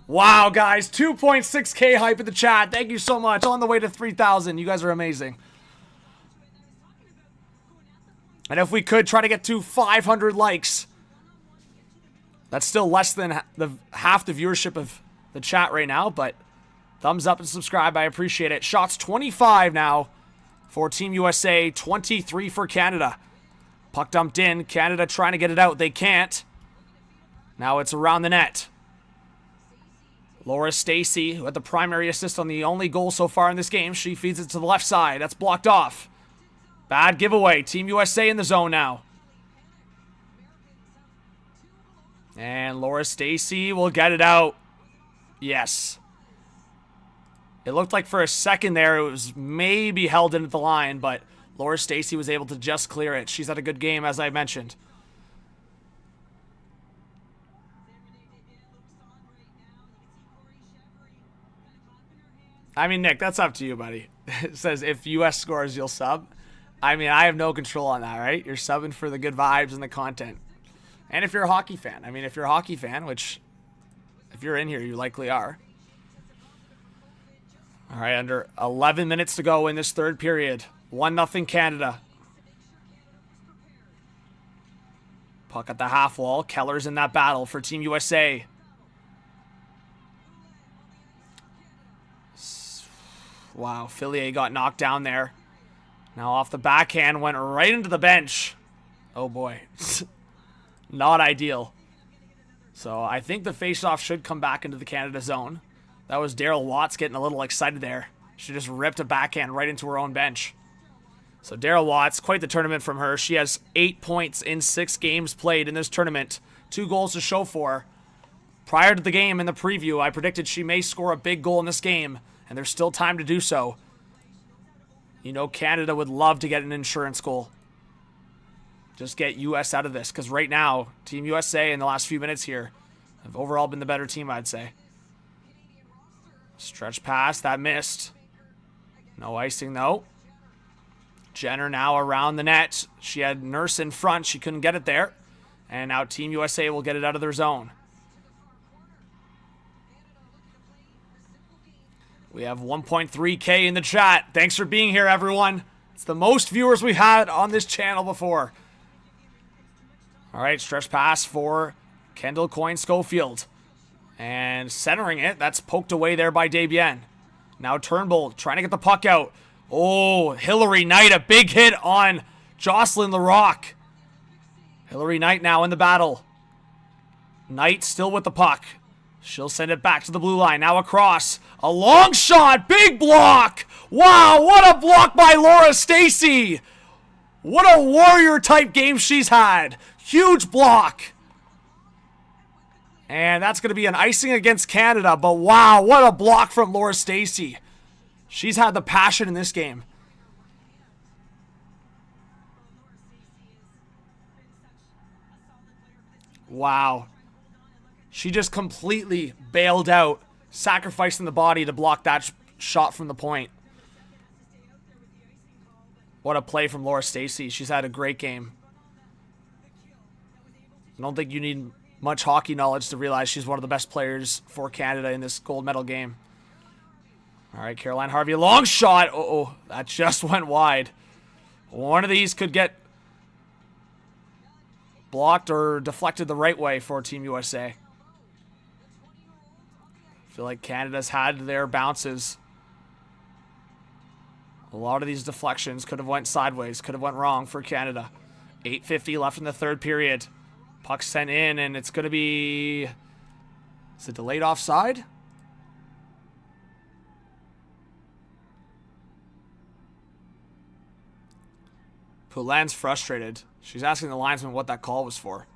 Wow, guys, 2.6K hype in the chat. Thank you so much. On the way to 3,000. You guys are amazing. And if we could try to get to 500 likes, that's still less than half the viewership of the chat right now, but thumbs up and subscribe. I appreciate it. Shots 25 now for Team USA, 23 for Canada. Puck dumped in. Canada trying to get it out. They can't. Now it's around the net. Laura Stacey, who had the primary assist on the only goal so far in this game, she feeds it to the left side. That's blocked off. Bad giveaway. Team USA in the zone now. And Laura Stacey will get it out. Yes. It looked like for a second there it was maybe held into the line, but Laura Stacey was able to just clear it. She's had a good game, as I mentioned. I mean, Nick, that's up to you, buddy. It says if US scores, you'll sub. I mean, I have no control on that, right? You're subbing for the good vibes and the content. And if you're a hockey fan. I mean, if you're a hockey fan, which if you're in here, you likely are. All right, under 11 minutes to go in this third period. 1-0 Canada. Puck at the half wall. Keller's in that battle for Team USA. Wow, Fillier got knocked down there. Now off the backhand, went right into the bench. Oh boy. Not ideal. So I think the faceoff should come back into the Canada zone. That was Daryl Watts getting a little excited there. She just ripped a backhand right into her own bench. So Daryl Watts, quite the tournament from her. She has 8 points in 6 games played in this tournament. 2 goals to show for. Prior to the game in the preview, I predicted she may score a big goal in this game, and there's still time to do so. You know Canada would love to get an insurance goal. Just get US out of this, because right now, Team USA in the last few minutes here have overall been the better team, I'd say. Stretch pass, that missed. No icing, though. Jenner now around the net. She had Nurse in front. She couldn't get it there. And now Team USA will get it out of their zone. We have 1.3K in the chat. Thanks for being here, everyone. It's the most viewers we've had on this channel before. All right, stretch pass for Kendall Coyne Schofield. And centering it, that's poked away there by Desbiens. Now Turnbull trying to get the puck out. Oh, Hillary Knight, a big hit on Jocelyn Larocque. Hillary Knight now in the battle. Knight still with the puck. She'll send it back to the blue line. Now across. A long shot. Big block. Wow, what a block by Laura Stacey. What a warrior type game she's had. Huge block. And that's going to be an icing against Canada. But wow, what a block from Laura Stacey. She's had the passion in this game. Wow. She just completely bailed out, sacrificing the body to block that shot from the point. What a play from Laura Stacey. She's had a great game. I don't think you need much hockey knowledge to realize she's one of the best players for Canada in this gold medal game. All right, Caroline Harvey, a long shot. Uh-oh, that just went wide. One of these could get blocked or deflected the right way for Team USA. I feel like Canada's had their bounces. A lot of these deflections could have went sideways, could have went wrong for Canada. 8:50 left in the third period. Puck sent in, and it's going to be... Is it delayed offside? Poulin's frustrated. She's asking the linesman what that call was for.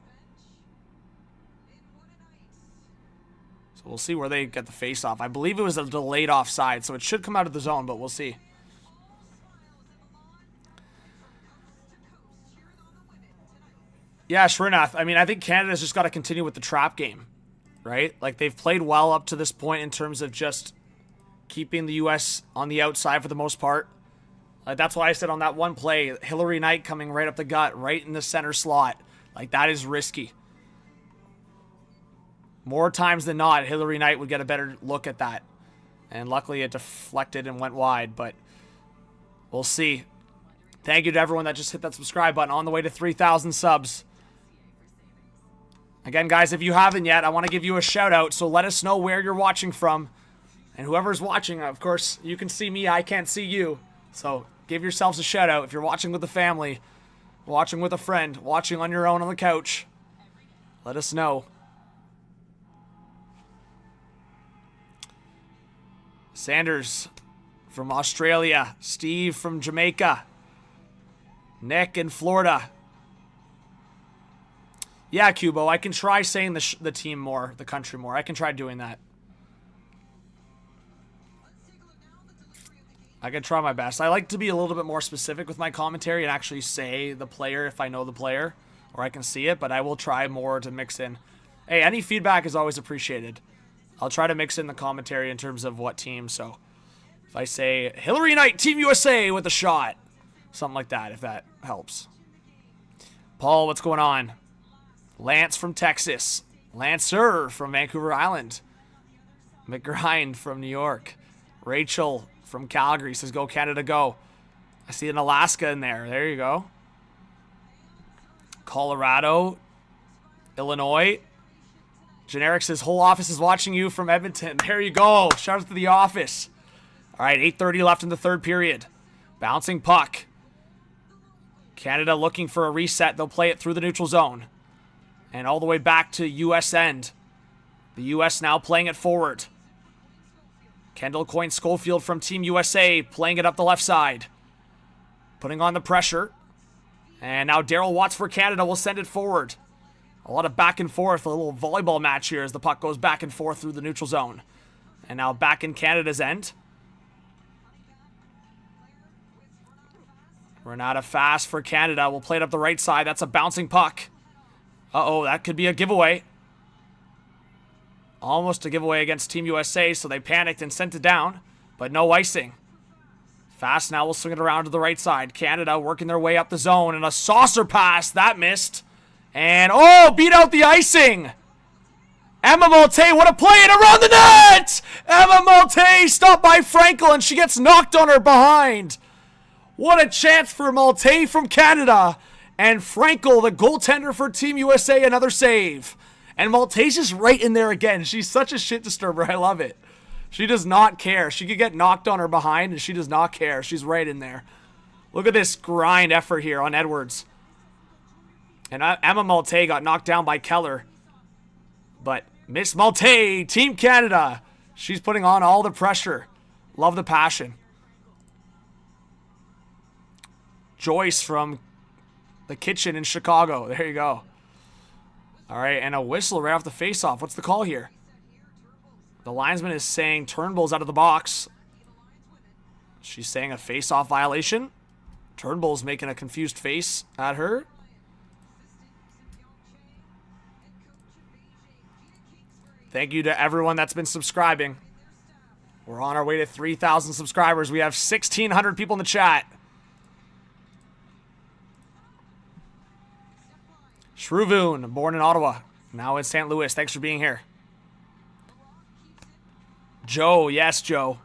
So we'll see where they get the face-off. I believe it was a delayed offside, so it should come out of the zone, but we'll see. Yeah, Shrinath. I mean, I think Canada's just got to continue with the trap game, right? Like, they've played well up to this point in terms of just keeping the U.S. on the outside for the most part. That's why I said on that one play, Hillary Knight coming right up the gut, right in the center slot. Like, that is risky. More times than not, Hillary Knight would get a better look at that. And luckily it deflected and went wide, but we'll see. Thank you to everyone that just hit that subscribe button on the way to 3,000 subs. Again, guys, if you haven't yet, I want to give you a shout out, so let us know where you're watching from. And whoever's watching, of course, you can see me, I can't see you. So give yourselves a shout out if you're watching with a family, watching with a friend, watching on your own on the couch. Let us know. Sanders from Australia, Steve from Jamaica, Nick in Florida. Yeah, Kubo, I can try saying the team more, the country more. I can try doing that. I can try my best. I like to be a little bit more specific with my commentary and actually say the player if I know the player or I can see it, but I will try more to mix in. Hey, any feedback is always appreciated. I'll try to mix in the commentary in terms of what team, so if I say Hillary Knight, Team USA with a shot, something like that, if that helps. Paul, what's going on? Lance from Texas. Lancer from Vancouver Island. McGrind from New York. Rachel from Calgary says, go Canada, go. I see an Alaska in there. There you go. Colorado. Illinois. Generic says, whole office is watching you from Edmonton. There you go. Shout out to the office. All right, 8:30 left in the third period. Bouncing puck. Canada looking for a reset. They'll play it through the neutral zone. And all the way back to U.S. end. The U.S. now playing it forward. Kendall Coyne-Schofield from Team USA playing it up the left side. Putting on the pressure. And now Darryl Watts for Canada will send it forward. A lot of back and forth, a little volleyball match here as the puck goes back and forth through the neutral zone. And now back in Canada's end. Renata fast for Canada. We'll play it up the right side. That's a bouncing puck. Uh-oh, that could be a giveaway. Almost a giveaway against Team USA, so they panicked and sent it down. But no icing. Fast now will swing it around to the right side. Canada working their way up the zone. And a saucer pass. That missed. And, oh, beat out the icing. Emma Molte, what a play, and around the net! Emma Molte stopped by Frankel, and she gets knocked on her behind. What a chance for Molte from Canada. And Frankel, the goaltender for Team USA, another save. And Malte's just right in there again. She's such a shit disturber. I love it. She does not care. She could get knocked on her behind, and she does not care. She's right in there. Look at this grind effort here on Edwards. And Emma Malte got knocked down by Keller. But Miss Malte, Team Canada, she's putting on all the pressure. Love the passion. Joyce from the kitchen in Chicago. There you go. All right, and a whistle right off the faceoff. What's the call here? The linesman is saying Turnbull's out of the box. She's saying a faceoff violation. Turnbull's making a confused face at her. Thank you to everyone that's been subscribing. We're on our way to 3,000 subscribers. We have 1,600 people in the chat. Shruvun, born in Ottawa, now in St. Louis. Thanks for being here. Joe, yes, Joe.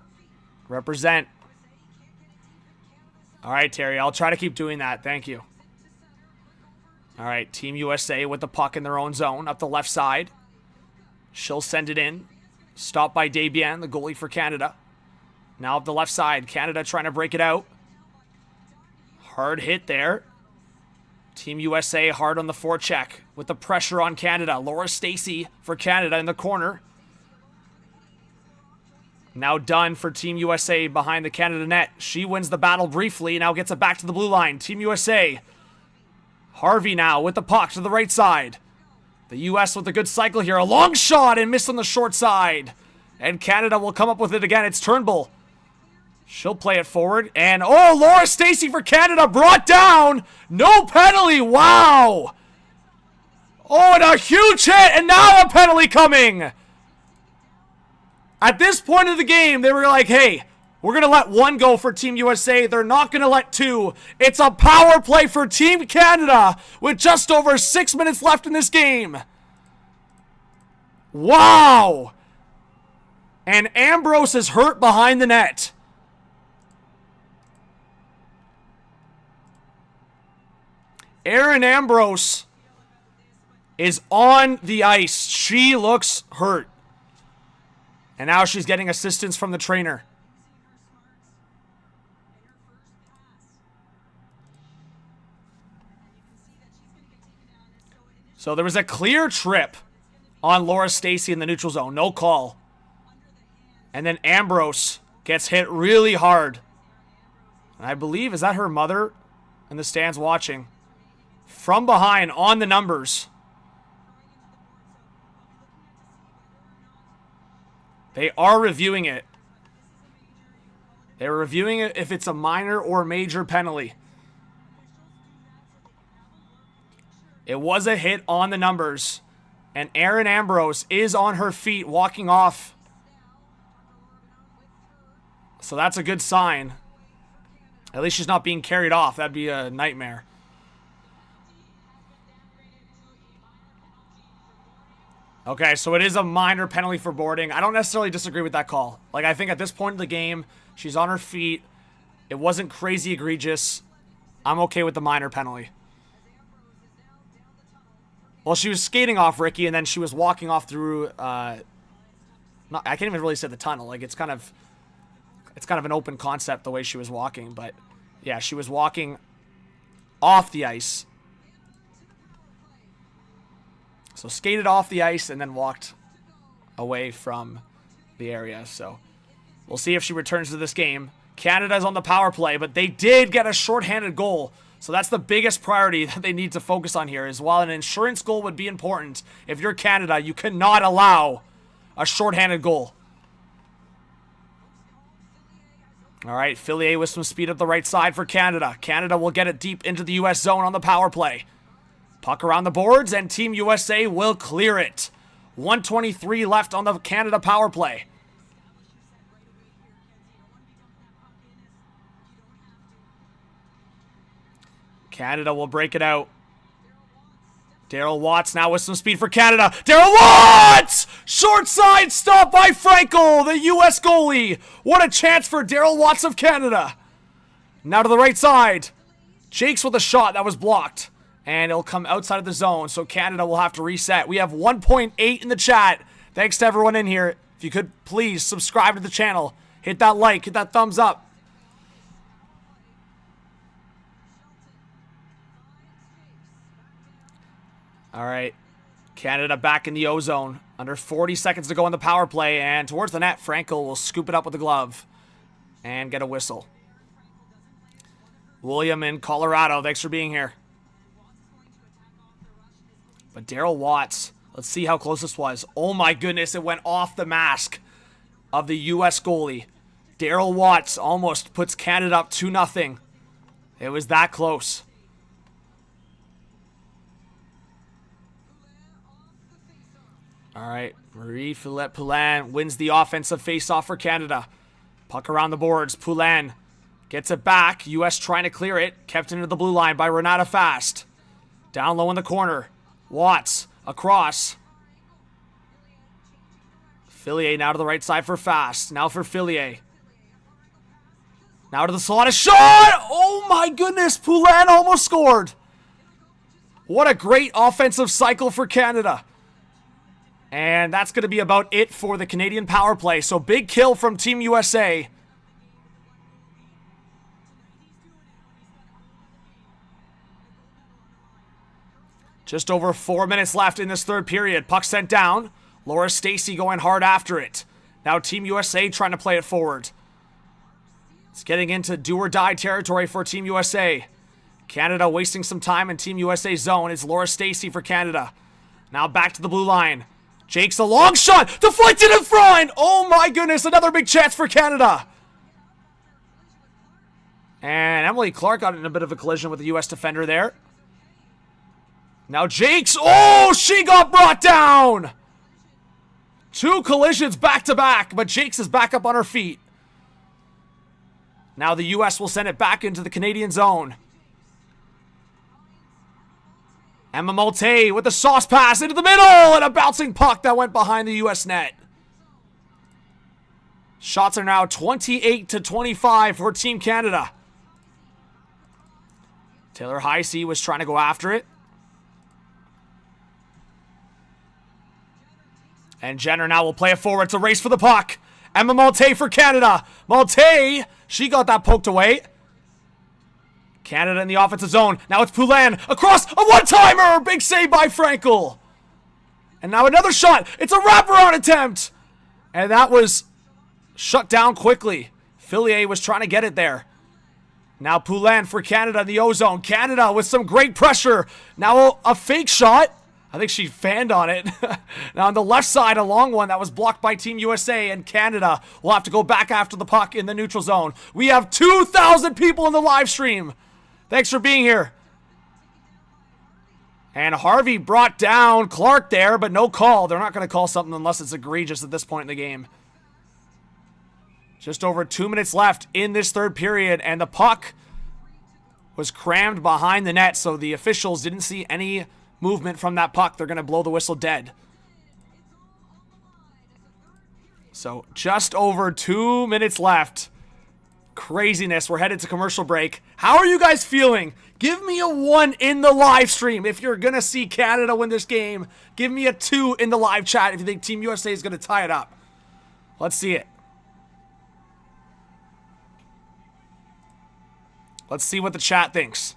Represent. All right, Terry, I'll try to keep doing that. Thank you. All right, Team USA with the puck in their own zone, up the left side. She'll send it in. Stopped by Desbiens, the goalie for Canada. Now up the left side. Canada trying to break it out. Hard hit there. Team USA hard on the forecheck with the pressure on Canada. Laura Stacey for Canada in the corner. Now done for Team USA behind the Canada net. She wins the battle briefly. Now gets it back to the blue line. Team USA. Harvey now with the puck to the right side. The U.S. with a good cycle here. A long shot and missed on the short side. And Canada will come up with it again. It's Turnbull. She'll play it forward. And, oh, Laura Stacey for Canada brought down. No penalty. Wow. Oh, and a huge hit. And now a penalty coming. At this point of the game, they were like, hey, we're going to let one go for Team USA. They're not going to let two. It's a power play for Team Canada with just over 6 minutes left in this game. Wow. And Ambrose is hurt behind the net. Erin Ambrose is on the ice. She looks hurt. And now she's getting assistance from the trainer. So there was a clear trip on Laura Stacey in the neutral zone. No call. And then Ambrose gets hit really hard. And I believe, is that her mother in the stands watching? From behind on the numbers. They are reviewing it. They're reviewing it if it's a minor or major penalty. It was a hit on the numbers. And Erin Ambrose is on her feet walking off. So that's a good sign. At least she's not being carried off. That'd be a nightmare. Okay, so it is a minor penalty for boarding. I don't necessarily disagree with that call. Like, I think at this point in the game, she's on her feet. It wasn't crazy egregious. I'm okay with the minor penalty. Well, she was skating off Ricky, and then she was walking off through, I can't even really say the tunnel. Like, it's kind of an open concept the way she was walking. But, yeah, she was walking off the ice. So skated off the ice and then walked away from the area. So we'll see if she returns to this game. Canada's on the power play, but they did get a shorthanded goal. So that's the biggest priority that they need to focus on here, is while an insurance goal would be important, if you're Canada, you cannot allow a shorthanded goal. All right, Fillier with some speed up the right side for Canada. Canada will get it deep into the U.S. zone on the power play. Puck around the boards, and Team USA will clear it. 1:23 left on the Canada power play. Canada will break it out. Darryl Watts now with some speed for Canada. Darryl Watts! Short side stop by Frankel, the U.S. goalie. What a chance for Darryl Watts of Canada. Now to the right side. Jakes with a shot that was blocked. And it'll come outside of the zone, so Canada will have to reset. We have 1.8 in the chat. Thanks to everyone in here. If you could please subscribe to the channel. Hit that like, hit that thumbs up. All right, Canada back in the O-zone. Under 40 seconds to go on the power play, and towards the net, Frankel will scoop it up with the glove and get a whistle. William in Colorado, thanks for being here. But Darryl Watts, let's see how close this was. Oh my goodness, it went off the mask of the U.S. goalie. Darryl Watts almost puts Canada up 2-0. It was that close. All right, Marie-Philette Poulin wins the offensive face-off for Canada. Puck around the boards. Poulin gets it back. U.S. trying to clear it. Kept into the blue line by Renata Fast. Down low in the corner. Watts across. Fillier now to the right side for Fast. Now for Fillier. Now to the slot. A shot! Oh my goodness, Poulin almost scored. What a great offensive cycle for Canada. And that's going to be about it for the Canadian power play. So big kill from Team USA. Just over 4 minutes left in this third period. Puck sent down. Laura Stacey going hard after it. Now Team USA trying to play it forward. It's getting into do or die territory for Team USA. Canada wasting some time in Team USA zone. It's Laura Stacey for Canada. Now back to the blue line. Jake's a long shot. Deflected in front. Oh my goodness. Another big chance for Canada. And Emily Clark got in a bit of a collision with the U.S. defender there. Now Jake's. Oh, she got brought down. 2 collisions back to back. But Jake's is back up on her feet. Now the U.S. will send it back into the Canadian zone. Emma Malte with the sauce pass into the middle, and a bouncing puck that went behind the U.S. net. Shots are now 28-25 for Team Canada. Taylor Heisey was trying to go after it. And Jenner now will play it forward. It's a race for the puck. Emma Malte for Canada. Malte, she got that poked away. Canada in the offensive zone. Now it's Poulin across a one-timer. Big save by Frankel. And now another shot. It's a wraparound attempt. And that was shut down quickly. Fillier was trying to get it there. Now Poulin for Canada in the O-zone. Canada with some great pressure. Now a fake shot. I think she fanned on it. Now on the left side, a long one that was blocked by Team USA, and Canada will have to go back after the puck in the neutral zone. We have 2,000 people in the live stream. Thanks for being here. And Harvey brought down Clark there, but no call. They're not going to call something unless it's egregious at this point in the game. Just over 2 minutes left in this third period, and the puck was crammed behind the net, so the officials didn't see any movement from that puck. They're going to blow the whistle dead. So just over 2 minutes left. Craziness. We're headed to commercial break. How are you guys feeling? Give me a 1 in the live stream if you're going to see Canada win this game. Give me a 2 in the live chat if you think Team USA is going to tie it up. Let's see it. Let's see what the chat thinks.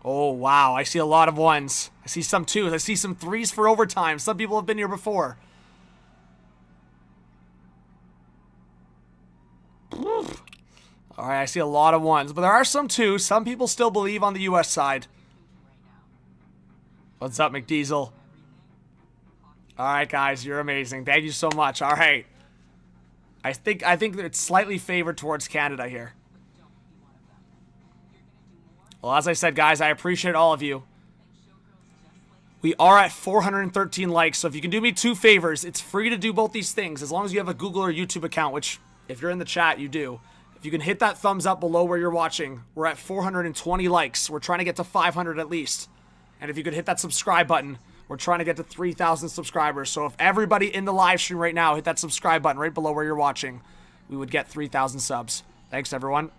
Oh, wow. I see a lot of ones. I see some twos. I see some threes for overtime. Some people have been here before. All right, I see a lot of ones. But there are some twos. Some people still believe on the U.S. side. What's up, McDiesel? All right, guys. You're amazing. Thank you so much. All right. I think that it's slightly favored towards Canada here. Well, as I said, guys, I appreciate all of you. We are at 413 likes, so if you can do me 2 favors, it's free to do both these things, as long as you have a Google or YouTube account, which, if you're in the chat, you do. If you can hit that thumbs up below where you're watching, we're at 420 likes. We're trying to get to 500 at least. And if you could hit that subscribe button, we're trying to get to 3,000 subscribers. So if everybody in the live stream right now hit that subscribe button right below where you're watching, we would get 3,000 subs. Thanks, everyone.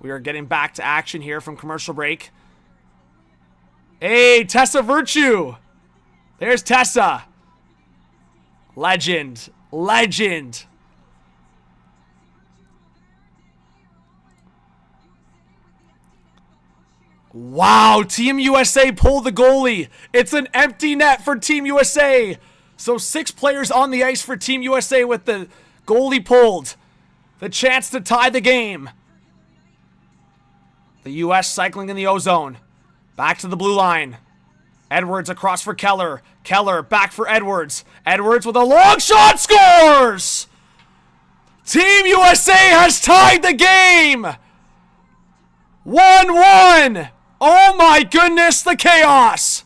We are getting back to action here from commercial break. Hey, Tessa Virtue. There's Tessa. Legend. Legend. Wow, Team USA pulled the goalie. It's an empty net for Team USA. So 6 players on the ice for Team USA with the goalie pulled. The chance to tie the game. The U.S. cycling in the O-zone. Back to the blue line. Edwards across for Keller. Keller back for Edwards. Edwards with a long shot scores! Team USA has tied the game! 1-1! Oh my goodness, the chaos!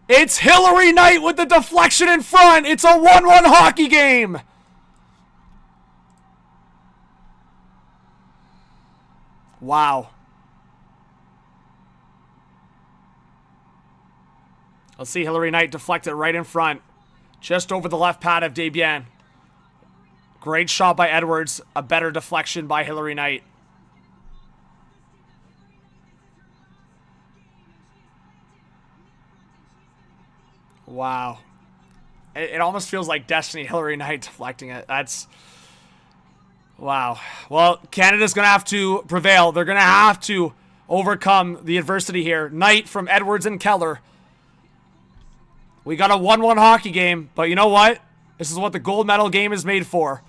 It's Hillary Knight with the deflection in front. It's a 1-1 hockey game. Wow. Let's see Hillary Knight deflect it right in front. Just over the left pad of Desbiens. Great shot by Edwards. A better deflection by Hillary Knight. Wow. It almost feels like destiny, Hillary Knight deflecting it. That's... Wow. Well, Canada's going to have to prevail. They're going to have to overcome the adversity here. Knight from Edwards and Keller. We got a 1-1 hockey game, but you know what? This is what the gold medal game is made for.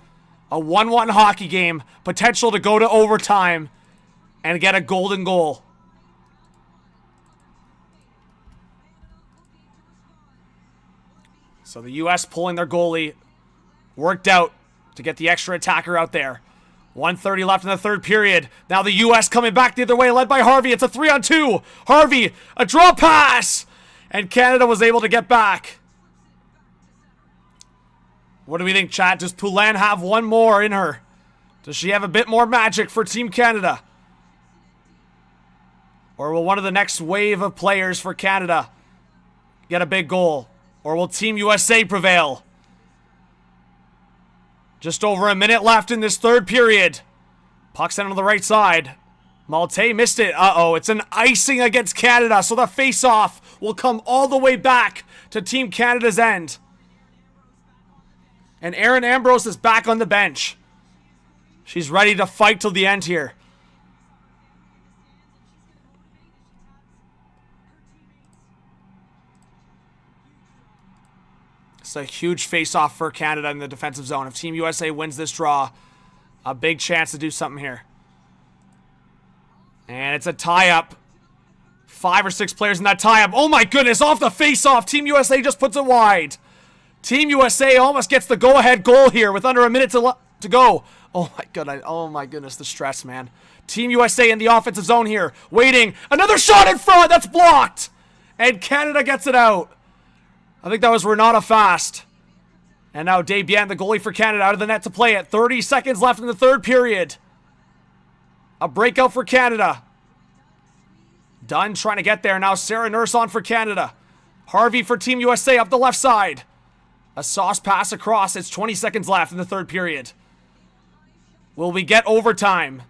A 1-1 hockey game. Potential to go to overtime and get a golden goal. So the U.S. pulling their goalie. Worked out to get the extra attacker out there. 1:30 left in the third period. Now the U.S. coming back the other way, led by Harvey. It's a 3-on-2. Harvey, a draw pass. And Canada was able to get back. What do we think, chat? Does Poulin have one more in her? Does she have a bit more magic for Team Canada? Or will one of the next wave of players for Canada get a big goal? Or will Team USA prevail? Just over a minute left in this third period. Puck's in on the right side. Malte missed it. Uh-oh, it's an icing against Canada, so the face-off will come all the way back to Team Canada's end. And Erin Ambrose is back on the bench. She's ready to fight till the end here. It's a huge face-off for Canada in the defensive zone. If Team USA wins this draw, a big chance to do something here. And it's a tie-up. 5 or 6 players in that tie-up. Oh my goodness, off the face-off. Team USA just puts it wide. Team USA almost gets the go-ahead goal here with under a minute to go. Oh my goodness, the stress, man. Team USA in the offensive zone here. Waiting. Another shot in front. That's blocked. And Canada gets it out. I think that was Renata Fast. And now Desbiens, the goalie for Canada, out of the net to play it. 30 seconds left in the third period. A breakout for Canada. Dunn trying to get there. Now Sarah Nurse on for Canada. Harvey for Team USA up the left side. A sauce pass across. It's 20 seconds left in the third period. Will we get overtime?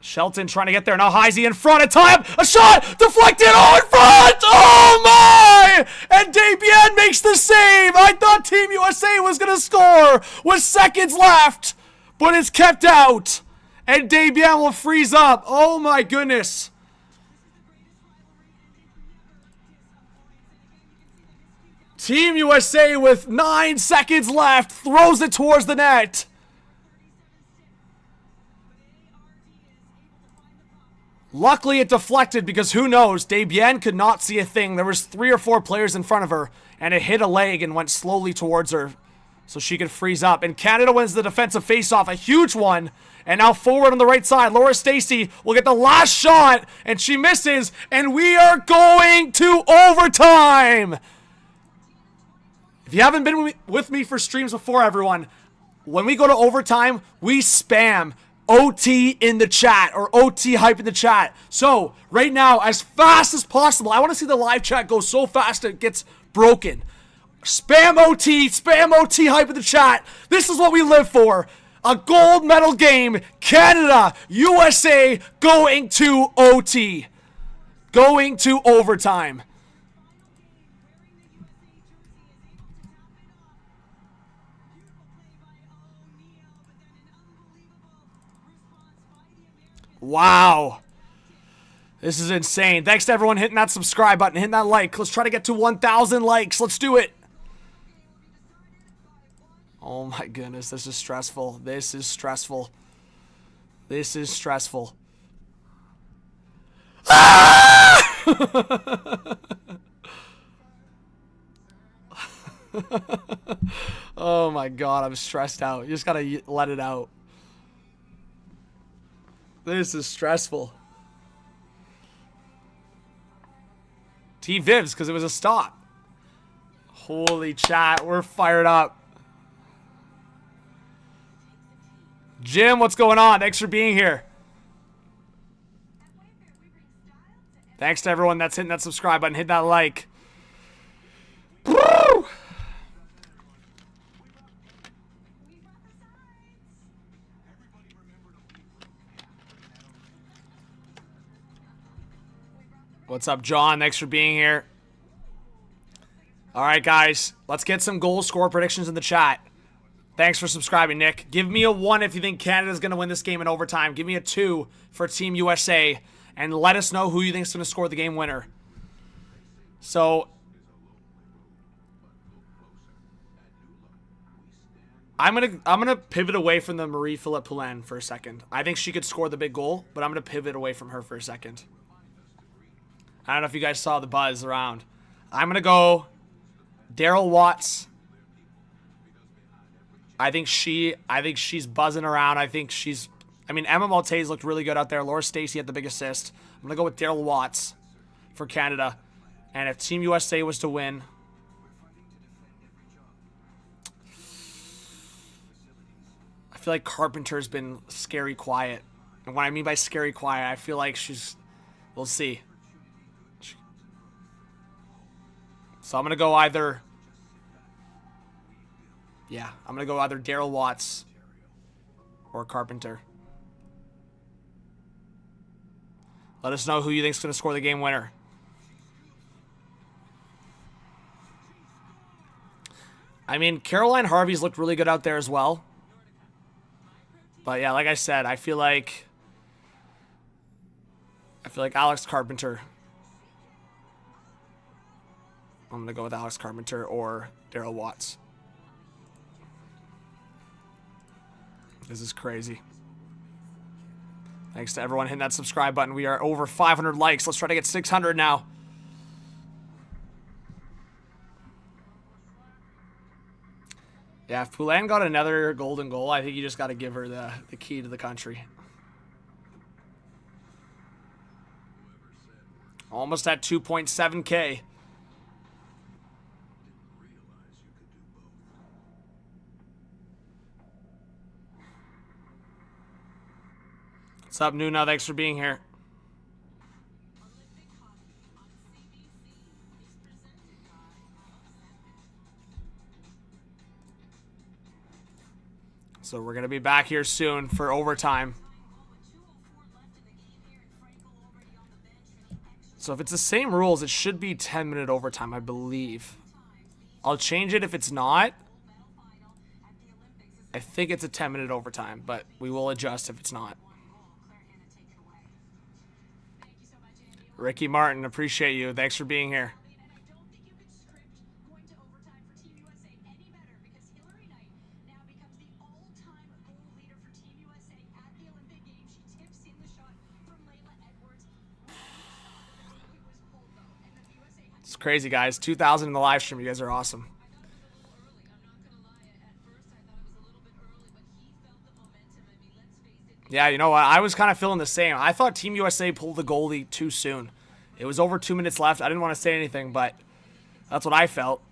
Shelton trying to get there. Now Heisey in front of time. A shot! Deflected! Oh, in front! Oh, my! And Desbiens makes the save! I thought Team USA was going to score with seconds left, but it's kept out. And Desbiens will freeze up. Oh my goodness. Team USA with 9 seconds left throws it towards the net. Luckily, it deflected because who knows? Desbiens could not see a thing. There was 3 or 4 players in front of her, and it hit a leg and went slowly towards her so she could freeze up. And Canada wins the defensive faceoff, a huge one. And now forward on the right side, Laura Stacey will get the last shot, and she misses, and we are going to overtime. If you haven't been with me for streams before, everyone, when we go to overtime, we spam OT in the chat or OT hype in the chat. So right now, as fast as possible, I want to see the live chat go so fast it gets broken. Spam OT hype in the chat. This is what we live for. A gold medal game. Canada, USA going to OT. Going to overtime. Wow. This is insane. Thanks to everyone hitting that subscribe button, hitting that like. Let's try to get to 1,000 likes. Let's do it. Oh my goodness, this is stressful. This is stressful. This is stressful. Ah! Oh my god, I'm stressed out. You just gotta let it out. This is stressful. T-Vivs, because it was a stop. Holy chat, we're fired up. Jim, what's going on? Thanks for being here. Thanks to everyone that's hitting that subscribe button. Hit that like. Woo! What's up, John? Thanks for being here. All right, guys. Let's get some goal score predictions in the chat. Thanks for subscribing, Nick. Give me a 1 if you think Canada's going to win this game in overtime. Give me a 2 for Team USA. And let us know who you think is going to score the game winner. So, I'm gonna pivot away from the Marie-Philippe Poulin for a second. I think she could score the big goal, but I'm going to pivot away from her for a second. I don't know if you guys saw the buzz around. I'm going to go Daryl Watts. I think she's buzzing around. I mean, Emma Maltese looked really good out there. Laura Stacey had the big assist. I'm going to go with Daryl Watts for Canada. And if Team USA was to win, I feel like Carpenter's been scary quiet. And what I mean by scary quiet, I feel like we'll see. So I'm going to go either Daryl Watts or Carpenter. Let us know who you think is going to score the game winner. I mean, Caroline Harvey's looked really good out there as well. But yeah, like I said, I feel like Alex Carpenter. I'm going to go with Alex Carpenter or Daryl Watts. This is crazy. Thanks to everyone hitting that subscribe button. We are over 500 likes. Let's try to get 600 now. Yeah, if Poulin got another golden goal, I think you just got to give her the key to the country. Almost at 2.7K. What's up, Nuna? Thanks for being here. So we're going to be back here soon for overtime. So if it's the same rules, it should be 10-minute overtime, I believe. I'll change it if it's not. I think it's a 10-minute overtime, but we will adjust if it's not. Ricky Martin, appreciate you. Thanks for being here. It's crazy, guys. 2,000 in the live stream. You guys are awesome. Yeah, you know what? I was kind of feeling the same. I thought Team USA pulled the goalie too soon. It was over 2 minutes left. I didn't want to say anything, but that's what I felt,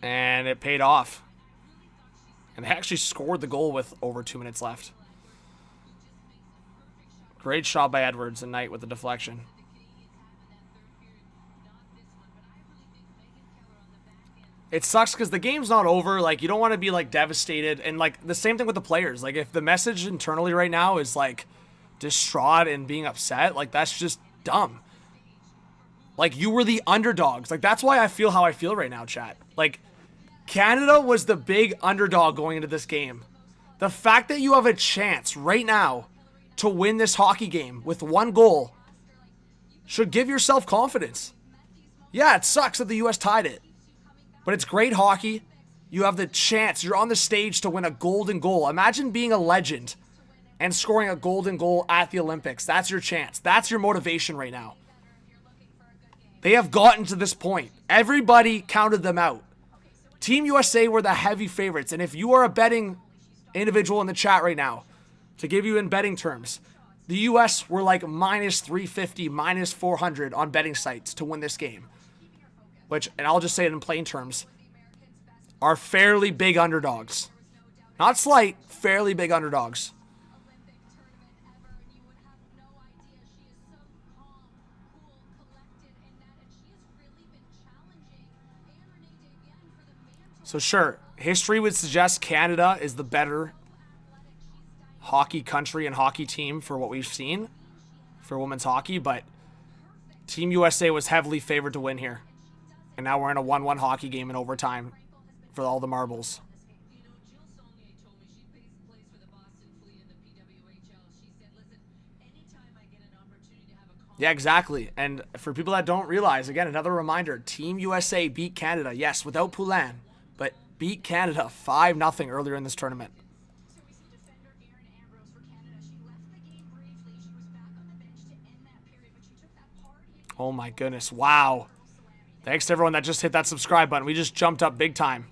and it paid off. And they actually scored the goal with over 2 minutes left. Great shot by Edwards and Knight with the deflection. It sucks because the game's not over. Like, you don't want to be, like, devastated. And, like, the same thing with the players. Like, if the message internally right now is, like, distraught and being upset, like, that's just dumb. Like, you were the underdogs. Like, that's why I feel how I feel right now, chat. Like, Canada was the big underdog going into this game. The fact that you have a chance right now to win this hockey game with 1 goal should give yourself confidence. Yeah, it sucks that the U.S. tied it. But it's great hockey. You have the chance. You're on the stage to win a golden goal. Imagine being a legend and scoring a golden goal at the Olympics. That's your chance. That's your motivation right now. They have gotten to this point. Everybody counted them out. Team USA were the heavy favorites. And if you are a betting individual in the chat right now, to give you in betting terms, the U.S. were like minus 350, minus 400 on betting sites to win this game. Which, and I'll just say it in plain terms, are fairly big underdogs. Not slight, fairly big underdogs. So sure, history would suggest Canada is the better hockey country and hockey team for what we've seen for women's hockey, but Team USA was heavily favored to win here. And now we're in a 1-1 hockey game in overtime for all the marbles. Yeah, exactly. And for people that don't realize, again, another reminder, Team USA beat Canada. Yes, without Poulin, but beat Canada 5-0 earlier in this tournament. Oh my goodness. Wow. Thanks to everyone that just hit that subscribe button. We just jumped up big time.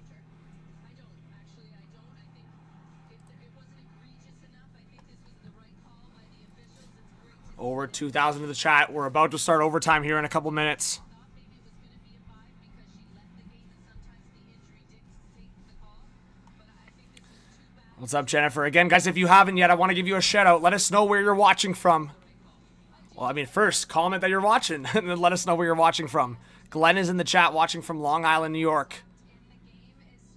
Over 2,000 in the chat. We're about to start overtime here in a couple minutes. What's up, Jennifer? Again, guys, if you haven't yet, I want to give you a shout out. Let us know where you're watching from. Well, I mean, first, comment that you're watching, and then let us know where you're watching from. Glenn is in the chat watching from Long Island, New York.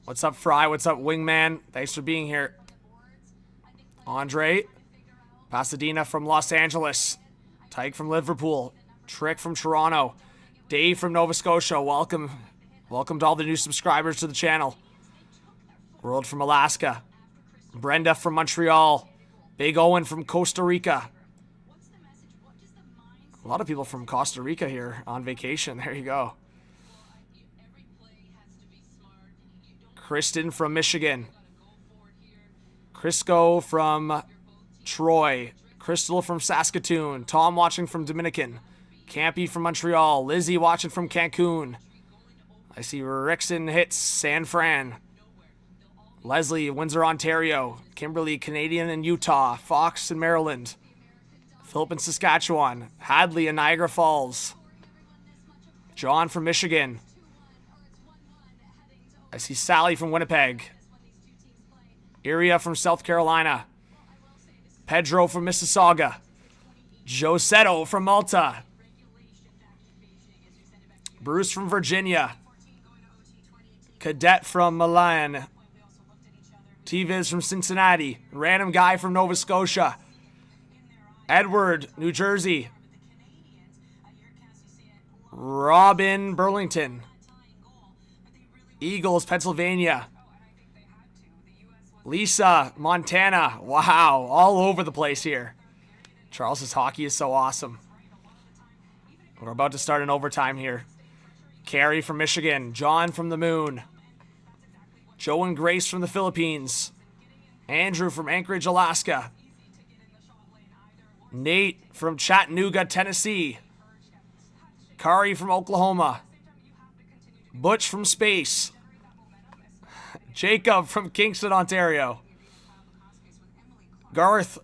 What's up, Fry? What's up, Wingman? Thanks for being here. Andre, Pasadena from Los Angeles. Tyke from Liverpool. Trick from Toronto. Dave from Nova Scotia. Welcome. Welcome to all the new subscribers to the channel. World from Alaska. Brenda from Montreal. Big Owen from Costa Rica. A lot of people from Costa Rica here on vacation. There you go. Kristen from Michigan. Crisco from Troy. Crystal from Saskatoon. Tom watching from Dominican. Campy from Montreal. Lizzie watching from Cancun. I see Rickson hits San Fran. Leslie, Windsor, Ontario. Kimberly, Canadian in Utah. Fox in Maryland. Philip in Saskatchewan. Hadley in Niagara Falls. John from Michigan. I see Sally from Winnipeg. Iria from South Carolina. Pedro from Mississauga. Josetto from Malta. Bruce from Virginia. Cadet from Milan. T-Viz from Cincinnati. Random guy from Nova Scotia. Edward, New Jersey. Robin, Burlington. Eagles, Pennsylvania. Lisa, Montana. Wow, all over the place here. Charles's hockey is so awesome. We're about to start an overtime here. Carrie from Michigan. John from the Moon. Joe and Grace from the Philippines. Andrew from Anchorage, Alaska. Nate from Chattanooga, Tennessee. Kari from Oklahoma. Butch from Space. Jacob from Kingston, Ontario. Garth,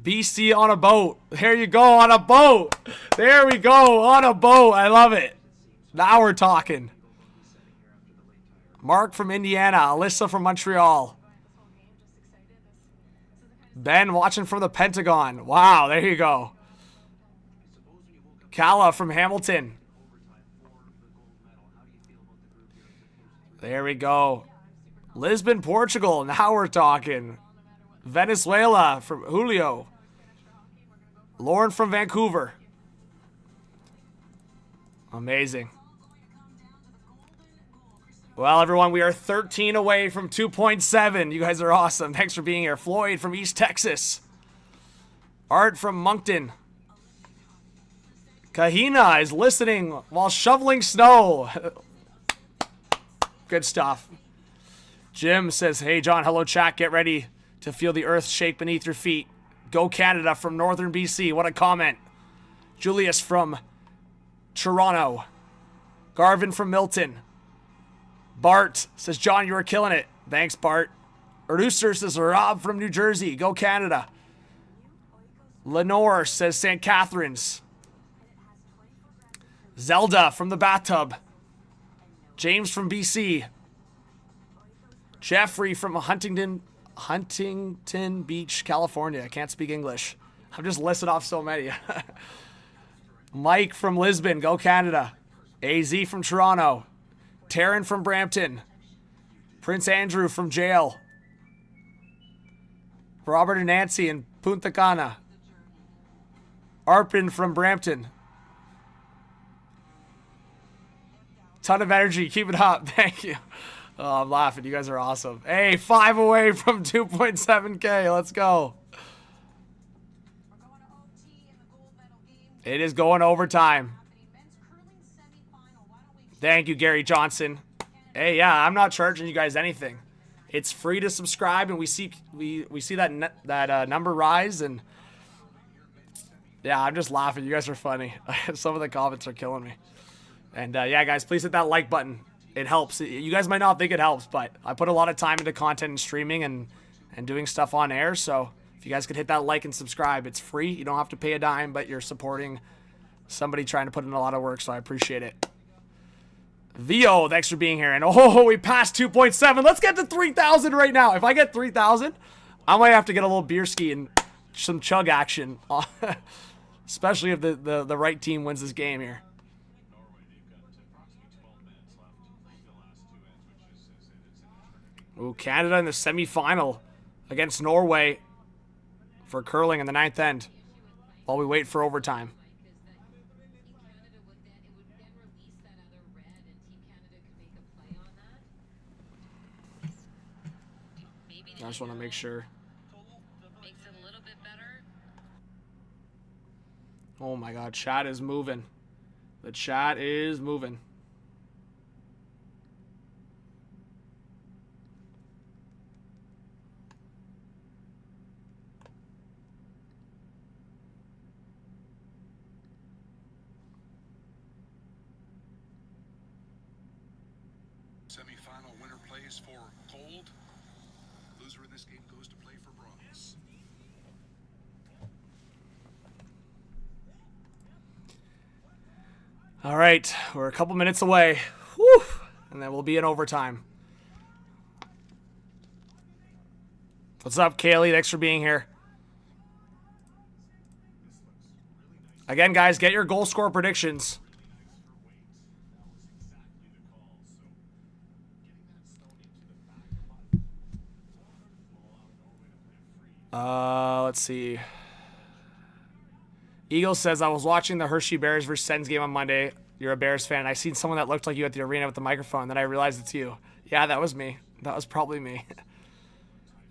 BC on a boat. There you go, on a boat. There we go, on a boat. I love it. Now we're talking. Mark from Indiana. Alyssa from Montreal. Ben watching from the Pentagon. Wow, there you go. Kala from Hamilton. There we go. Lisbon, Portugal. Now we're talking. Venezuela from Julio. Lauren from Vancouver. Amazing. Well, everyone, we are 13 away from 2.7. You guys are awesome. Thanks for being here. Floyd from East Texas. Art from Moncton. Kahina is listening while shoveling snow. Good stuff. Jim says, hey, John, hello, chat. Get ready to feel the earth shake beneath your feet. Go Canada from Northern BC. What a comment. Julius from Toronto. Garvin from Milton. Bart says, John, you are killing it. Thanks, Bart. Rooster says, Rob from New Jersey. Go Canada. Lenore says, St. Catharines. Zelda from the bathtub. James from BC. Jeffrey from Huntington Beach, California. I can't speak English. I'm just listing off so many. Mike from Lisbon. Go Canada. AZ from Toronto. Taryn from Brampton. Prince Andrew from jail. Robert and Nancy in Punta Cana. Arpin from Brampton. Ton of energy. Keep it up. Thank you. Oh, I'm laughing. You guys are awesome. Hey, 5 away from 2.7K. Let's go. It is going overtime. Thank you, Gary Johnson. Hey, yeah, I'm not charging you guys anything. It's free to subscribe, and we see that number rise, and yeah, I'm just laughing. You guys are funny. Some of the comments are killing me. And yeah, guys, please hit that like button. It helps. You guys might not think it helps, but I put a lot of time into content and streaming and doing stuff on air. So if you guys could hit that like and subscribe, it's free. You don't have to pay a dime, but you're supporting somebody trying to put in a lot of work, so I appreciate it. Vio, thanks for being here. And oh, we passed 2.7. Let's get to 3,000 right now. If I get 3,000, I might have to get a little beer ski and some chug action. Especially if the right team wins this game here. Ooh, Canada in the semifinal against Norway for curling in the 9th end while we wait for overtime. I just want to make sure. Oh my God, chat is moving. The chat is moving. Semi-final winner plays for gold. Loser in this game goes to play for bronze. All right, we're a couple minutes away. Whew, and then we'll be in overtime. What's up, Kaylee? Thanks for being here. Again, guys, get your goal score predictions. Let's see. Eagle says, I was watching the Hershey Bears versus Sens game on Monday. You're a Bears fan. I seen someone that looked like you at the arena with the microphone. Then I realized it's you. Yeah, that was me. That was probably me.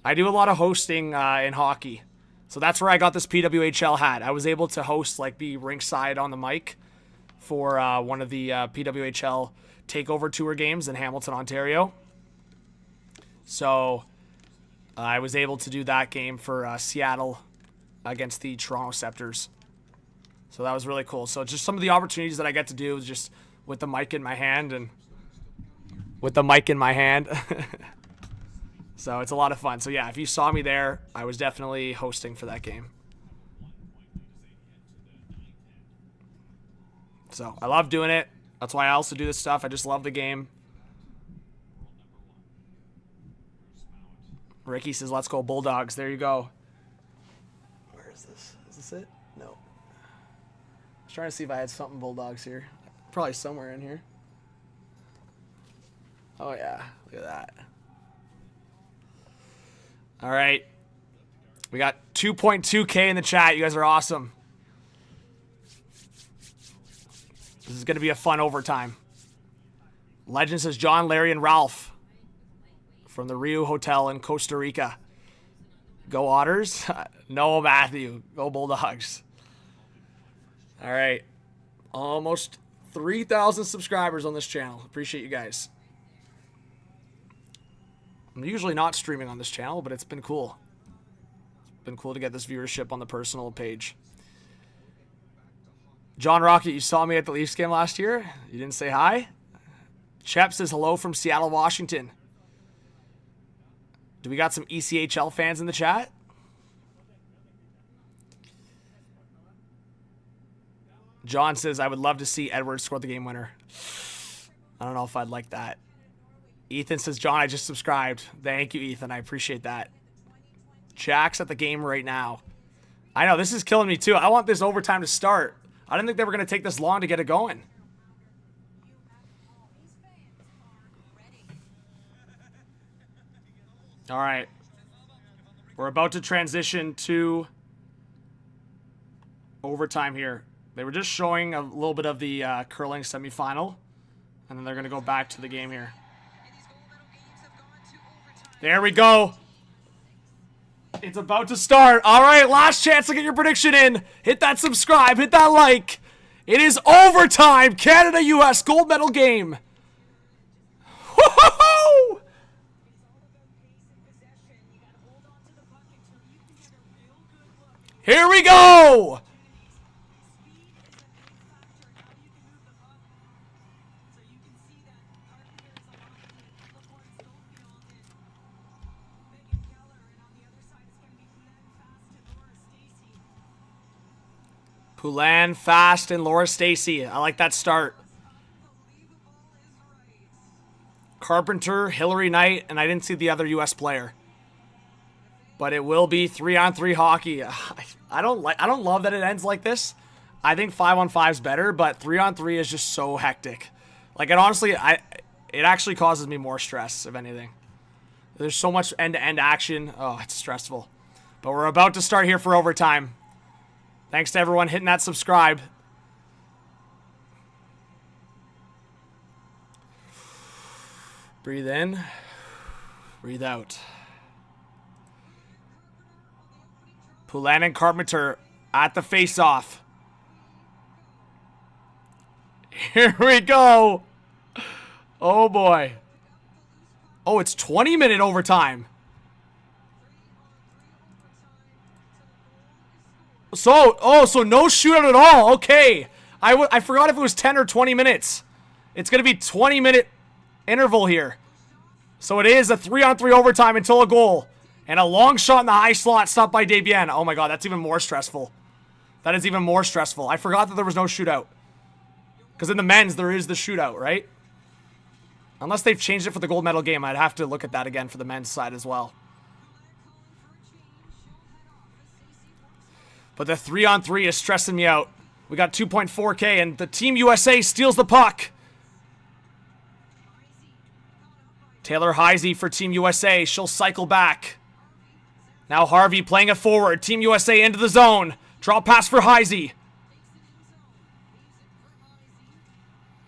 I do a lot of hosting in hockey. So that's where I got this PWHL hat. I was able to host, like, be ringside on the mic for one of the PWHL Takeover Tour games in Hamilton, Ontario. So I was able to do that game for Seattle against the Toronto Scepters. So that was really cool. So just some of the opportunities that I get to do just with the mic in my hand So it's a lot of fun. So yeah, if you saw me there, I was definitely hosting for that game. So I love doing it. That's why I also do this stuff. I just love the game. Ricky says, let's go Bulldogs. There you go. Where is this? Is this it? No. I was trying to see if I had something Bulldogs here. Probably somewhere in here. Oh, yeah. Look at that. All right. We got 2.2K in the chat. You guys are awesome. This is going to be a fun overtime. Legend says John, Larry, and Ralph from the Rio Hotel in Costa Rica. Go Otters. No, Matthew. Go Bulldogs. All right. Almost 3,000 subscribers on this channel. Appreciate you guys. I'm usually not streaming on this channel, but it's been cool. It's been cool to get this viewership on the personal page. John Rocket, you saw me at the Leafs game last year. You didn't say hi? Shep says hello from Seattle, Washington. Do we got some ECHL fans in the chat? John says, I would love to see Edwards score the game winner. I don't know if I'd like that. Ethan says, John, I just subscribed. Thank you, Ethan. I appreciate that. Jack's at the game right now. I know, this is killing me too. I want this overtime to start. I didn't think they were going to take this long to get it going. All right. We're about to transition to overtime here. They were just showing a little bit of the curling semifinal, and then they're going to go back to the game here. There we go. It's about to start. All right, last chance to get your prediction in. Hit that subscribe. Hit that like. It is overtime. Canada-US gold medal game. Woo-hoo-hoo! Here we go. Poulin, Fast, and Laura Stacey. I like that start. Carpenter, Hillary Knight, and I didn't see the other U.S. player. But it will be 3-on-3 hockey. I don't love that it ends like this. I think 5-on-5 is better, but 3-on-3 is just so hectic. Like, it honestly, it actually causes me more stress, if anything. There's so much end-to-end action. Oh, it's stressful. But we're about to start here for overtime. Thanks to everyone hitting that subscribe. Breathe in. Breathe out. Poulin and Carpenter at the face-off. Here we go. Oh, boy. Oh, it's 20-minute overtime. So no shootout at all. Okay. I forgot if it was 10 or 20 minutes. It's going to be 20-minute interval here. So it is a 3-on-3 overtime until a goal. And a long shot in the high slot stopped by Desbiens. Oh my god, that's even more stressful. That is even more stressful. I forgot that there was no shootout. Because in the men's, there is the shootout, right? Unless they've changed it for the gold medal game, I'd have to look at that again for the men's side as well. But the 3-on-3 is stressing me out. We got 2.4K, and the Team USA steals the puck. Taylor Heisey for Team USA. She'll cycle back. Now Harvey playing it forward. Team USA into the zone. Draw pass for Heisey.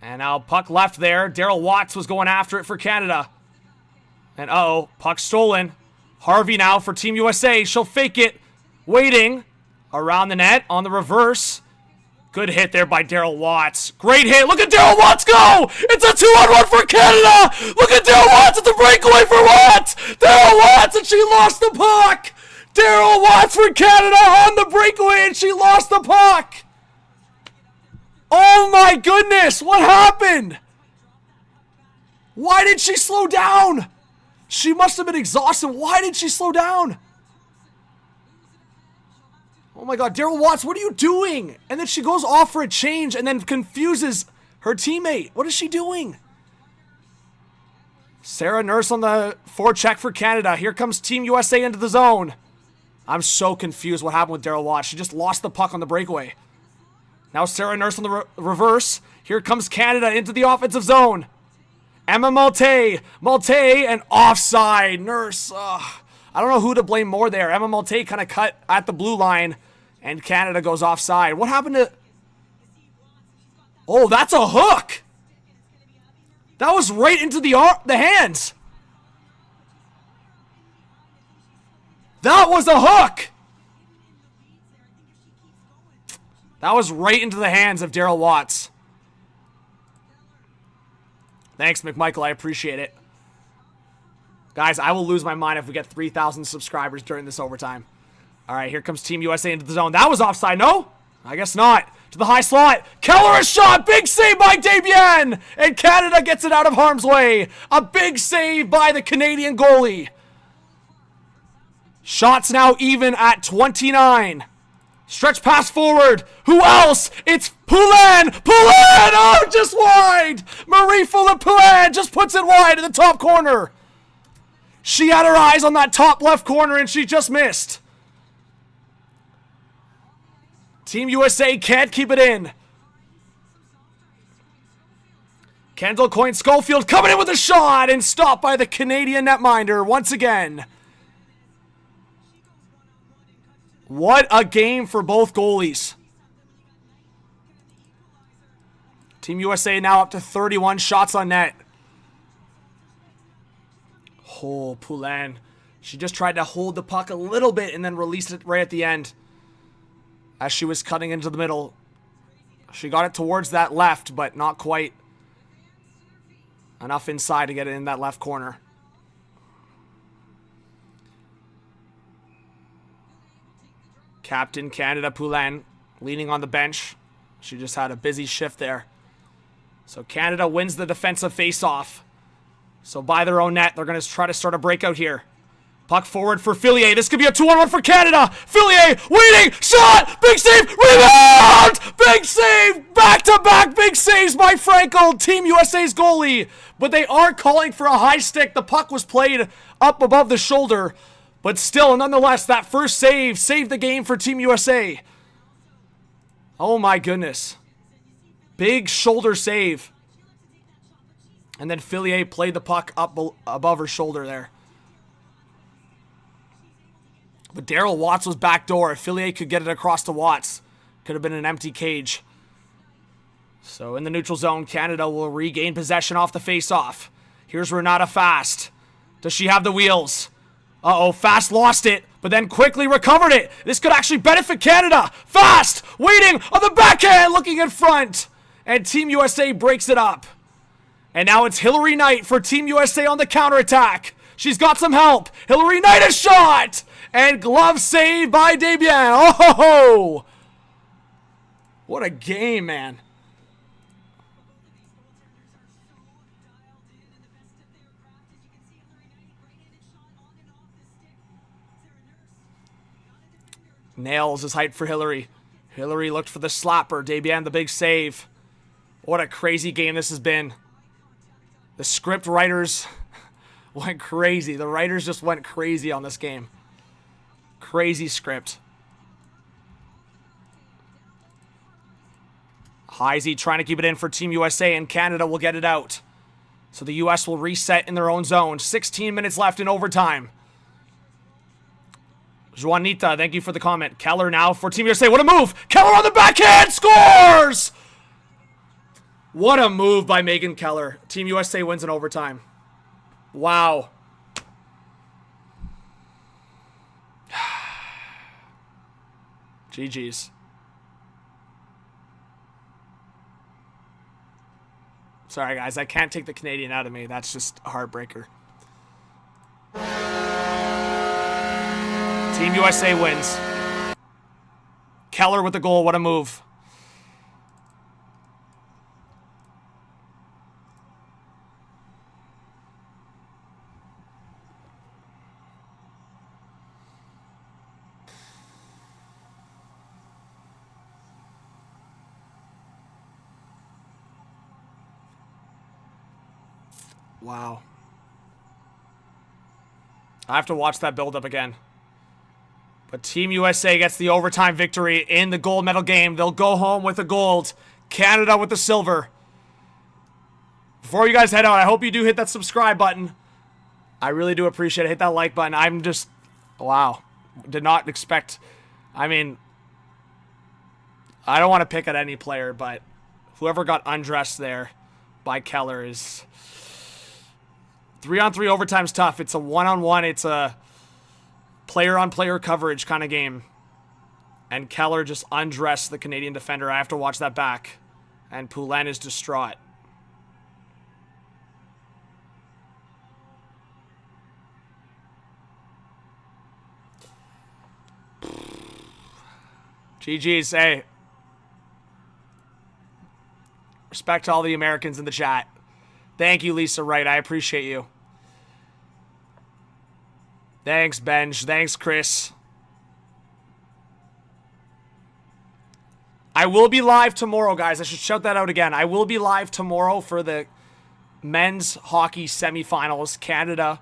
And now puck left there. Darryl Watts was going after it for Canada. And uh-oh, puck stolen. Harvey now for Team USA. She'll fake it. Waiting. Around the net on the reverse. Good hit there by Daryl Watts. Great hit. Look at Daryl Watts go! It's a 2-on-1 for Canada! Look at Daryl Watts! It's a breakaway for Watts! Daryl Watts, and she lost the puck! Daryl Watts for Canada on the breakaway, and she lost the puck! Oh my goodness! What happened? Why did she slow down? She must have been exhausted. Why did she slow down? Oh my god, Daryl Watts, what are you doing? And then she goes off for a change and then confuses her teammate. What is she doing? Sarah Nurse on the forecheck for Canada. Here comes Team USA into the zone. I'm so confused what happened with Daryl Watts. She just lost the puck on the breakaway. Now Sarah Nurse on the reverse. Here comes Canada into the offensive zone. Emma Malte and offside. Nurse, I don't know who to blame more there. Emma Malte kind of cut at the blue line, and Canada goes offside. What happened to... Oh, that's a hook! That was right into the hands! That was a hook! That was right into the hands of Daryl Watts. Thanks, McMichael. I appreciate it. Guys, I will lose my mind if we get 3,000 subscribers during this overtime. All right, here comes Team USA into the zone. That was offside, no? I guess not. To the high slot. Keller a shot. Big save by Desbiens. And Canada gets it out of harm's way. A big save by the Canadian goalie. Shots now even at 29. Stretch pass forward. Who else? It's Poulin. Poulin! Oh, just wide. Marie-Philip Poulin just puts it wide in the top corner. She had her eyes on that top left corner and she just missed. Team USA can't keep it in. Kendall Coyne Schofield coming in with a shot and stopped by the Canadian netminder once again. What a game for both goalies. Team USA now up to 31 shots on net. Oh, Poulin. She just tried to hold the puck a little bit and then released it right at the end. As she was cutting into the middle. She got it towards that left, but not quite enough inside to get it in that left corner. Captain Canada Poulin leaning on the bench. She just had a busy shift there. So Canada wins the defensive face-off. So by their own net, they're going to try to start a breakout here. Puck forward for Fillier. This could be a 2-on-1 for Canada. Fillier waiting. Shot. Big save. Rebound. Big save. Back-to-back big saves by Frankel, Team USA's goalie. But they are calling for a high stick. The puck was played up above the shoulder. But still, nonetheless, that first save saved the game for Team USA. Oh my goodness. Big shoulder save. And then Fillier played the puck up above her shoulder there. But Daryl Watts was backdoor. If Fillier could get it across to Watts, could have been an empty cage. So in the neutral zone, Canada will regain possession off the face-off. Here's Renata Fast. Does she have the wheels? Uh-oh, Fast lost it, but then quickly recovered it. This could actually benefit Canada. Fast, waiting on the backhand, looking in front. And Team USA breaks it up. And now it's Hillary Knight for Team USA on the counterattack. She's got some help. Hillary Knight a shot! And glove save by Desbiens. Oh! What a game, man. Nails his height for Hillary. Hillary looked for the slapper. Desbiens the big save. What a crazy game this has been. The script writers went crazy. The writers just went crazy on this game. Crazy script. Heisey trying to keep it in for Team USA, and Canada will get it out. So the US will reset in their own zone. 16 minutes left in overtime. Juanita, thank you for the comment. Keller now for Team USA. What a move! Keller on the backhand scores! What a move by Megan Keller. Team USA wins in overtime. Wow. GG's. Sorry, guys. I can't take the Canadian out of me. That's just a heartbreaker. Team USA wins. Keller with the goal. What a move. Wow. I have to watch that build up again. But Team USA gets the overtime victory in the gold medal game. They'll go home with the gold. Canada with the silver. Before you guys head out, I hope you do hit that subscribe button. I really do appreciate it. Hit that like button. I'm just... Wow. Did not expect... I mean... I don't want to pick at any player, but whoever got undressed there by Keller is... 3-on-3 overtime's tough. It's a 1-on-1. It's a player-on-player coverage kind of game. And Keller just undressed the Canadian defender. I have to watch that back. And Poulin is distraught. GG's. Hey. Respect to all the Americans in the chat. Thank you, Lisa Wright. I appreciate you. Thanks, Benj. Thanks, Chris. I will be live tomorrow, guys. I should shout that out again. I will be live tomorrow for the men's hockey semifinals. Canada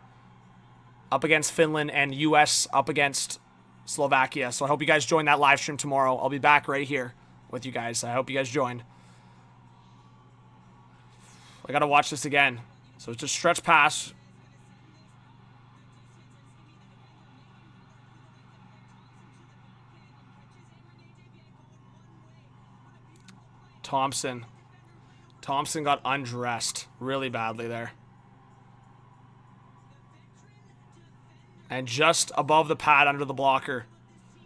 up against Finland and US up against Slovakia. So I hope you guys join that live stream tomorrow. I'll be back right here with you guys. I hope you guys join. I got to watch this again. So it's a stretch pass. Thompson. Thompson got undressed really badly there. And just above the pad under the blocker.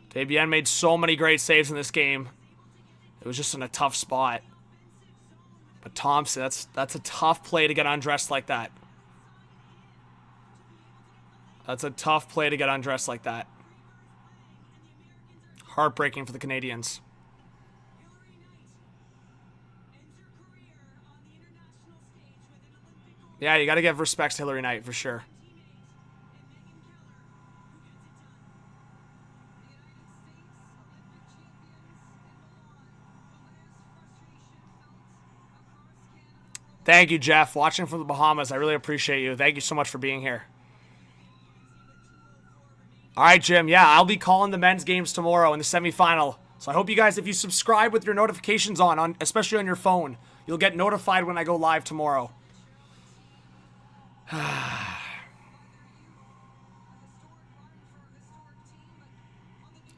Desbiens made so many great saves in this game. It was just in a tough spot. But Thompson, that's a tough play to get undressed like that. That's a tough play to get undressed like that. Heartbreaking for the Canadiens. Yeah, you got to give respect to Hillary Knight for sure. Thank you, Jeff. Watching from the Bahamas. I really appreciate you. Thank you so much for being here. All right, Jim. Yeah, I'll be calling the men's games tomorrow in the semifinal. So I hope you guys, if you subscribe with your notifications on especially on your phone, you'll get notified when I go live tomorrow. It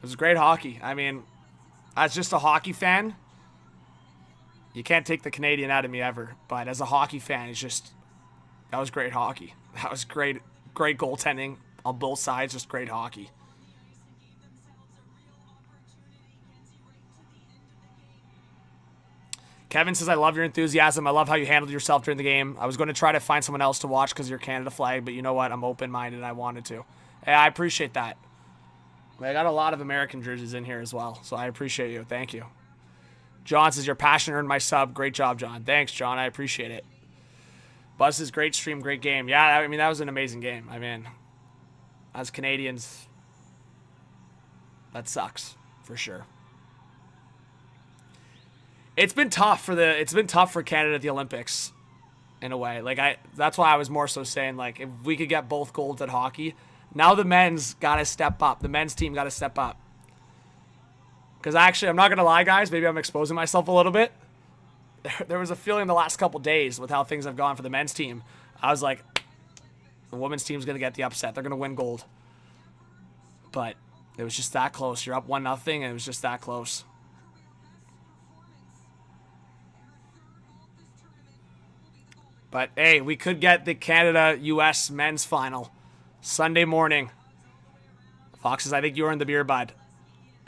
was great hockey. I mean, as just a hockey fan, you can't take the Canadian out of me ever. But as a hockey fan, it's just, that was great hockey. That was great goaltending on both sides, just great hockey. Kevin says, I love your enthusiasm. I love how you handled yourself during the game. I was going to try to find someone else to watch because of your Canada flag, but you know what? I'm open-minded and I wanted to. Hey, I appreciate that. I got a lot of American jerseys in here as well, so I appreciate you. Thank you. John says, your passion earned my sub. Great job, John. Thanks, John. I appreciate it. Buzz says, great stream, great game. Yeah, I mean, that was an amazing game. I mean, as Canadians, that sucks for sure. It's been tough for Canada at the Olympics in a way. That's why I was more so saying, like, if we could get both golds at hockey, now the men's got to step up. The men's team got to step up. Because actually, I'm not going to lie, guys, maybe I'm exposing myself a little bit. There was a feeling the last couple days with how things have gone for the men's team. I was like, the women's team's going to get the upset. They're going to win gold. But it was just that close. You're up 1-0, and it was just that close. But, hey, we could get the Canada-US men's final Sunday morning. Fox says, I think you earned the beer, bud.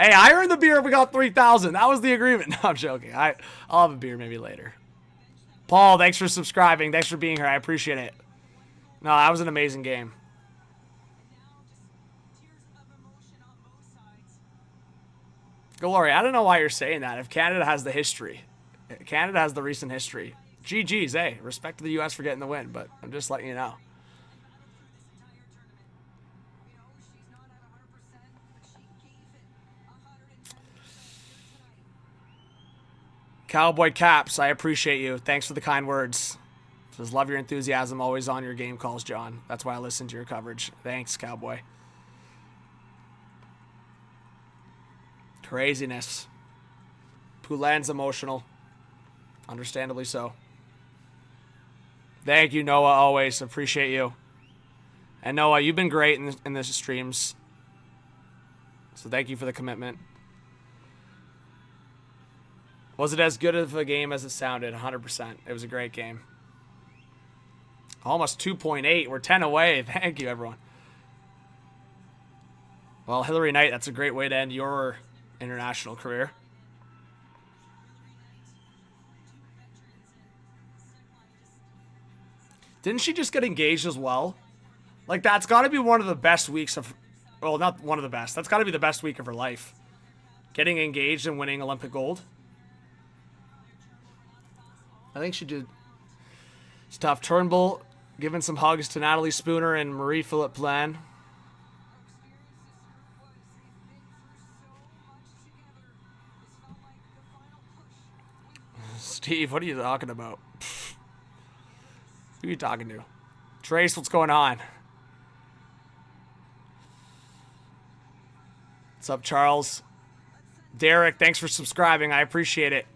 Hey, I earned the beer if we got 3,000. That was the agreement. No, I'm joking. I'll have a beer maybe later. Paul, thanks for subscribing. Thanks for being here. I appreciate it. No, that was an amazing game. Glory, I don't know why you're saying that. If Canada has the history. Canada has the recent history. GG's, hey. Respect to the U.S. for getting the win, but I'm just letting you know. Cowboy Caps, I appreciate you. Thanks for the kind words. Says, love your enthusiasm. Always on your game calls, John. That's why I listen to your coverage. Thanks, Cowboy. Craziness. Poulin's emotional. Understandably so. Thank you, Noah, always. Appreciate you. And Noah, you've been great in the streams. So thank you for the commitment. Was it as good of a game as it sounded? 100%. It was a great game. Almost 2.8. We're 10 away. Thank you, everyone. Well, Hillary Knight, that's a great way to end your international career. Didn't she just get engaged as well? Like, that's got to be one of the best weeks of... Well, not one of the best. That's got to be the best week of her life. Getting engaged and winning Olympic gold. I think she did. It's tough. Turnbull giving some hugs to Natalie Spooner and Marie-Philippe Plan. Steve, what are you talking about? Who are you talking to? Trace, what's going on? What's up, Charles? Derek, thanks for subscribing. I appreciate it.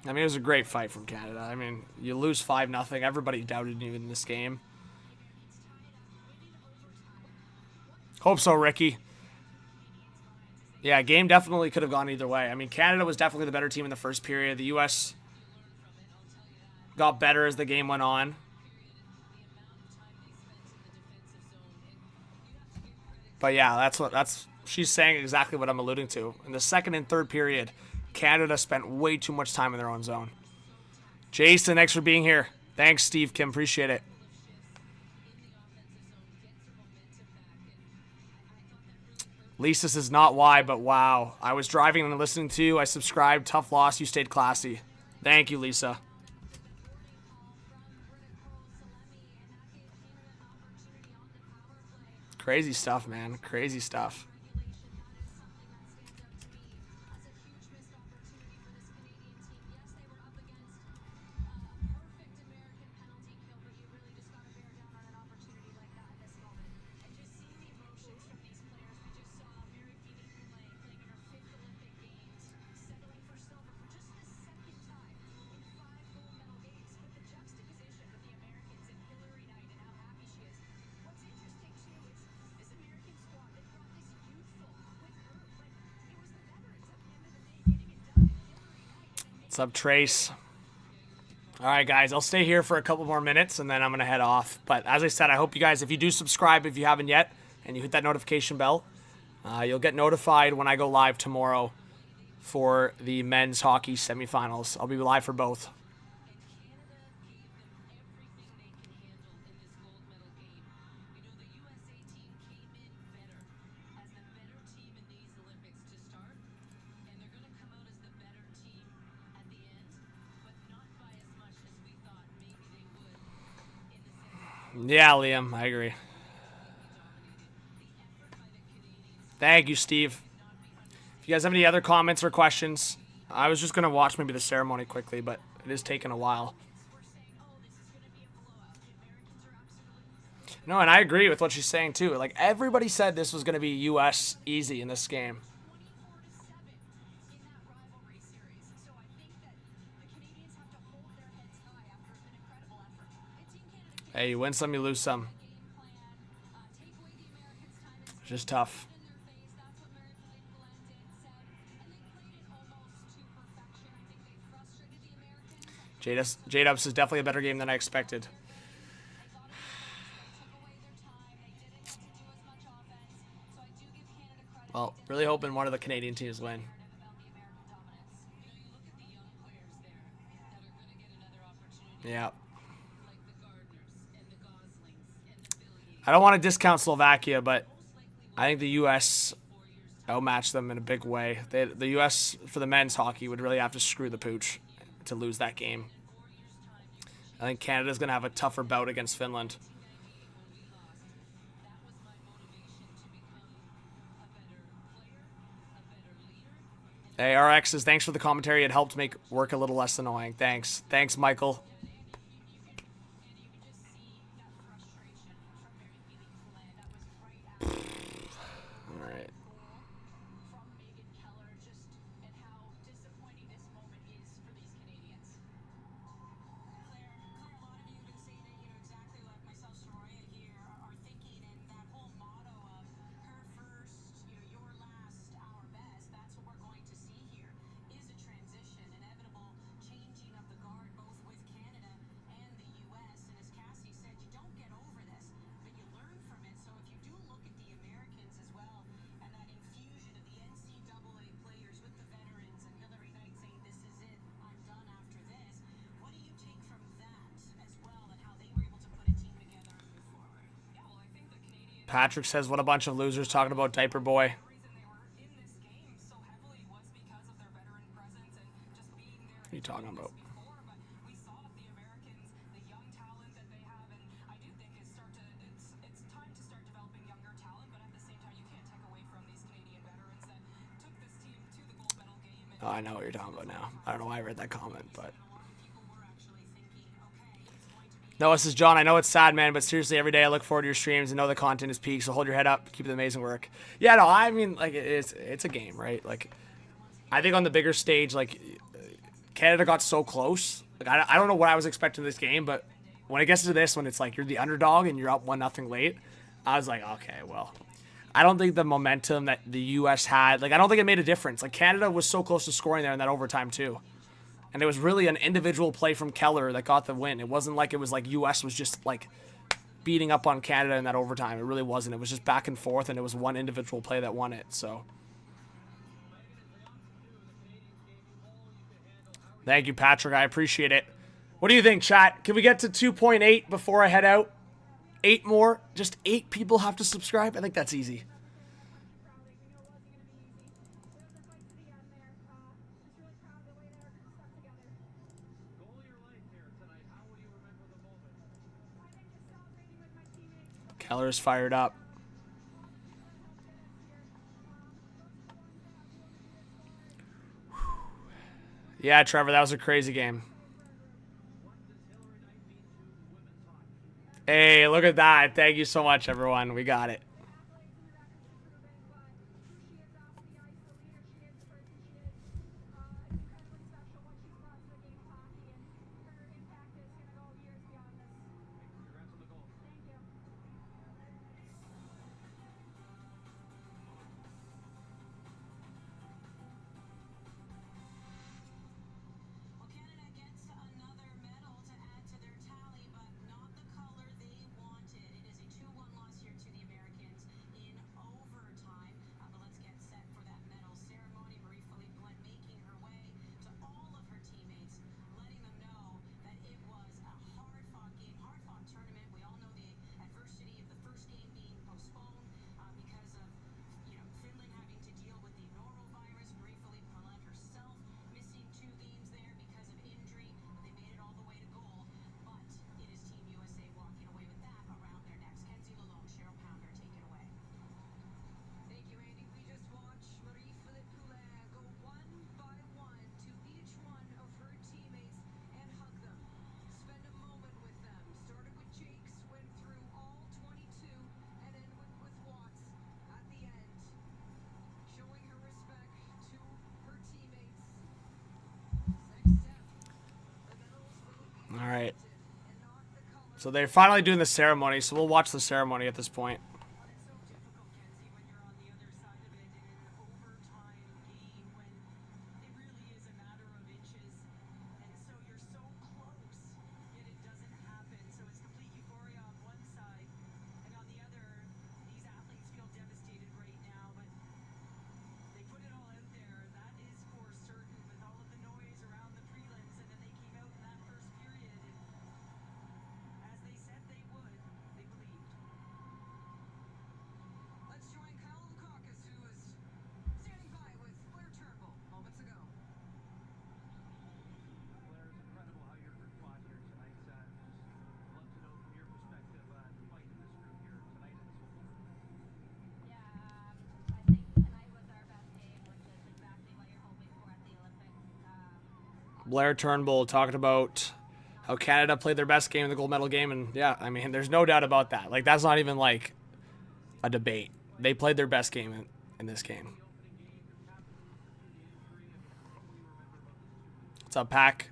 I mean, it was a great fight from Canada. I mean, you lose 5-0. Everybody doubted you in this game. Hope so, Ricky. Yeah, game definitely could have gone either way. I mean, Canada was definitely the better team in the first period. The U.S. got better as the game went on. But yeah, she's saying exactly what I'm alluding to. In the second and third period, Canada spent way too much time in their own zone. Jason, thanks for being here. Thanks, Steve Kim. Appreciate it. Lisa says not why, but wow. I was driving and listening to you. I subscribed. Tough loss. You stayed classy. Thank you, Lisa. Crazy stuff, man. Crazy stuff. What's up, Trace? All right, guys, I'll stay here for a couple more minutes, and then I'm going to head off. But as I said, I hope you guys, if you do subscribe, if you haven't yet, and you hit that notification bell, you'll get notified when I go live tomorrow for the men's hockey semifinals. I'll be live for both. Yeah, Liam, I agree. Thank you, Steve. If you guys have any other comments or questions, I was just going to watch maybe the ceremony quickly, but it is taking a while. No, and I agree with what she's saying, too. Like, everybody said this was going to be U.S. easy in this game. Hey, you win some, you lose some. It's just tough. J-Dubs is definitely a better game than I expected. Well, really hoping one of the Canadian teams win. Yeah. I don't want to discount Slovakia, but I think the U.S. outmatched them in a big way. The U.S. for the men's hockey would really have to screw the pooch to lose that game. I think Canada's going to have a tougher bout against Finland. Hey, RX says, thanks for the commentary. It helped make work a little less annoying. Thanks. Thanks, Michael. Patrick says, what a bunch of losers talking about Diaper Boy. What are you talking about? Oh, I know what you're talking about now. I don't know why I read that comment, but... No, this is John. I know it's sad, man, but seriously, every day I look forward to your streams and know the content is peak, so hold your head up. Keep the amazing work. Yeah, no, I mean, like, it's a game, right? Like, I think on the bigger stage, like, Canada got so close. Like, I don't know what I was expecting this game, but when it gets to this, when it's like you're the underdog and you're up 1-0 late, I was like, okay, well, I don't think the momentum that the U.S. had, like, I don't think it made a difference. Like, Canada was so close to scoring there in that overtime, too. And it was really an individual play from Keller that got the win. It wasn't like it was like U.S. was just, like, beating up on Canada in that overtime. It really wasn't. It was just back and forth, and it was one individual play that won it, so. Thank you, Patrick. I appreciate it. What do you think, chat? Can we get to 2.8 before I head out? 8 more? Just 8 people have to subscribe? I think that's easy. Keller's fired up. Yeah, Trevor, that was a crazy game. Hey, look at that. Thank you so much, everyone. We got it. All right. So they're finally doing the ceremony, so we'll watch the ceremony at this point. Blair Turnbull talking about how Canada played their best game in the gold medal game. And yeah, I mean, there's no doubt about that. Like, that's not even like a debate. They played their best game in this game. What's up, Pack?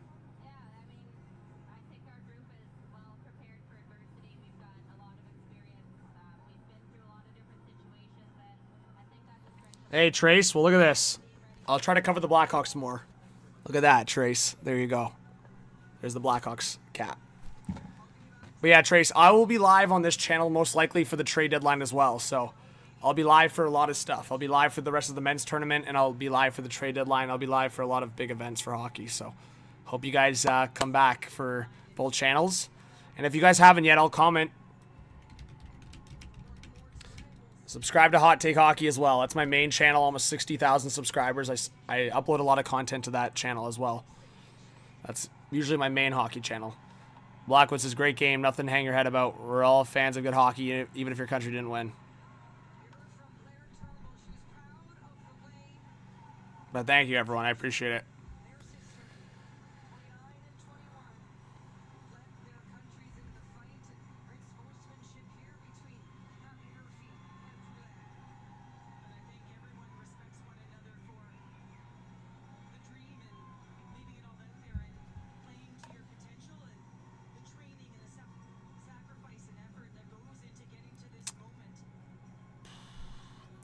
Hey, Trace. Well, look at this. I'll try to cover the Blackhawks more. Look at that, Trace. There you go. There's the Blackhawks cap. But yeah, Trace, I will be live on this channel most likely for the trade deadline as well. So I'll be live for a lot of stuff. I'll be live for the rest of the men's tournament, and I'll be live for the trade deadline. I'll be live for a lot of big events for hockey. So hope you guys come back for both channels. And if you guys haven't yet, I'll comment. Subscribe to Hot Take Hockey as well. That's my main channel, almost 60,000 subscribers. I upload a lot of content to that channel as well. That's usually my main hockey channel. Blackwoods is a great game. Nothing to hang your head about. We're all fans of good hockey, even if your country didn't win. But thank you, everyone. I appreciate it.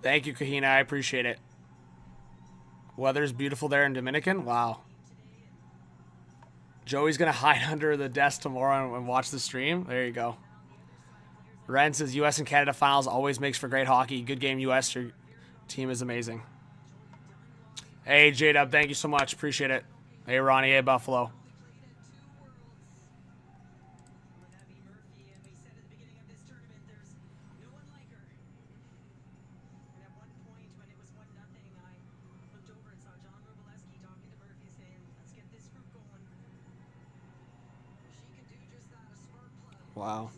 Thank you, Kahina. I appreciate it. Weather's beautiful there in Dominican. Wow. Joey's going to hide under the desk tomorrow and watch the stream. There you go. Ren says U.S. and Canada finals always makes for great hockey. Good game, U.S. Your team is amazing. Hey, J-Dub. Thank you so much. Appreciate it. Hey, Ronnie. Hey, Buffalo. Wow.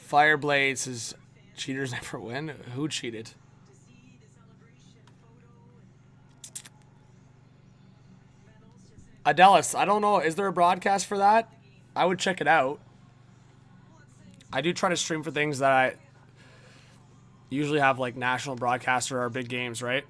Fireblade says cheaters never win. Who cheated? Adelis, I don't know. Is there a broadcast for that? I would check it out. I do try to stream for things that I usually have like national broadcaster or big games, right?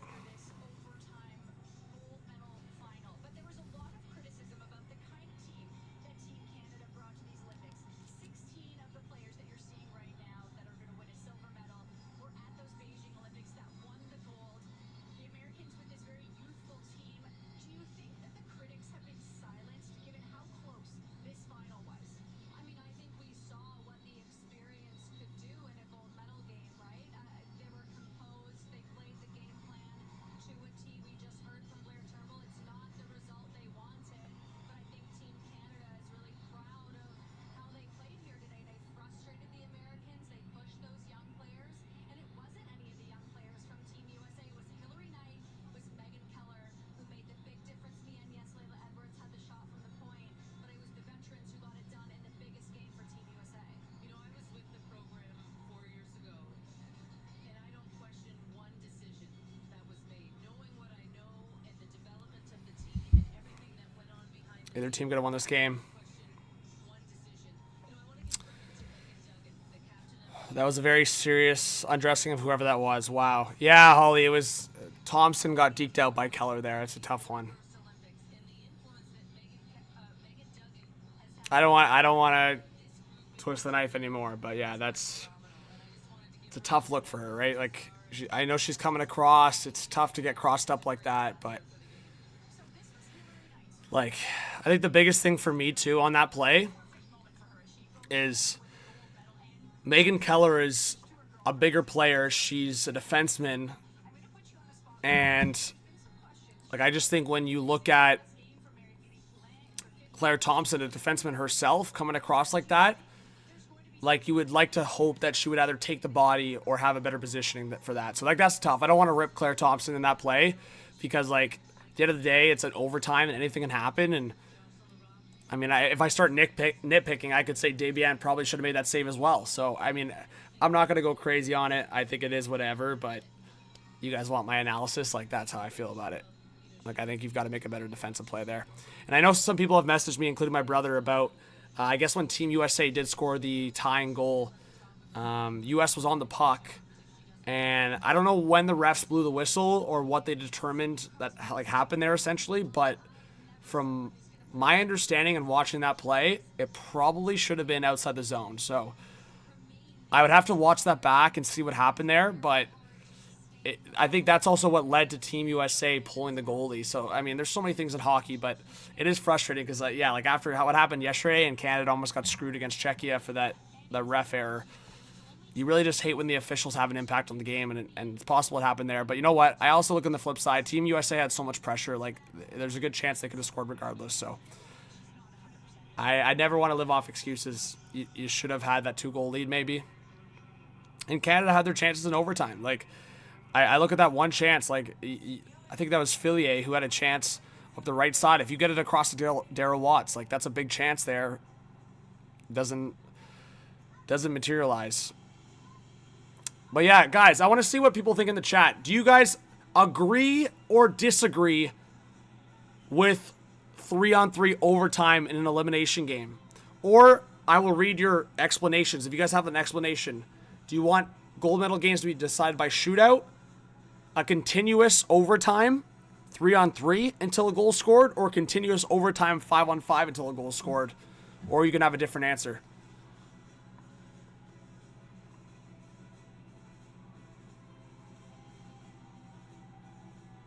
Either team could have won this game. That was a very serious undressing of whoever that was. Wow. Yeah, Holly, it was Thompson got deked out by Keller there. It's a tough one. I don't want to twist the knife anymore, but yeah, it's a tough look for her, right? Like I know she's coming across. It's tough to get crossed up like that, but like, I think the biggest thing for me, too, on that play is Megan Keller is a bigger player. She's a defenseman. And, like, I just think when you look at Claire Thompson, a defenseman herself, coming across like that, like, you would like to hope that she would either take the body or have a better positioning for that. So, like, that's tough. I don't want to rip Claire Thompson in that play because, like, at the end of the day, it's an overtime and anything can happen. And I mean, if I start nitpicking, I could say Debian probably should have made that save as well. So, I mean, I'm not going to go crazy on it. I think it is whatever, but you guys want my analysis? Like, that's how I feel about it. Like, I think you've got to make a better defensive play there. And I know some people have messaged me, including my brother, about, I guess when Team USA did score the tying goal, US was on the puck. And I don't know when the refs blew the whistle or what they determined that like happened there essentially, but from my understanding and watching that play, it probably should have been outside the zone. So I would have to watch that back and see what happened there, but I think that's also what led to Team USA pulling the goalie. So, I mean, there's so many things in hockey, but it is frustrating because, yeah, like after what happened yesterday and Canada almost got screwed against Czechia for that ref error, you really just hate when the officials have an impact on the game, and it's possible it happened there. But you know what? I also look on the flip side. Team USA had so much pressure. Like, there's a good chance they could have scored regardless. So I never want to live off excuses. You should have had that 2-goal lead maybe. And Canada had their chances in overtime. Like, I look at that one chance. Like, I think that was Fillier who had a chance up the right side. If you get it across to Darryl Watts, like, that's a big chance there. Doesn't materialize. But yeah, guys, I want to see what people think in the chat. Do you guys agree or disagree with 3-on-3 overtime in an elimination game? Or I will read your explanations. If you guys have an explanation, do you want gold medal games to be decided by shootout, a continuous overtime 3-on-3 until a goal scored, or continuous overtime 5-on-5 until a goal scored? Or you can have a different answer.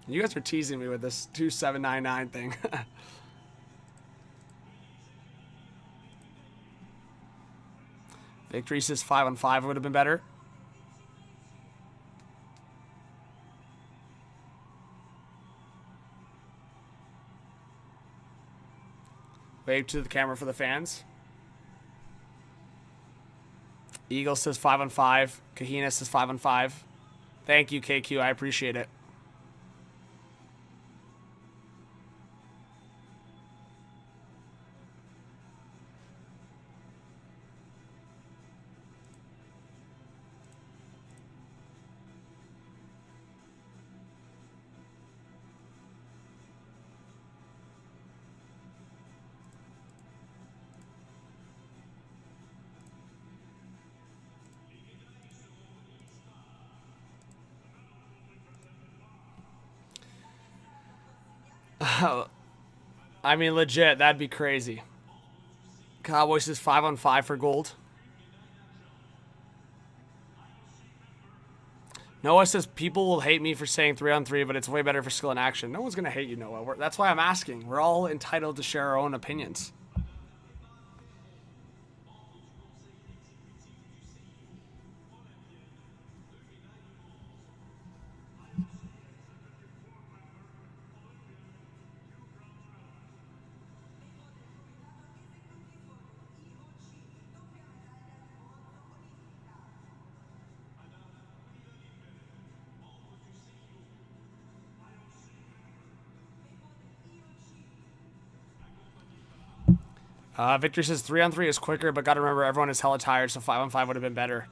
You guys are teasing me with this 2799 thing. Victory says 5-on-5 would have been better. Wave to the camera for the fans. Eagle says 5-on-5. Kahina says 5-on-5. Thank you, KQ. I appreciate it. I mean, legit, that'd be crazy. Cowboys is 5-on-5 for gold. Noah says people will hate me for saying 3-on-3, but it's way better for skill and action. No one's going to hate you, Noah. That's why I'm asking. We're all entitled to share our own opinions. Victor says 3-on-3 is quicker, but got to remember everyone is hella tired, so 5-on-5 would have been better.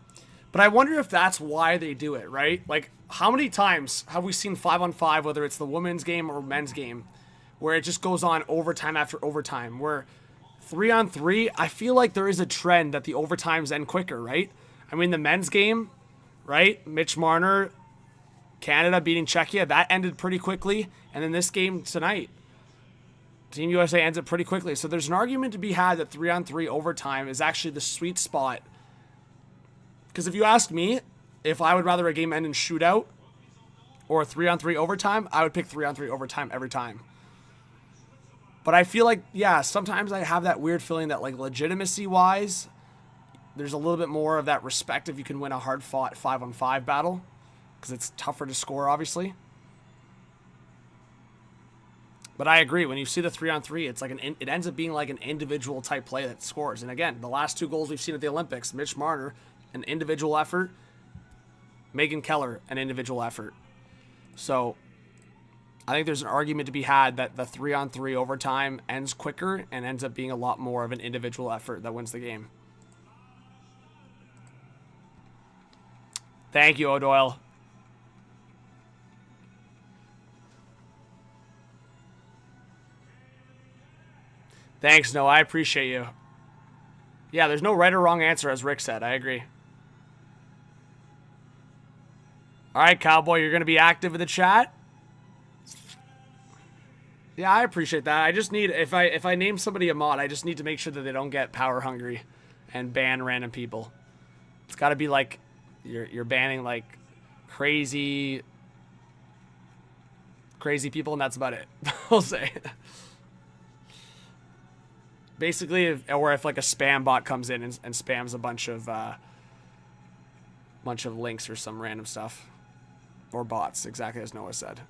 But I wonder if that's why they do it, right? Like, how many times have we seen 5-on-5, whether it's the women's game or men's game, where it just goes on overtime after overtime, where 3-on-3, I feel like there is a trend that the overtimes end quicker, right? I mean, the men's game, right? Mitch Marner, Canada beating Czechia, that ended pretty quickly. And then this game tonight, Team USA ends it pretty quickly. So there's an argument to be had that 3-on-3 overtime is actually the sweet spot. Because if you ask me if I would rather a game end in shootout or a 3-on-3 overtime, I would pick 3-on-3 overtime every time. But I feel like, yeah, sometimes I have that weird feeling that, like, legitimacy-wise, there's a little bit more of that respect if you can win a hard-fought 5-on-5 battle. Because it's tougher to score, obviously. But I agree. When you see the 3-on-3, it's like it ends up being like an individual type play that scores. And again, the last 2 goals we've seen at the Olympics, Mitch Marner, an individual effort. Megan Keller, an individual effort. So I think there's an argument to be had that the 3-on-3 overtime ends quicker and ends up being a lot more of an individual effort that wins the game. Thank you, O'Doyle. Thanks, Noah. I appreciate you. Yeah, there's no right or wrong answer, as Rick said. I agree. All right, Cowboy, you're going to be active in the chat? Yeah, I appreciate that. I just need, if I name somebody a mod, I just need to make sure that they don't get power hungry and ban random people. It's got to be like you're banning like crazy people, and that's about it. I'll say. Basically, if like a spam bot comes in and spams a bunch of links or some random stuff, or bots, exactly as Noah said.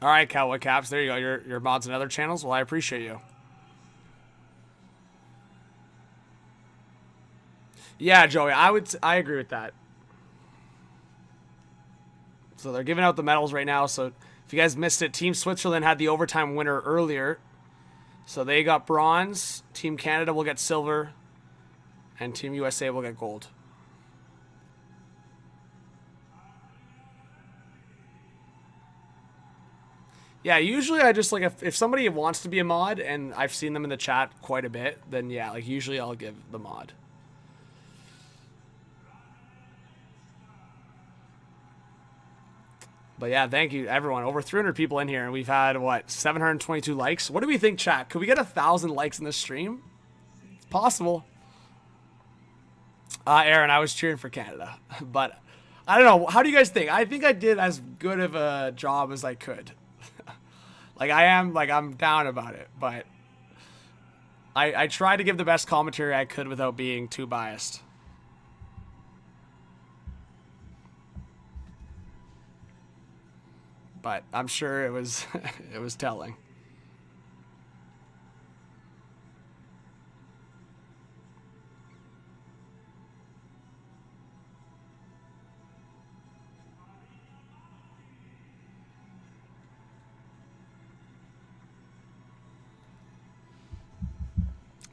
All right, Cowboy Caps. There you go. Your mods and other channels. Well, I appreciate you. Yeah, Joey. I agree with that. So they're giving out the medals right now. So if you guys missed it, Team Switzerland had the overtime winner earlier. So they got bronze. Team Canada will get silver. And Team USA will get gold. Yeah, usually I just, like, if somebody wants to be a mod, and I've seen them in the chat quite a bit, then yeah, like, usually I'll give the mod. But yeah, thank you, everyone. Over 300 people in here, and we've had, what, 722 likes? What do we think, chat? Could we get 1,000 likes in this stream? It's possible. Aaron, I was cheering for Canada. But, I don't know. How do you guys think? I think I did as good of a job as I could. Like, I'm down about it, but I tried to give the best commentary I could without being too biased. But I'm sure it was it was telling.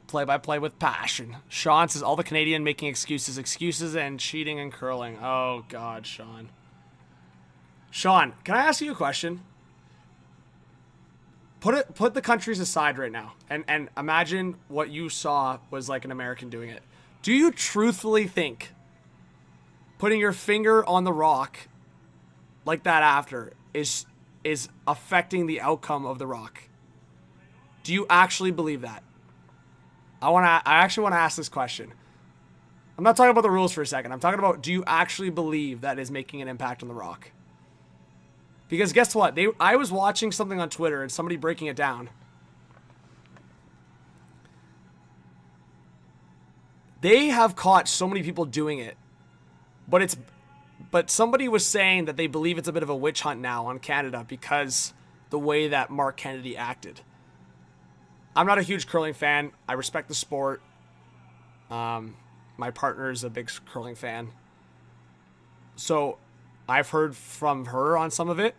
Play-by-play with passion. Sean says, all the Canadian making excuses and cheating and curling. Oh, God, Sean. Sean, can I ask you a question? Put the countries aside right now and imagine what you saw was like an American doing it. Do you truthfully think putting your finger on the rock like that after is affecting the outcome of the rock? Do you actually believe that? I actually want to ask this question. I'm not talking about the rules for a second. I'm talking about, do you actually believe that is making an impact on the rock? Because guess what? I was watching something on Twitter and somebody breaking it down. They have caught so many people doing it, but somebody was saying that they believe it's a bit of a witch hunt now on Canada because the way that Mark Kennedy acted. I'm not a huge curling fan. I respect the sport. My partner is a big curling fan. So I've heard from her on some of it.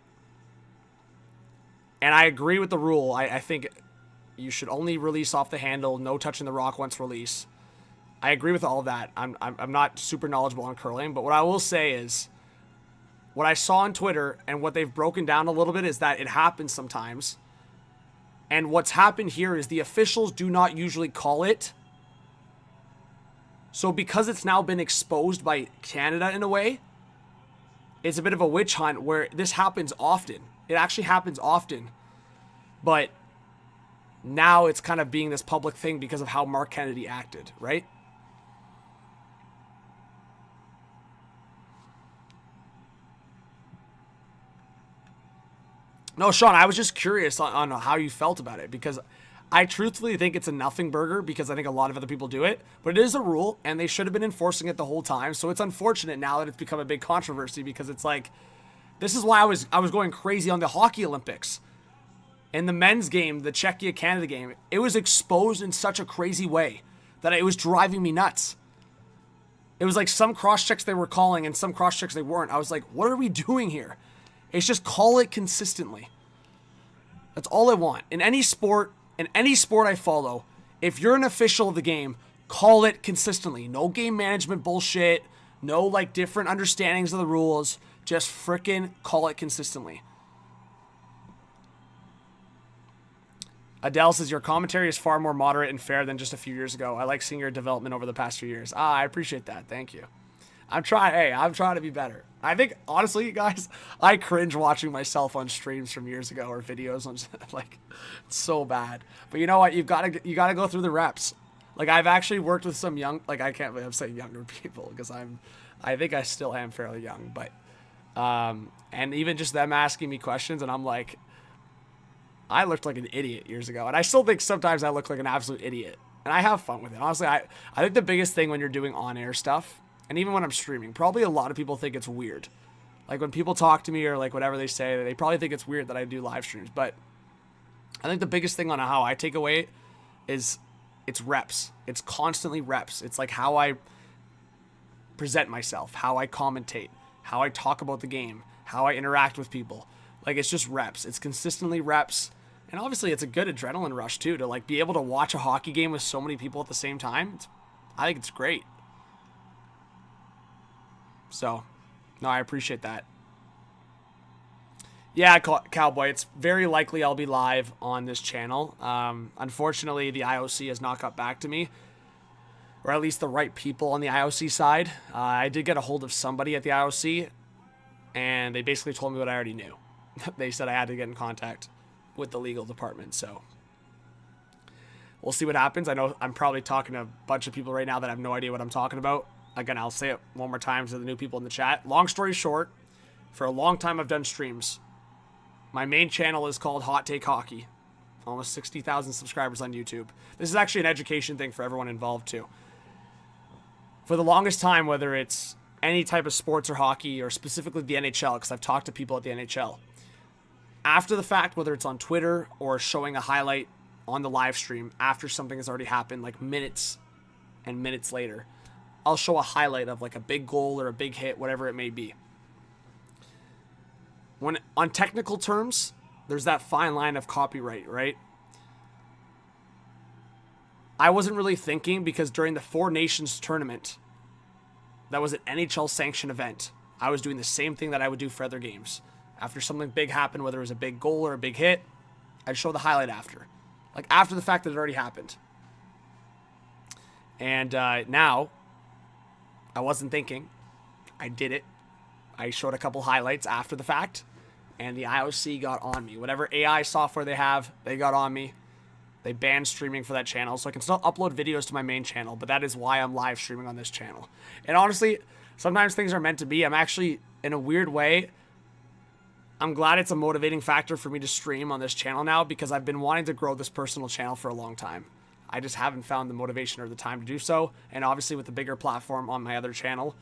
And I agree with the rule. I think you should only release off the handle, no touching the rock once release. I agree with all of that. I'm not super knowledgeable on curling, but what I will say is what I saw on Twitter and what they've broken down a little bit is that it happens sometimes. And what's happened here is the officials do not usually call it. So because it's now been exposed by Canada in a way, it's a bit of a witch hunt where this happens often. It actually happens often. But now it's kind of being this public thing because of how Mark Kennedy acted, right? No, Sean, I was just curious on how you felt about it, because I truthfully think it's a nothing burger, because I think a lot of other people do it, but it is a rule and they should have been enforcing it the whole time. So it's unfortunate now that it's become a big controversy, because it's like, this is why I was going crazy on the hockey Olympics. In the men's game, the Czechia-Canada game, it was exposed in such a crazy way that it was driving me nuts. It was like some cross-checks they were calling and some cross-checks they weren't. I was like, what are we doing here? It's just call it consistently. That's all I want. In any sport I follow, if you're an official of the game, call it consistently. No game management bullshit. No like different understandings of the rules. Just frickin' call it consistently. Adele says, your commentary is far more moderate and fair than just a few years ago. I like seeing your development over the past few years. I appreciate that. Thank you. I'm trying to be better. I think, honestly, guys, I cringe watching myself on streams from years ago or videos on, like, it's so bad. But you know what? You gotta go through the reps. Like, I've actually worked with some young, like, I can't believe I'm saying younger people, because I think I still am fairly young, but, and even just them asking me questions, and I'm like, I looked like an idiot years ago, and I still think sometimes I look like an absolute idiot, and I have fun with it. Honestly, I think the biggest thing when you're doing on-air stuff, and even when I'm streaming, probably a lot of people think it's weird. Like when people talk to me or like whatever they say, they probably think it's weird that I do live streams. But I think the biggest thing on how I take away is it's reps. It's constantly reps. It's like how I present myself, how I commentate, how I talk about the game, how I interact with people. Like it's just reps. It's consistently reps. And obviously it's a good adrenaline rush too, to like be able to watch a hockey game with so many people at the same time. I think it's great. So, no, I appreciate that. Yeah, Cowboy, it's very likely I'll be live on this channel. Unfortunately, the IOC has not got back to me, or at least the right people on the IOC side. I did get a hold of somebody at the IOC, and they basically told me what I already knew. They said I had to get in contact with the legal department, so we'll see what happens. I know I'm probably talking to a bunch of people right now that have no idea what I'm talking about. Again, I'll say it one more time to the new people in the chat. Long story short, for a long time I've done streams. My main channel is called Hot Take Hockey. Almost 60,000 subscribers on YouTube. This is actually an education thing for everyone involved too. For the longest time, whether it's any type of sports or hockey, or specifically the NHL, because I've talked to people at the NHL, after the fact, whether it's on Twitter or showing a highlight on the live stream after something has already happened, like minutes and minutes later, I'll show a highlight of like a big goal or a big hit, whatever it may be. When on technical terms, there's that fine line of copyright, right? I wasn't really thinking, because during the Four Nations tournament, that was an NHL sanctioned event, I was doing the same thing that I would do for other games. After something big happened, whether it was a big goal or a big hit, I'd show the highlight after. Like after the fact that it already happened. And now, I wasn't thinking. I did it. I showed a couple highlights after the fact, and the IOC got on me. Whatever AI software they have, they got on me. They banned streaming for that channel, so I can still upload videos to my main channel, but that is why I'm live streaming on this channel. And honestly, sometimes things are meant to be. I'm actually, in a weird way, I'm glad it's a motivating factor for me to stream on this channel now, because I've been wanting to grow this personal channel for a long time. I just haven't found the motivation or the time to do so. And obviously with the bigger platform on my other channel,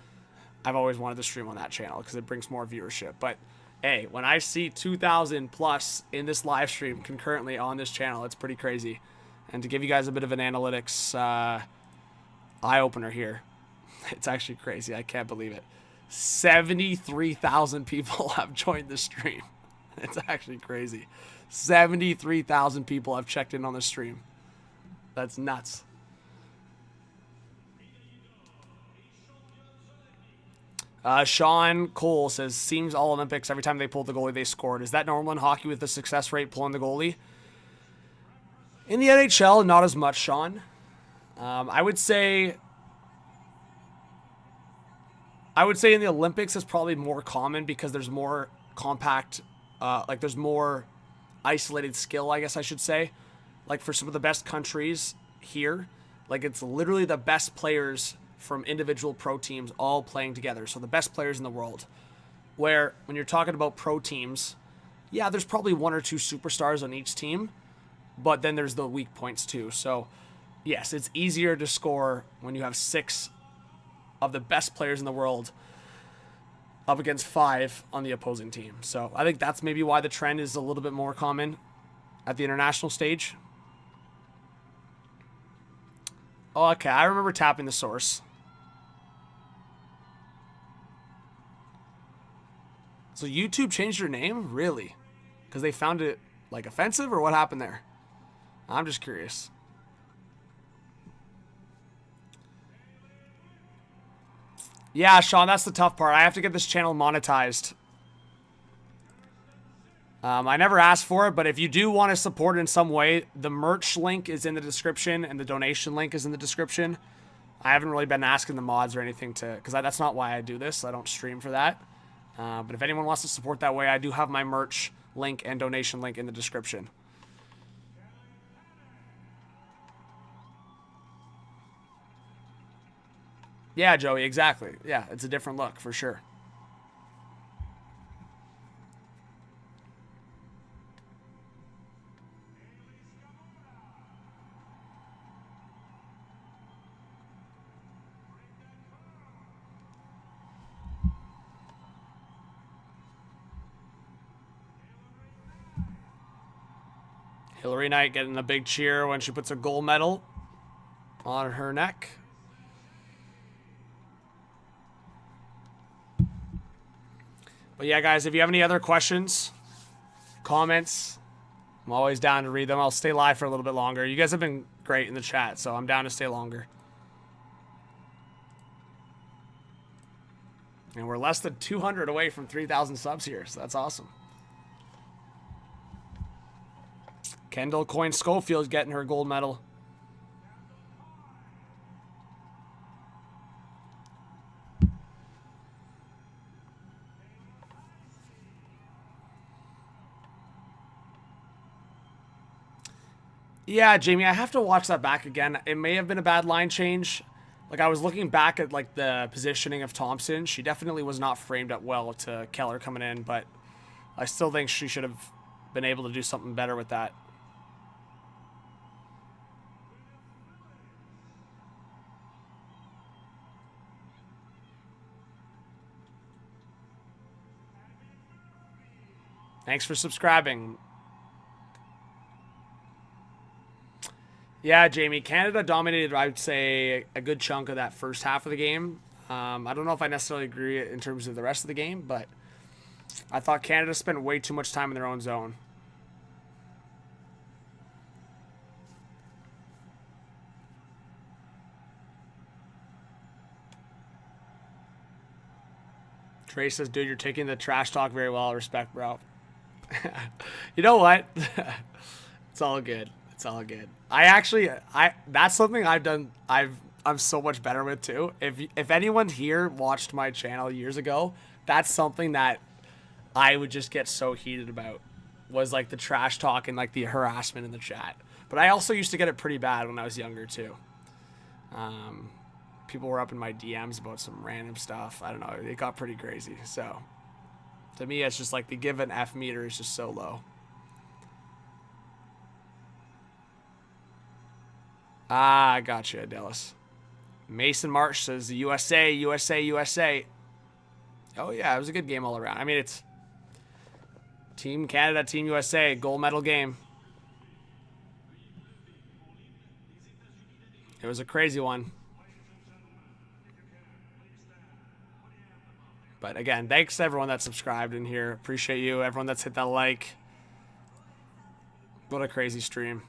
I've always wanted to stream on that channel because it brings more viewership. But hey, when I see 2,000 plus in this live stream concurrently on this channel, it's pretty crazy. And to give you guys a bit of an analytics eye-opener here, it's actually crazy. I can't believe it. 73,000 people have joined the stream. It's actually crazy. 73,000 people have checked in on the stream. That's nuts. Sean Cole says, seems all Olympics, every time they pulled the goalie, they scored. Is that normal in hockey with the success rate pulling the goalie? In the NHL, not as much, Sean. I would say in the Olympics it's probably more common because there's more compact, like there's more isolated skill, I guess I should say. Like for some of the best countries here, like it's literally the best players from individual pro teams all playing together. So the best players in the world. Where when you're talking about pro teams, yeah, there's probably 1 or 2 superstars on each team, but then there's the weak points too. So, yes, it's easier to score when you have 6 of the best players in the world up against 5 on the opposing team. So I think that's maybe why the trend is a little bit more common at the international stage. Oh, okay, I remember tapping the source. So YouTube changed their name? Really? Because they found it, like, offensive, or what happened there? I'm just curious. Yeah, Sean, that's the tough part. I have to get this channel monetized. I never asked for it, but if you do want to support it in some way, the merch link is in the description and the donation link is in the description. I haven't really been asking the mods or anything to, because that's not why I do this. I don't stream for that. But if anyone wants to support that way, I do have my merch link and donation link in the description. Yeah, Joey, exactly. Yeah, it's a different look for sure. Hillary Knight getting a big cheer when she puts a gold medal on her neck. But yeah, guys, if you have any other questions, comments, I'm always down to read them. I'll stay live for a little bit longer. You guys have been great in the chat, so I'm down to stay longer. And we're less than 200 away from 3,000 subs here, so that's awesome. Kendall Coyne Schofield getting her gold medal. Yeah, Jamie, I have to watch that back again. It may have been a bad line change. Like, I was looking back at, like, the positioning of Thompson. She definitely was not framed up well to Keller coming in, but I still think she should have been able to do something better with that. Thanks for subscribing. Yeah, Jamie, Canada dominated, I would say, a good chunk of that first half of the game. I don't know if I necessarily agree in terms of the rest of the game, but I thought Canada spent way too much time in their own zone. Trey says, dude, you're taking the trash talk very well. Respect, bro. You know what? It's all good. It's all good. That's something I've done. I'm so much better with too. If anyone here watched my channel years ago, that's something that I would just get so heated about, was like the trash talk and like the harassment in the chat. But I also used to get it pretty bad when I was younger too. People were up in my DMs about some random stuff. I don't know. It got pretty crazy. So to me, it's just like the give an F meter is just so low. Ah, I gotcha, Dallas. Mason Marsh says USA, USA, USA. Oh, yeah, it was a good game all around. I mean, it's Team Canada, Team USA, gold medal game. It was a crazy one. But again, thanks to everyone that subscribed in here. Appreciate you. Everyone that's hit that like. What a crazy stream.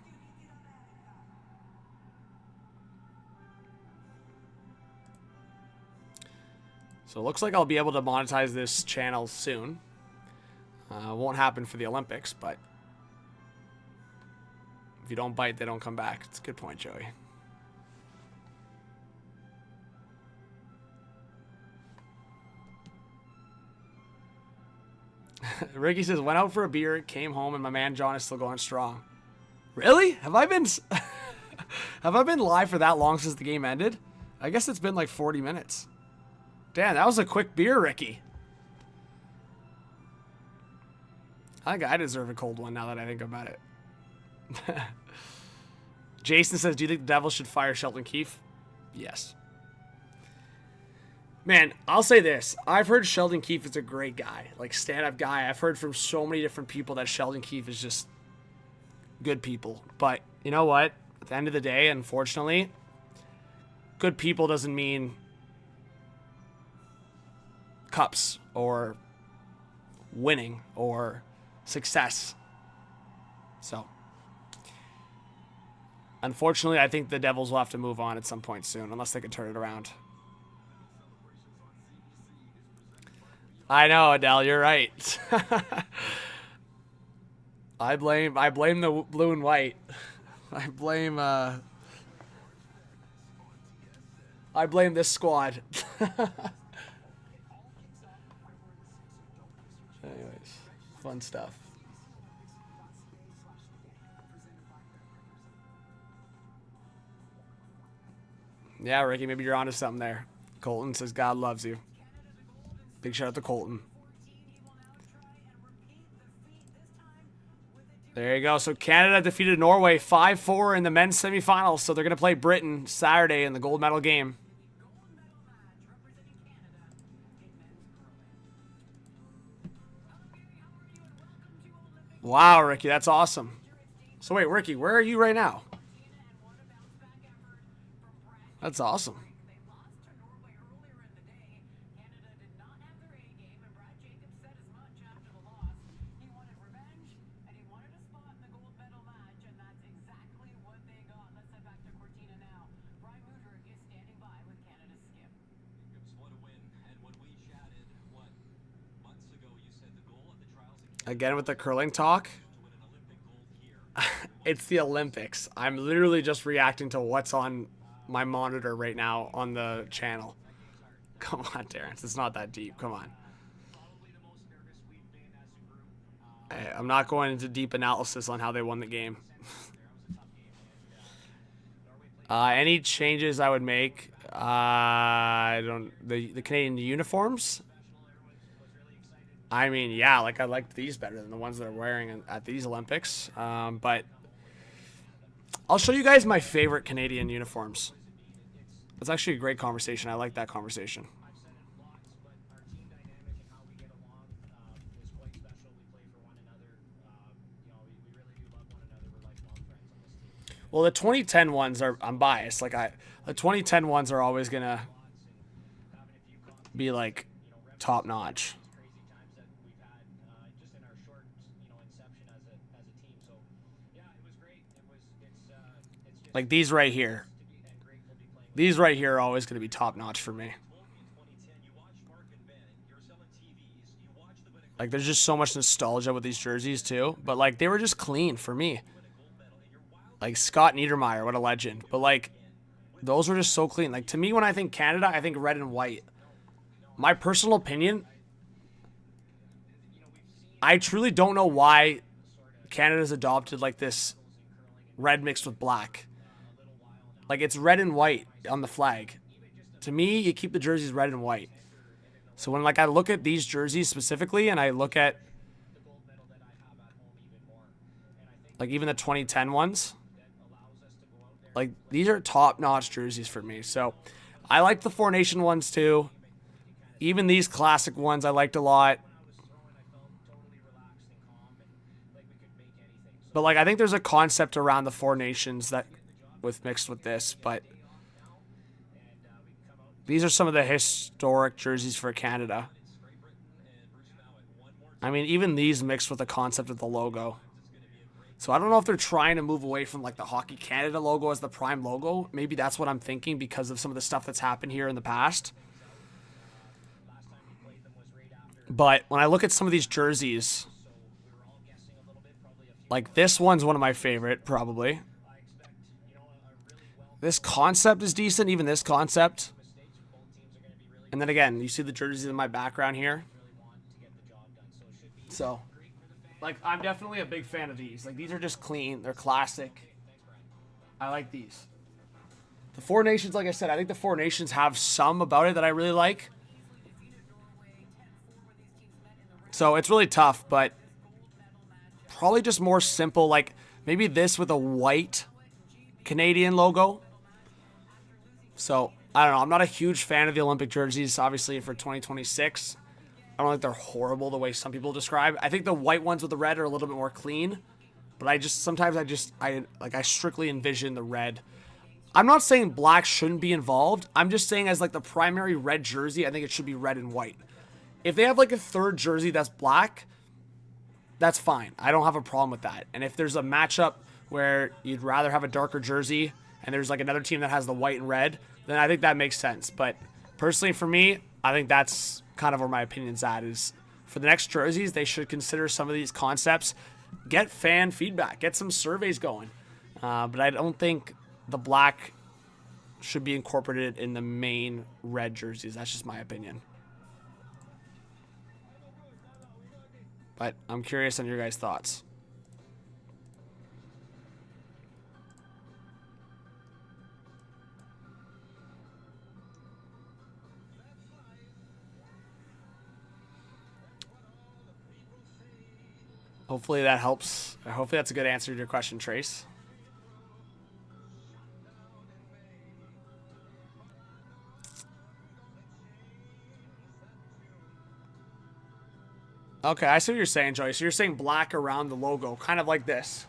So it looks like I'll be able to monetize this channel soon. Won't happen for the Olympics, but if you don't bite, they don't come back. It's a good point, Joey. Ricky says, went out for a beer, came home, and my man John is still going strong. Really? Have I been live for that long since the game ended? I guess it's been like 40 minutes. Damn, that was a quick beer, Ricky. I think I deserve a cold one now that I think about it. Jason says, do you think the Devils should fire Sheldon Keefe? Yes. Man, I'll say this. I've heard Sheldon Keefe is a great guy. Like, stand-up guy. I've heard from so many different people that Sheldon Keefe is just good people. But you know what? At the end of the day, unfortunately, good people doesn't mean cups or winning or success. So, unfortunately, I think the Devils will have to move on at some point soon, unless they can turn it around. I know, Adele, you're right. I blame the blue and white. I blame this squad. Anyways, fun stuff. Yeah, Ricky, maybe you're onto something there. Colton says God loves you. Big shout out to Colton. There you go. So Canada defeated Norway 5-4 in the men's semifinals. So they're going to play Britain Saturday in the gold medal game. Wow, Ricky, that's awesome. So wait, Ricky, where are you right now? That's awesome. Again with the curling talk. It's the Olympics. I'm literally just reacting to what's on my monitor right now on the channel. Come on, Terrence. It's not that deep. Come on. I'm not going into deep analysis on how they won the game. Any changes I would make? The Canadian uniforms. I mean, yeah, like I liked these better than the ones that are wearing at these Olympics. But I'll show you guys my favorite Canadian uniforms. It's actually a great conversation. I like that conversation. Well, the 2010 ones are, I'm biased. The 2010 ones are always going to be like top notch. Like these right here. These right here are always going to be top notch for me. Like there's just so much nostalgia with these jerseys too. But like they were just clean for me. Like Scott Niedermayer, what a legend. But like those were just so clean. Like to me when I think Canada, I think red and white. My personal opinion, I truly don't know why Canada's adopted like this red mixed with black. Like, it's red and white on the flag. To me, you keep the jerseys red and white. So when, like, I look at these jerseys specifically and I look at, like, even the 2010 ones, like, these are top-notch jerseys for me. So I like the Four Nation ones, too. Even these classic ones I liked a lot. But, like, I think there's a concept around the Four Nations that mixed with this, but these are some of the historic jerseys for Canada. I mean, even these mixed with the concept of the logo. So I don't know if they're trying to move away from like the Hockey Canada logo as the prime logo. Maybe that's what I'm thinking because of some of the stuff that's happened here in the past. But when I look at some of these jerseys, like this one's one of my favorite, probably. This concept is decent, even this concept. And then again, you see the jerseys in my background here. So, like, I'm definitely a big fan of these. Like, these are just clean. They're classic. I like these. The Four Nations, like I said, I think the Four Nations have some about it that I really like. So, it's really tough, but probably just more simple, like maybe this with a white Canadian logo. So, I don't know. I'm not a huge fan of the Olympic jerseys, obviously, for 2026. I don't think they're horrible the way some people describe. I think the white ones with the red are a little bit more clean. But I strictly envision the red. I'm not saying black shouldn't be involved. I'm just saying as like the primary red jersey, I think it should be red and white. If they have like a third jersey that's black, that's fine. I don't have a problem with that. And if there's a matchup where you'd rather have a darker jersey and there's like another team that has the white and red, then I think that makes sense. But personally for me, I think that's kind of where my opinion's at, is for the next jerseys, they should consider some of these concepts. Get fan feedback. Get some surveys going. But I don't think the black should be incorporated in the main red jerseys. That's just my opinion. But I'm curious on your guys' thoughts. Hopefully that helps. Hopefully that's a good answer to your question, Trace. Okay, I see what you're saying, Joey. So you're saying black around the logo, kind of like this.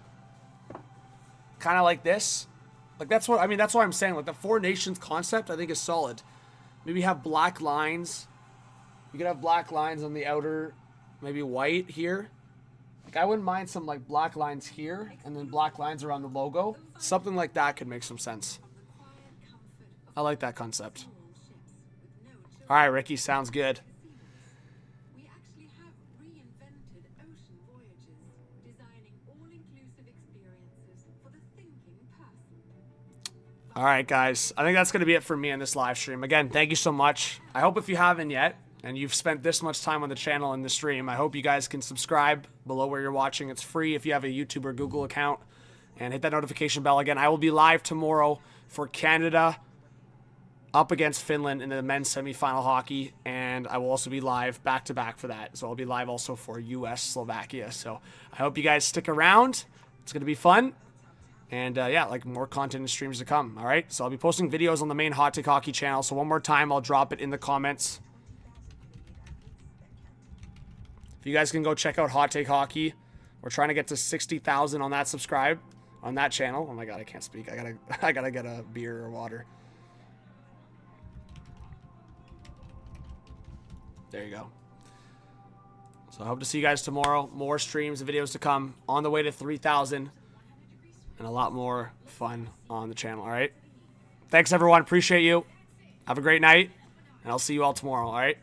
Kind of like this. Like that's what I'm saying. Like the Four Nations concept, I think is solid. Maybe have black lines. You could have black lines on the outer, maybe white here. Like I wouldn't mind some like black lines here and then black lines around the logo. Something like that could make some sense. I like that concept. All right, Ricky, sounds good. We actually have reinvented ocean voyages, designing all-inclusive experiences for the thinking person. All right, guys. I think that's going to be it for me in this live stream. Again, thank you so much. I hope if you haven't yet, and you've spent this much time on the channel and the stream, I hope you guys can subscribe below where you're watching. It's free if you have a YouTube or Google account. And hit that notification bell. Again, I will be live tomorrow for Canada up against Finland in the men's semifinal hockey. And I will also be live back-to-back for that. So I'll be live also for US, Slovakia. So I hope you guys stick around. It's going to be fun. And yeah, like more content and streams to come. All right. So I'll be posting videos on the main Hot Take Hockey channel. So one more time, I'll drop it in the comments. If you guys can go check out Hot Take Hockey, we're trying to get to 60,000 on that on that channel. Oh my god, I can't speak. I gotta get a beer or water. There you go. So I hope to see you guys tomorrow. More streams and videos to come. On the way to 3,000 and a lot more fun on the channel. All right. Thanks everyone. Appreciate you. Have a great night, and I'll see you all tomorrow. All right.